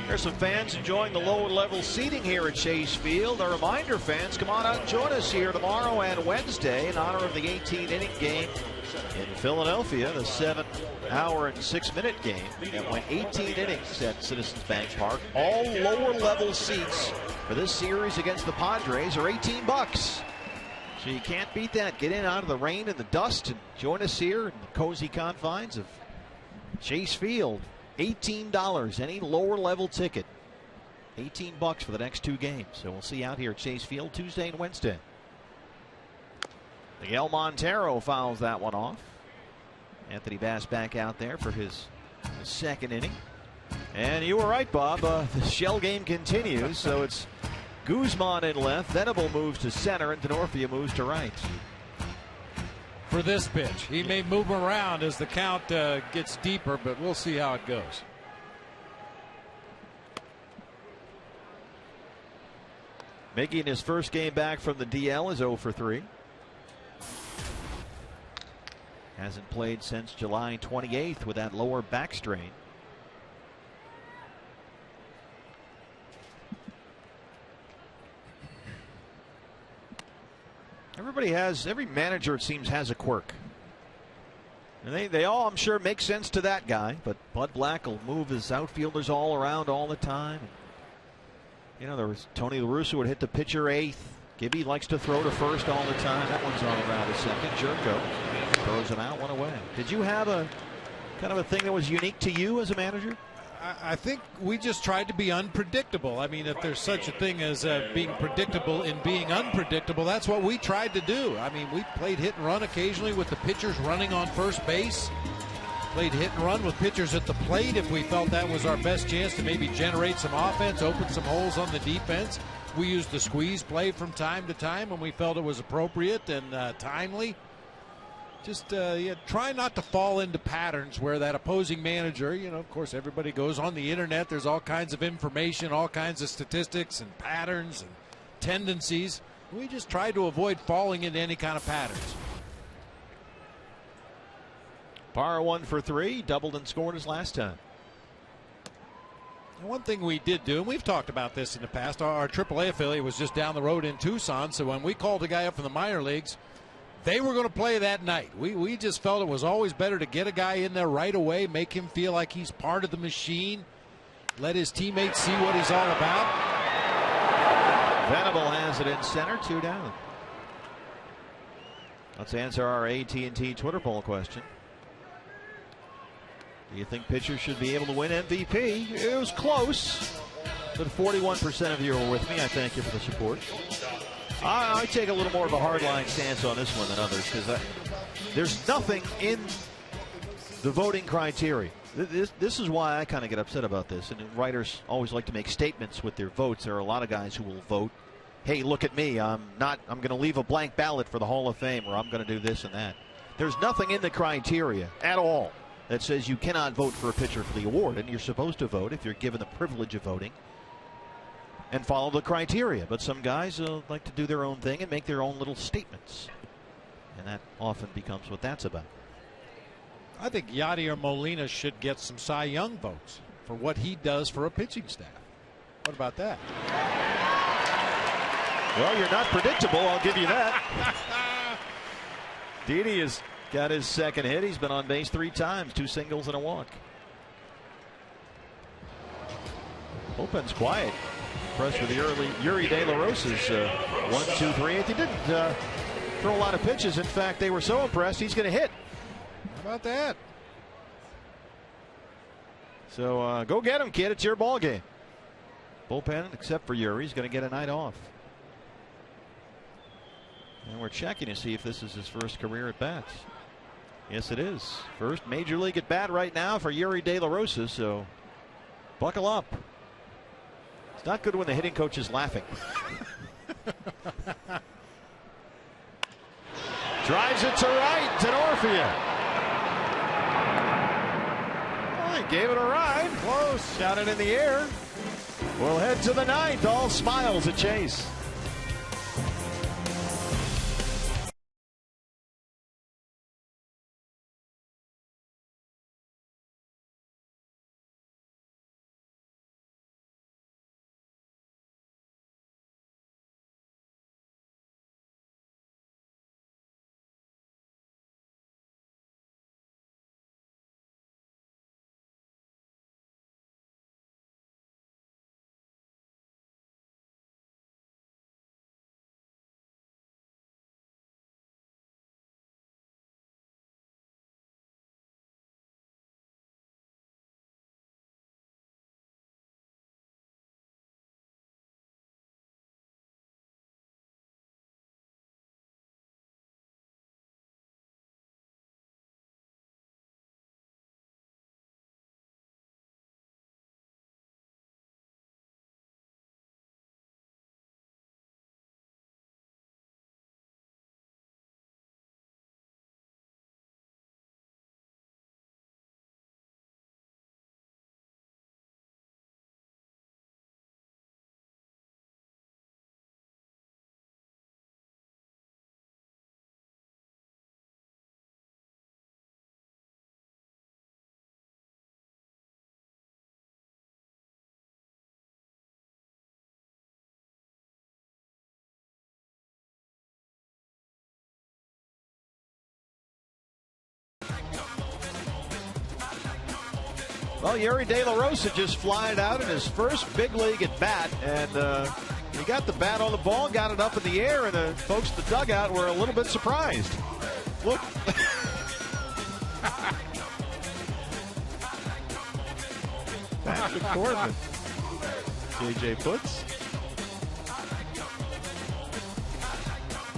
There's some fans enjoying the lower level seating here at Chase Field. A reminder, fans, come on out and join us here tomorrow and Wednesday in honor of the 18-inning game in Philadelphia, the 7-hour and 6-minute game that went 18 innings at Citizens Bank Park. All lower level seats for this series against the Padres are $18. So you can't beat that. Get in out of the rain and the dust and join us here in the cozy confines of Chase Field. $18, any lower level ticket. $18 for the next 2 games. So we'll see you out here at Chase Field Tuesday and Wednesday. Miguel Montero fouls that one off. Anthony Bass back out there for his second inning. And you were right, Bob. The shell game continues. So it's Guzman in left. Venable moves to center, and Denorfia moves to right. For this pitch, he may move around as the count gets deeper, but we'll see how it goes. Making his first game back from the DL is 0 for 3. Hasn't played since July 28th with that lower back strain. Every manager it seems has a quirk. And they all, I'm sure, make sense to that guy. But Bud Black will move his outfielders all around all the time. You know, there was Tony La Russa would hit the pitcher eighth. Gibby likes to throw to first all the time. That one's on around a second. Jerko throws him out, one away. Did you have a kind of a thing that was unique to you as a manager? I think we just tried to be unpredictable. I mean, if there's such a thing as being predictable in being unpredictable, that's what we tried to do. I mean, we played hit and run occasionally with the pitchers running on first base. Played hit and run with pitchers at the plate if we felt that was our best chance to maybe generate some offense, open some holes on the defense. We used the squeeze play from time to time when we felt it was appropriate and timely. Just try not to fall into patterns where that opposing manager, you know, of course, everybody goes on the internet. There's all kinds of information, all kinds of statistics and patterns and tendencies. We just try to avoid falling into any kind of patterns. Parr 1 for 3, doubled and scored his last time. And one thing we did do, and we've talked about this in the past, our AAA affiliate was just down the road in Tucson, so when we called a guy up from the minor leagues, they were going to play that night. We just felt it was always better to get a guy in there right away, make him feel like he's part of the machine, let his teammates see what he's all about. Venable has it in center, 2 down. Let's answer our AT&T Twitter poll question. Do you think pitchers should be able to win MVP? It was close, but 41% of you are with me. I thank you for the support. I take a little more of a hardline stance on this one than others because there's nothing in the voting criteria. This is why I kind of get upset about this. And writers always like to make statements with their votes. There are a lot of guys who will vote, hey, look at me. I'm going to leave a blank ballot for the Hall of Fame, or I'm going to do this and that. There's nothing in the criteria at all that says you cannot vote for a pitcher for the award, and you're supposed to vote if you're given the privilege of voting and follow the criteria. But some guys like to do their own thing and make their own little statements, and that often becomes what that's about. I think Yadier Molina should get some Cy Young votes for what he does for a pitching staff. What about that? Well, you're not predictable, I'll give you that. Didi has got his second hit. He's been on base 3 times, 2 singles and a walk. Bullpen's quiet. Impressed with the early Yuri De La Rosa's 1, 2, 3. He didn't throw a lot of pitches. In fact, they were so impressed he's going to hit. How about that? So go get him, kid. It's your ball game. Bullpen, except for Yuri, is going to get a night off. And we're checking to see if this is his first career at bats. Yes, it is. First major league at bat right now for Yuri De La Rosa. So buckle up. It's not good when the hitting coach is laughing. Drives it to right, to Orphea. Well, he gave it a ride. Close. Shot it in the air. We'll head to the 9th. All smiles at Chase. Well, Yuri De La Rosa just flied out in his first big league at bat, and he got the bat on the ball, got it up in the air, and the folks at the dugout were a little bit surprised. Look. Patrick Corbin. J.J. Putz.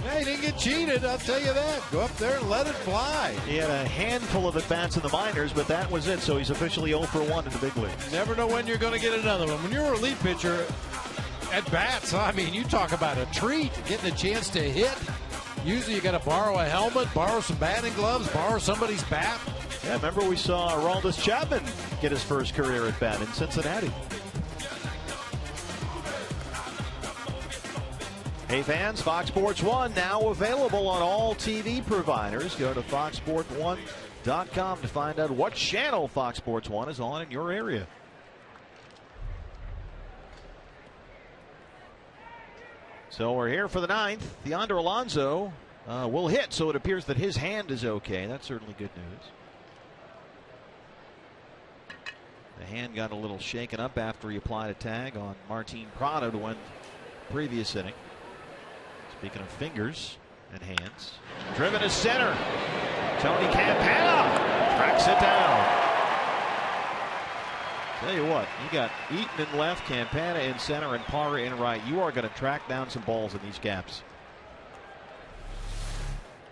Yeah, he didn't get cheated, I'll tell you that. Go up there and let it fly. He had a handful of at-bats in the minors, but that was it, so he's officially 0 for 1 in the big leagues. Never know when you're going to get another one. When you're a relief pitcher, at-bats, I mean, you talk about a treat, getting a chance to hit. Usually you got to borrow a helmet, borrow some batting gloves, borrow somebody's bat. Yeah, remember we saw Aroldis Chapman get his first career at-bat in Cincinnati. Hey fans, Fox Sports 1 now available on all TV providers. Go to foxsports1.com to find out what channel Fox Sports 1 is on in your area. So we're here for the 9th. Theodore Alonso will hit, so it appears that his hand is okay. That's certainly good news. The hand got a little shaken up after he applied a tag on Martin Prado to win the previous inning. Speaking of fingers and hands. Driven to center. Tony Campana tracks it down. Tell you what, you got Eaton in left, Campana in center, and Parra in right. You are going to track down some balls in these gaps.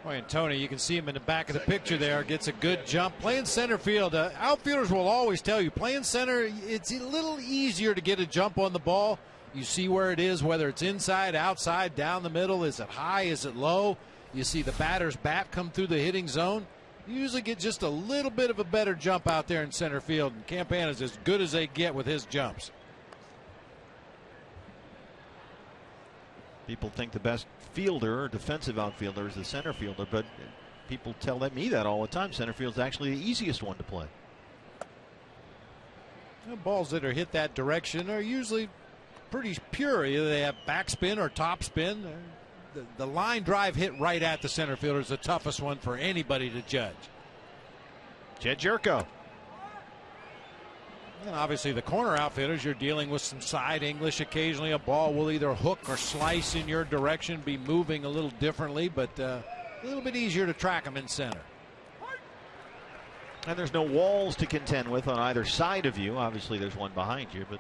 Boy, and Tony, you can see him in the back of the picture there, gets a good jump. Playing center field, outfielders will always tell you, playing center, it's a little easier to get a jump on the ball. You see where it is, whether it's inside, outside, down the middle. Is it high? Is it low? You see the batter's bat come through the hitting zone. You usually get just a little bit of a better jump out there in center field, and Campana's as good as they get with his jumps. People think the best fielder or defensive outfielder is the center fielder, but people tell me that all the time. Center field's actually the easiest one to play. The balls that are hit that direction are usually pretty pure. Either they have backspin or topspin. The line drive hit right at the center fielder is the toughest one for anybody to judge. Jed Jerko. And obviously the corner outfielders, you're dealing with some side English. Occasionally a ball will either hook or slice in your direction, be moving a little differently, but a little bit easier to track them in center. And there's no walls to contend with on either side of you. Obviously there's one behind you, but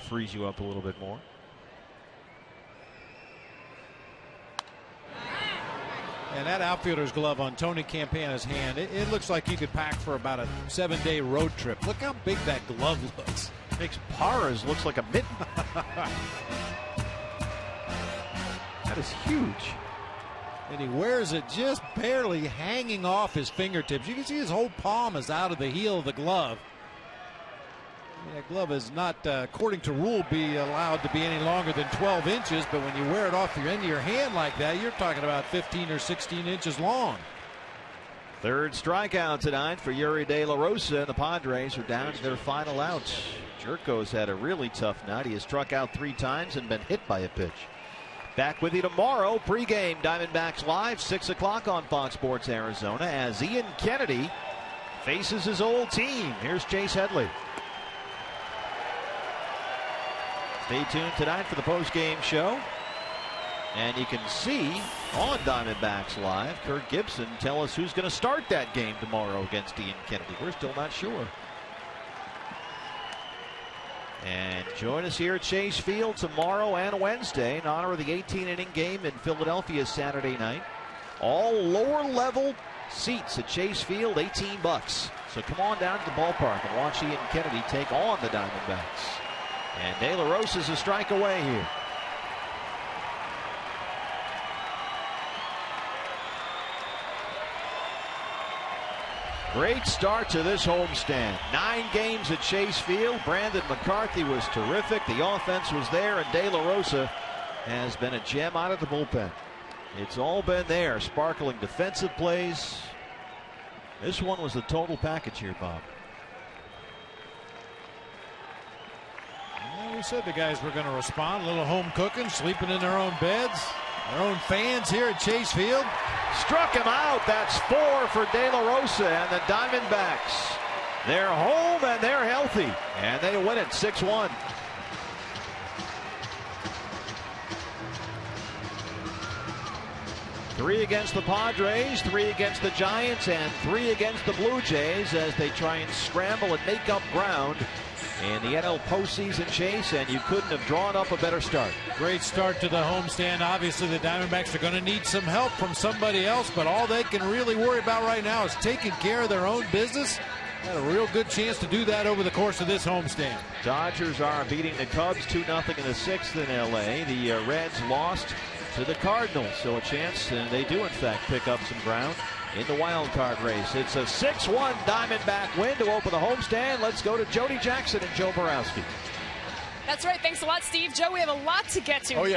frees you up a little bit more. And that outfielder's glove on Tony Campana's hand, it looks like you could pack for about a 7-day road trip. Look how big that glove looks. Makes Parra's looks like a mitten. That is huge. And he wears it just barely hanging off his fingertips. You can see his whole palm is out of the heel of the glove. That glove is not, according to rule, be allowed to be any longer than 12 inches. But when you wear it off your end of your hand like that, you're talking about 15 or 16 inches long. Third strikeout tonight for Yuri De La Rosa, and the Padres are down to their final outs. Jerko's had a really tough night. He has struck out 3 times and been hit by a pitch. Back with you tomorrow. Pregame Diamondbacks Live, 6 o'clock on Fox Sports Arizona, as Ian Kennedy faces his old team. Here's Chase Headley. Stay tuned tonight for the post-game show. And you can see on Diamondbacks Live, Kirk Gibson tell us who's going to start that game tomorrow against Ian Kennedy. We're still not sure. And join us here at Chase Field tomorrow and Wednesday in honor of the 18-inning game in Philadelphia Saturday night. All lower-level seats at Chase Field, $18. So come on down to the ballpark and watch Ian Kennedy take on the Diamondbacks. And De La Rosa's a strike away here. Great start to this homestand. 9 games at Chase Field. Brandon McCarthy was terrific. The offense was there, and De La Rosa has been a gem out of the bullpen. It's all been there. Sparkling defensive plays. This one was the total package here, Bob. We said the guys were going to respond. A little home cooking, sleeping in their own beds. Their own fans here at Chase Field. Struck him out. That's 4 for De La Rosa, and the Diamondbacks They're home and they're healthy, and they win it 6-1. Three against the Padres, 3 against the Giants, and 3 against the Blue Jays as they try and scramble and make up ground in the NL postseason chase, and you couldn't have drawn up a better start. Great start to the homestand. Obviously, the Diamondbacks are going to need some help from somebody else, but all they can really worry about right now is taking care of their own business. Had a real good chance to do that over the course of this homestand. Dodgers are beating the Cubs 2-0 in the 6th in L.A. The Reds lost to the Cardinals, so a chance, and they do in fact pick up some ground in the wild card race. It's a 6-1 Diamondback win to open the homestand. Let's go to Jody Jackson and Joe Borowski. That's right. Thanks a lot, Steve. Joe, we have a lot to get to. Oh, yeah.